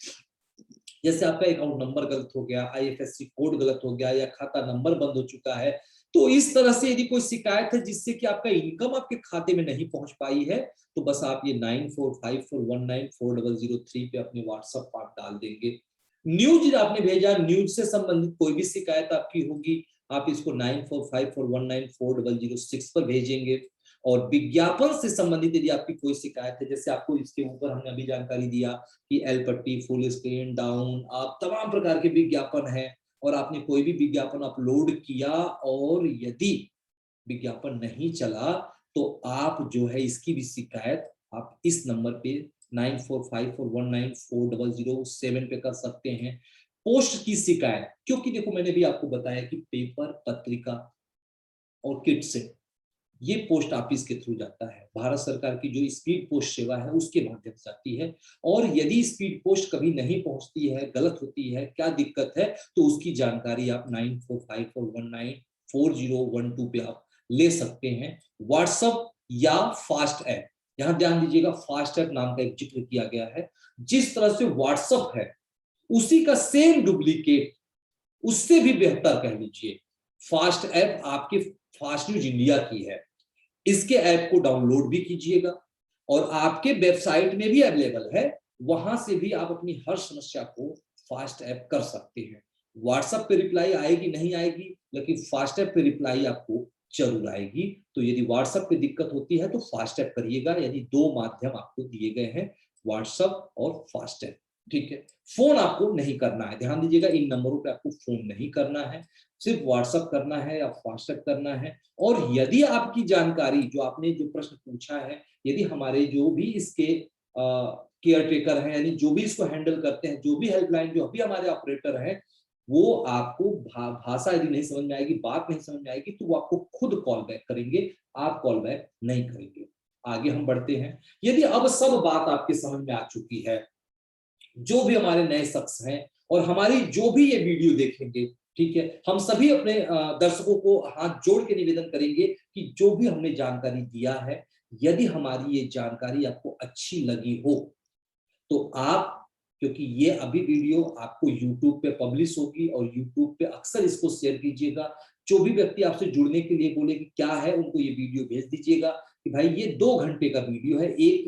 जैसे आपका अकाउंट नंबर गलत हो गया, आईएफएससी कोड गलत हो गया, या खाता नंबर बंद हो चुका है, तो इस तरह से यदि कोई शिकायत है जिससे कि आपका इनकम आपके खाते में नहीं पहुंच पाई है तो बस आप ये 9454194003 पे अपने व्हाट्सएप पर डाल देंगे। न्यूज आपने भेजा, न्यूज से संबंधित कोई भी शिकायत आपकी होगी, आप इसको 9454194006 पर भेजेंगे। और विज्ञापन से संबंधित यदि आपकी कोई शिकायत है, जैसे आपको इसके ऊपर हमने अभी जानकारी दिया कि एल पट्टी, फुल स्क्रीन, डाउन, आप तमाम प्रकार के विज्ञापन है और आपने कोई भी विज्ञापन अपलोड किया और यदि विज्ञापन नहीं चला तो आप जो है इसकी भी शिकायत आप इस नंबर पे 9454194007 पे कर सकते हैं। पोस्ट की शिकायत, क्योंकि देखो मैंने भी आपको बताया कि पेपर, पत्रिका और किट से ये पोस्ट ऑफिस के थ्रू जाता है, भारत सरकार की जो स्पीड पोस्ट सेवा है उसके माध्यम से जाती है। और यदि स्पीड पोस्ट कभी नहीं पहुंचती है, गलत होती है, क्या दिक्कत है, तो उसकी जानकारी आप 9454194012 पे आप ले सकते हैं। व्हाट्सएप या फास्ट ऐप, यहां ध्यान दीजिएगा, फास्ट ऐप नाम का एक जिक्र किया गया है। जिस तरह से व्हाट्सएप है उसी का सेम डुप्लीकेट, उससे भी बेहतर कह लीजिए, फास्ट ऐप आपके फास्ट न्यूज इंडिया की है। इसके ऐप को डाउनलोड भी कीजिएगा और आपके वेबसाइट में भी अवेलेबल है, वहां से भी आप अपनी हर समस्या को फास्ट ऐप कर सकते हैं। व्हाट्सएप पे रिप्लाई आएगी नहीं आएगी, लेकिन फास्ट ऐप पे रिप्लाई आपको जरूर आएगी। तो यदि व्हाट्सएप पे दिक्कत होती है तो फास्ट ऐप करिएगा। यदि दो माध्यम आपको दिए गए हैं, व्हाट्सएप और फास्ट ऐप, ठीक है। फोन आपको नहीं करना है, ध्यान दीजिएगा, इन नंबरों पे आपको फोन नहीं करना है, सिर्फ व्हाट्सएप करना है या फास्ट ऐप करना है। और यदि आपकी जानकारी, जो आपने जो प्रश्न पूछा है, यदि हमारे जो भी इसके केयर टेकर हैं, यानी जो भी इसको हैंडल करते हैं, जो भी हेल्पलाइन, जो भी हमारे ऑपरेटर हैं, वो आपको भाषा यदि नहीं समझ में आएगी, बात नहीं समझ में आएगी, तो वो आपको खुद कॉल बैक करेंगे, आप कॉल बैक नहीं करेंगे। आगे हम बढ़ते हैं। यदि अब सब बात आपके समझ में आ चुकी है, जो भी हमारे नए शख्स हैं और हमारी जो भी ये वीडियो देखेंगे, ठीक है, हम सभी अपने दर्शकों को हाथ जोड़ के निवेदन करेंगे कि जो भी हमने जानकारी दिया है, यदि हमारी ये जानकारी आपको अच्छी लगी हो तो आप, क्योंकि ये अभी वीडियो आपको YouTube पे पब्लिश होगी और YouTube पे अक्सर इसको शेयर कीजिएगा। जो भी व्यक्ति आपसे जुड़ने के लिए बोले कि क्या है, उनको ये वीडियो भेज दीजिएगा कि भाई ये 2 घंटे का वीडियो है, 1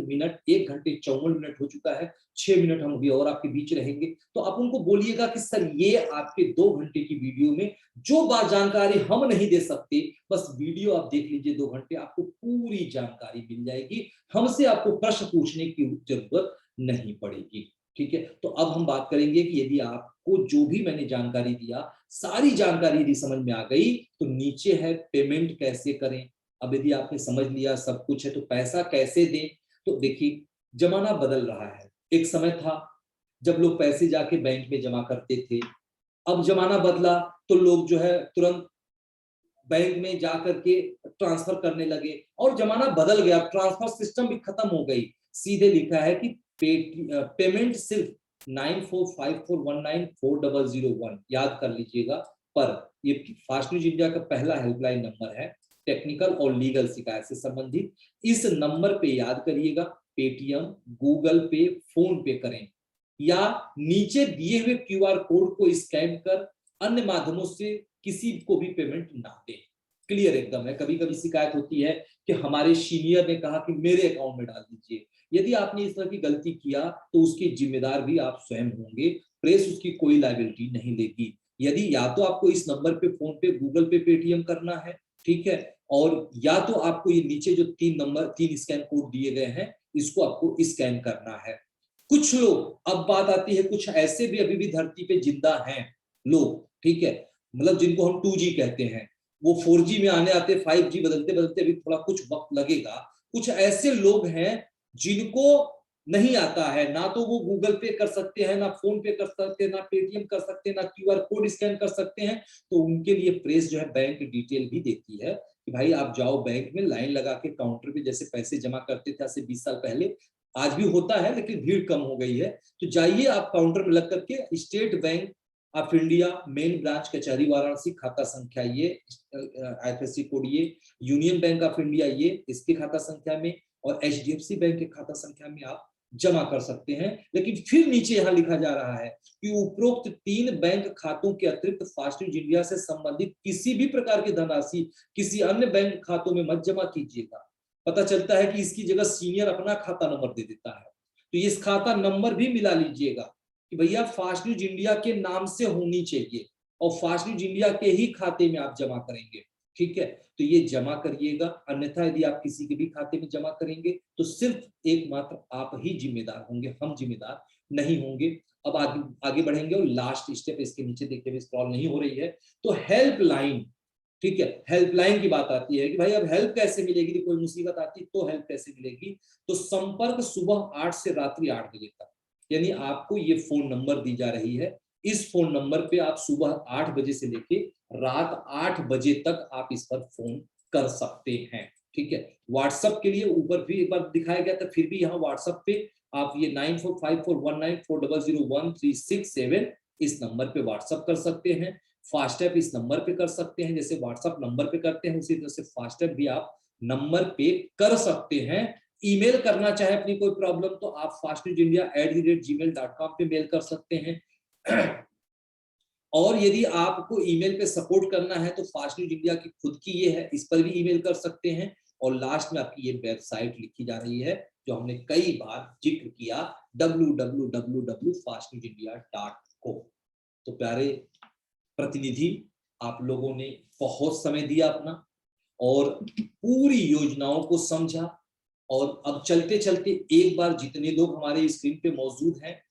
घंटे 54 मिनट हो चुका है, 6 मिनट हम अभी और आपके बीच रहेंगे। तो आप उनको बोलिएगा कि सर ये आपके 2 घंटे की वीडियो में जो बात जानकारी हम नहीं दे सकते, बस वीडियो आप देख लीजिए, 2 घंटे आपको पूरी जानकारी मिल जाएगी, हमसे आपको प्रश्न पूछने की जरूरत नहीं पड़ेगी। ठीक है, तो अब हम बात करेंगे कि यदि आपको जो भी मैंने जानकारी दिया, सारी जानकारी यदि समझ में आ गई, तो नीचे है पेमेंट कैसे करें। अब यदि आपने समझ लिया सब कुछ है, तो पैसा कैसे दें। तो देखिए, जमाना बदल रहा है। एक समय था जब लोग पैसे जाके बैंक में जमा करते थे, अब जमाना बदला तो लोग जो है तुरंत बैंक में जाकर के ट्रांसफर करने लगे और जमाना बदल गया, ट्रांसफर सिस्टम भी खत्म हो गई। सीधे लिखा है कि पेमेंट सिर्फ 9454194001, याद कर लीजिएगा। पर ये फास्ट न्यूज इंडिया का पहला हेल्पलाइन नंबर है, टेक्निकल और लीगल शिकायत से संबंधित। इस नंबर पे याद करिएगा, पेटीएम, गूगल पे, फोन पे करें या नीचे दिए हुए क्यूआर कोड को स्कैन कर अन्य माध्यमों से किसी को भी पेमेंट ना दे। क्लियर एकदम है। कभी कभी शिकायत होती है कि हमारे सीनियर ने कहा कि मेरे अकाउंट में डाल दीजिए। यदि आपने इस तरह की गलती किया तो उसके जिम्मेदार भी आप स्वयं होंगे, प्रेस उसकी कोई लायबिलिटी नहीं लेगी। यदि या तो आपको इस नंबर पे फोन पे, गूगल पे, पेटीएम करना है, ठीक है, और या तो आपको ये नीचे जो 3 स्कैन कोड दिए गए हैं, इसको आपको स्कैन करना है। कुछ लोग, अब बात आती है, कुछ ऐसे भी अभी भी धरती पे जिंदा हैं लोग, ठीक है, मतलब जिनको हम 2G कहते हैं, वो 4G में आने आते 5G बदलते बदलते अभी थोड़ा कुछ वक्त लगेगा। कुछ ऐसे लोग हैं जिनको नहीं आता है, ना तो वो गूगल पे कर सकते हैं, ना फोन पे कर सकते हैं, ना पेटीएम कर सकते हैं, ना क्यूआर कोड स्कैन कर सकते हैं। तो उनके लिए प्रेस जो है बैंक डिटेल भी देती है कि भाई आप जाओ बैंक में, लाइन लगा के काउंटर पे जैसे पैसे जमा करते थे आज से 20 साल पहले, आज भी होता है लेकिन भीड़ कम हो गई है। तो जाइए आप काउंटर में लग करके, state bank of India main branch कचहरी वाराणसी, खाता संख्या ये, IFSC कोड ये, यूनियन बैंक ऑफ इंडिया ये, इसके खाता संख्या में, और HDFC बैंक के खाता संख्या में आप जमा कर सकते हैं। लेकिन फिर नीचे यहां लिखा जा रहा है कि उपरोक्त 3 बैंक खातों के अतिरिक्त फास्ट न्यूज इंडिया से संबंधित किसी भी प्रकार की धनराशि किसी अन्य बैंक खातों में मत जमा कीजिएगा। पता चलता है कि इसकी जगह सीनियर अपना खाता नंबर दे देता है, तो इस खाता नंबर भी मिला लीजिएगा कि भैया फास्ट न्यूज इंडिया के नाम से होनी चाहिए और फास्ट न्यूज इंडिया के ही खाते में आप जमा करेंगे, ठीक है। तो ये जमा करिएगा, अन्यथा यदि आप किसी के भी खाते में जमा करेंगे तो सिर्फ एकमात्र आप ही जिम्मेदार होंगे, हम जिम्मेदार नहीं होंगे। अब आगे बढ़ेंगे और लास्ट स्टेप इसके नीचे देखते हुए स्क्रॉल नहीं हो रही है, तो हेल्पलाइन, ठीक है, हेल्पलाइन की बात आती है कि भाई अब हेल्प कैसे मिलेगी, कोई मुसीबत आती तो हेल्प कैसे मिलेगी। तो संपर्क सुबह 8 से रात्रि 8 बजे तक, यानी आपको ये फोन नंबर दी जा रही है, इस फोन नंबर पे आप सुबह 8 बजे से लेके रात 8 बजे तक आप इस पर फोन कर सकते हैं। ठीक है। व्हाट्सएप के लिए ऊपर भी एक बार दिखाया गया था, फिर भी यहाँ व्हाट्सएप पे आप ये 945419401367 इस नंबर पे व्हाट्सएप कर सकते हैं। फास्टैग इस नंबर पे कर सकते हैं, जैसे व्हाट्सएप नंबर पे करते हैं उसी तरह से फास्टैग भी आप नंबर पे कर सकते हैं। ईमेल करना चाहे अपनी कोई प्रॉब्लम तो आप fastnewsindia@gmail.com पे मेल कर सकते हैं। और यदि आपको ईमेल पे सपोर्ट करना है तो फास्ट न्यूज इंडिया की खुद की ये है, इस पर भी ईमेल कर सकते हैं। और लास्ट में आपकी ये वेबसाइट लिखी जा रही है जो हमने कई बार जिक्र किया, www.fastnewsindia.com। तो प्यारे प्रतिनिधि, आप लोगों ने बहुत समय दिया अपना और पूरी योजनाओं को समझा। और अब चलते चलते एक बार जितने लोग हमारे स्क्रीन पे मौजूद हैं,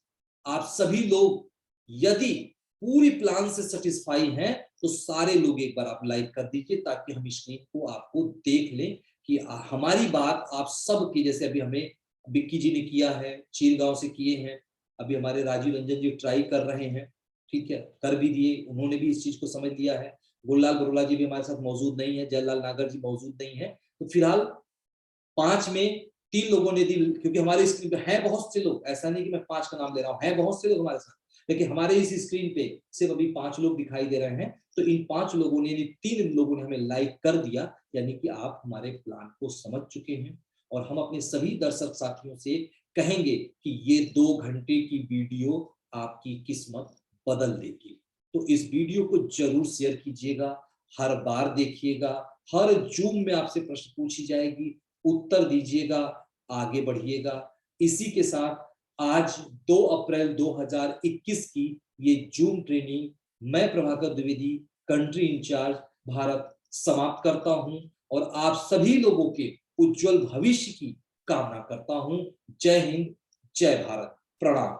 आप सभी लोग यदि पूरी प्लान से सेटिस्फाई हैं तो सारे लोग एक बार आप लाइक कर दीजिए, ताकि हम स्क्रीन को आपको देख लें कि हमारी बात आप सब की, जैसे अभी हमें बिक्की जी ने किया है, चीरगांव से किए हैं, अभी हमारे राजीव रंजन जी ट्राई कर रहे हैं, ठीक है, कर भी दिए, उन्होंने भी इस चीज को समझ लिया है। गुललाल बरोला जी भी हमारे साथ मौजूद नहीं है, जयलाल नागर जी मौजूद नहीं है। तो फिलहाल 5 में 3 लोगों ने दी, क्योंकि हमारे स्क्रीन पे हैं बहुत से लोग, ऐसा नहीं कि मैं 5 का नाम ले रहा हूँ, हैं बहुत से लोग हमारे साथ, लेकिन हमारे इस स्क्रीन पे सिर्फ अभी 5 लोग दिखाई दे रहे हैं। तो इन 5 लोगों ने, 3 लोगों ने हमें लाइक कर दिया, यानी कि आप हमारे प्लान को समझ चुके हैं। और हम अपने सभी दर्शक साथियों से कहेंगे कि ये 2 घंटे की वीडियो आपकी किस्मत बदल देगी। तो इस वीडियो को जरूर शेयर कीजिएगा, हर बार देखिएगा, हर जूम में आपसे प्रश्न पूछी जाएगी, उत्तर दीजिएगा, आगे बढ़िएगा। इसी के साथ आज 2 अप्रैल 2021 की ये जूम ट्रेनिंग मैं प्रभाकर द्विवेदी, कंट्री इंचार्ज भारत, समाप्त करता हूं और आप सभी लोगों के उज्जवल भविष्य की कामना करता हूं। जय हिंद, जय भारत, प्रणाम।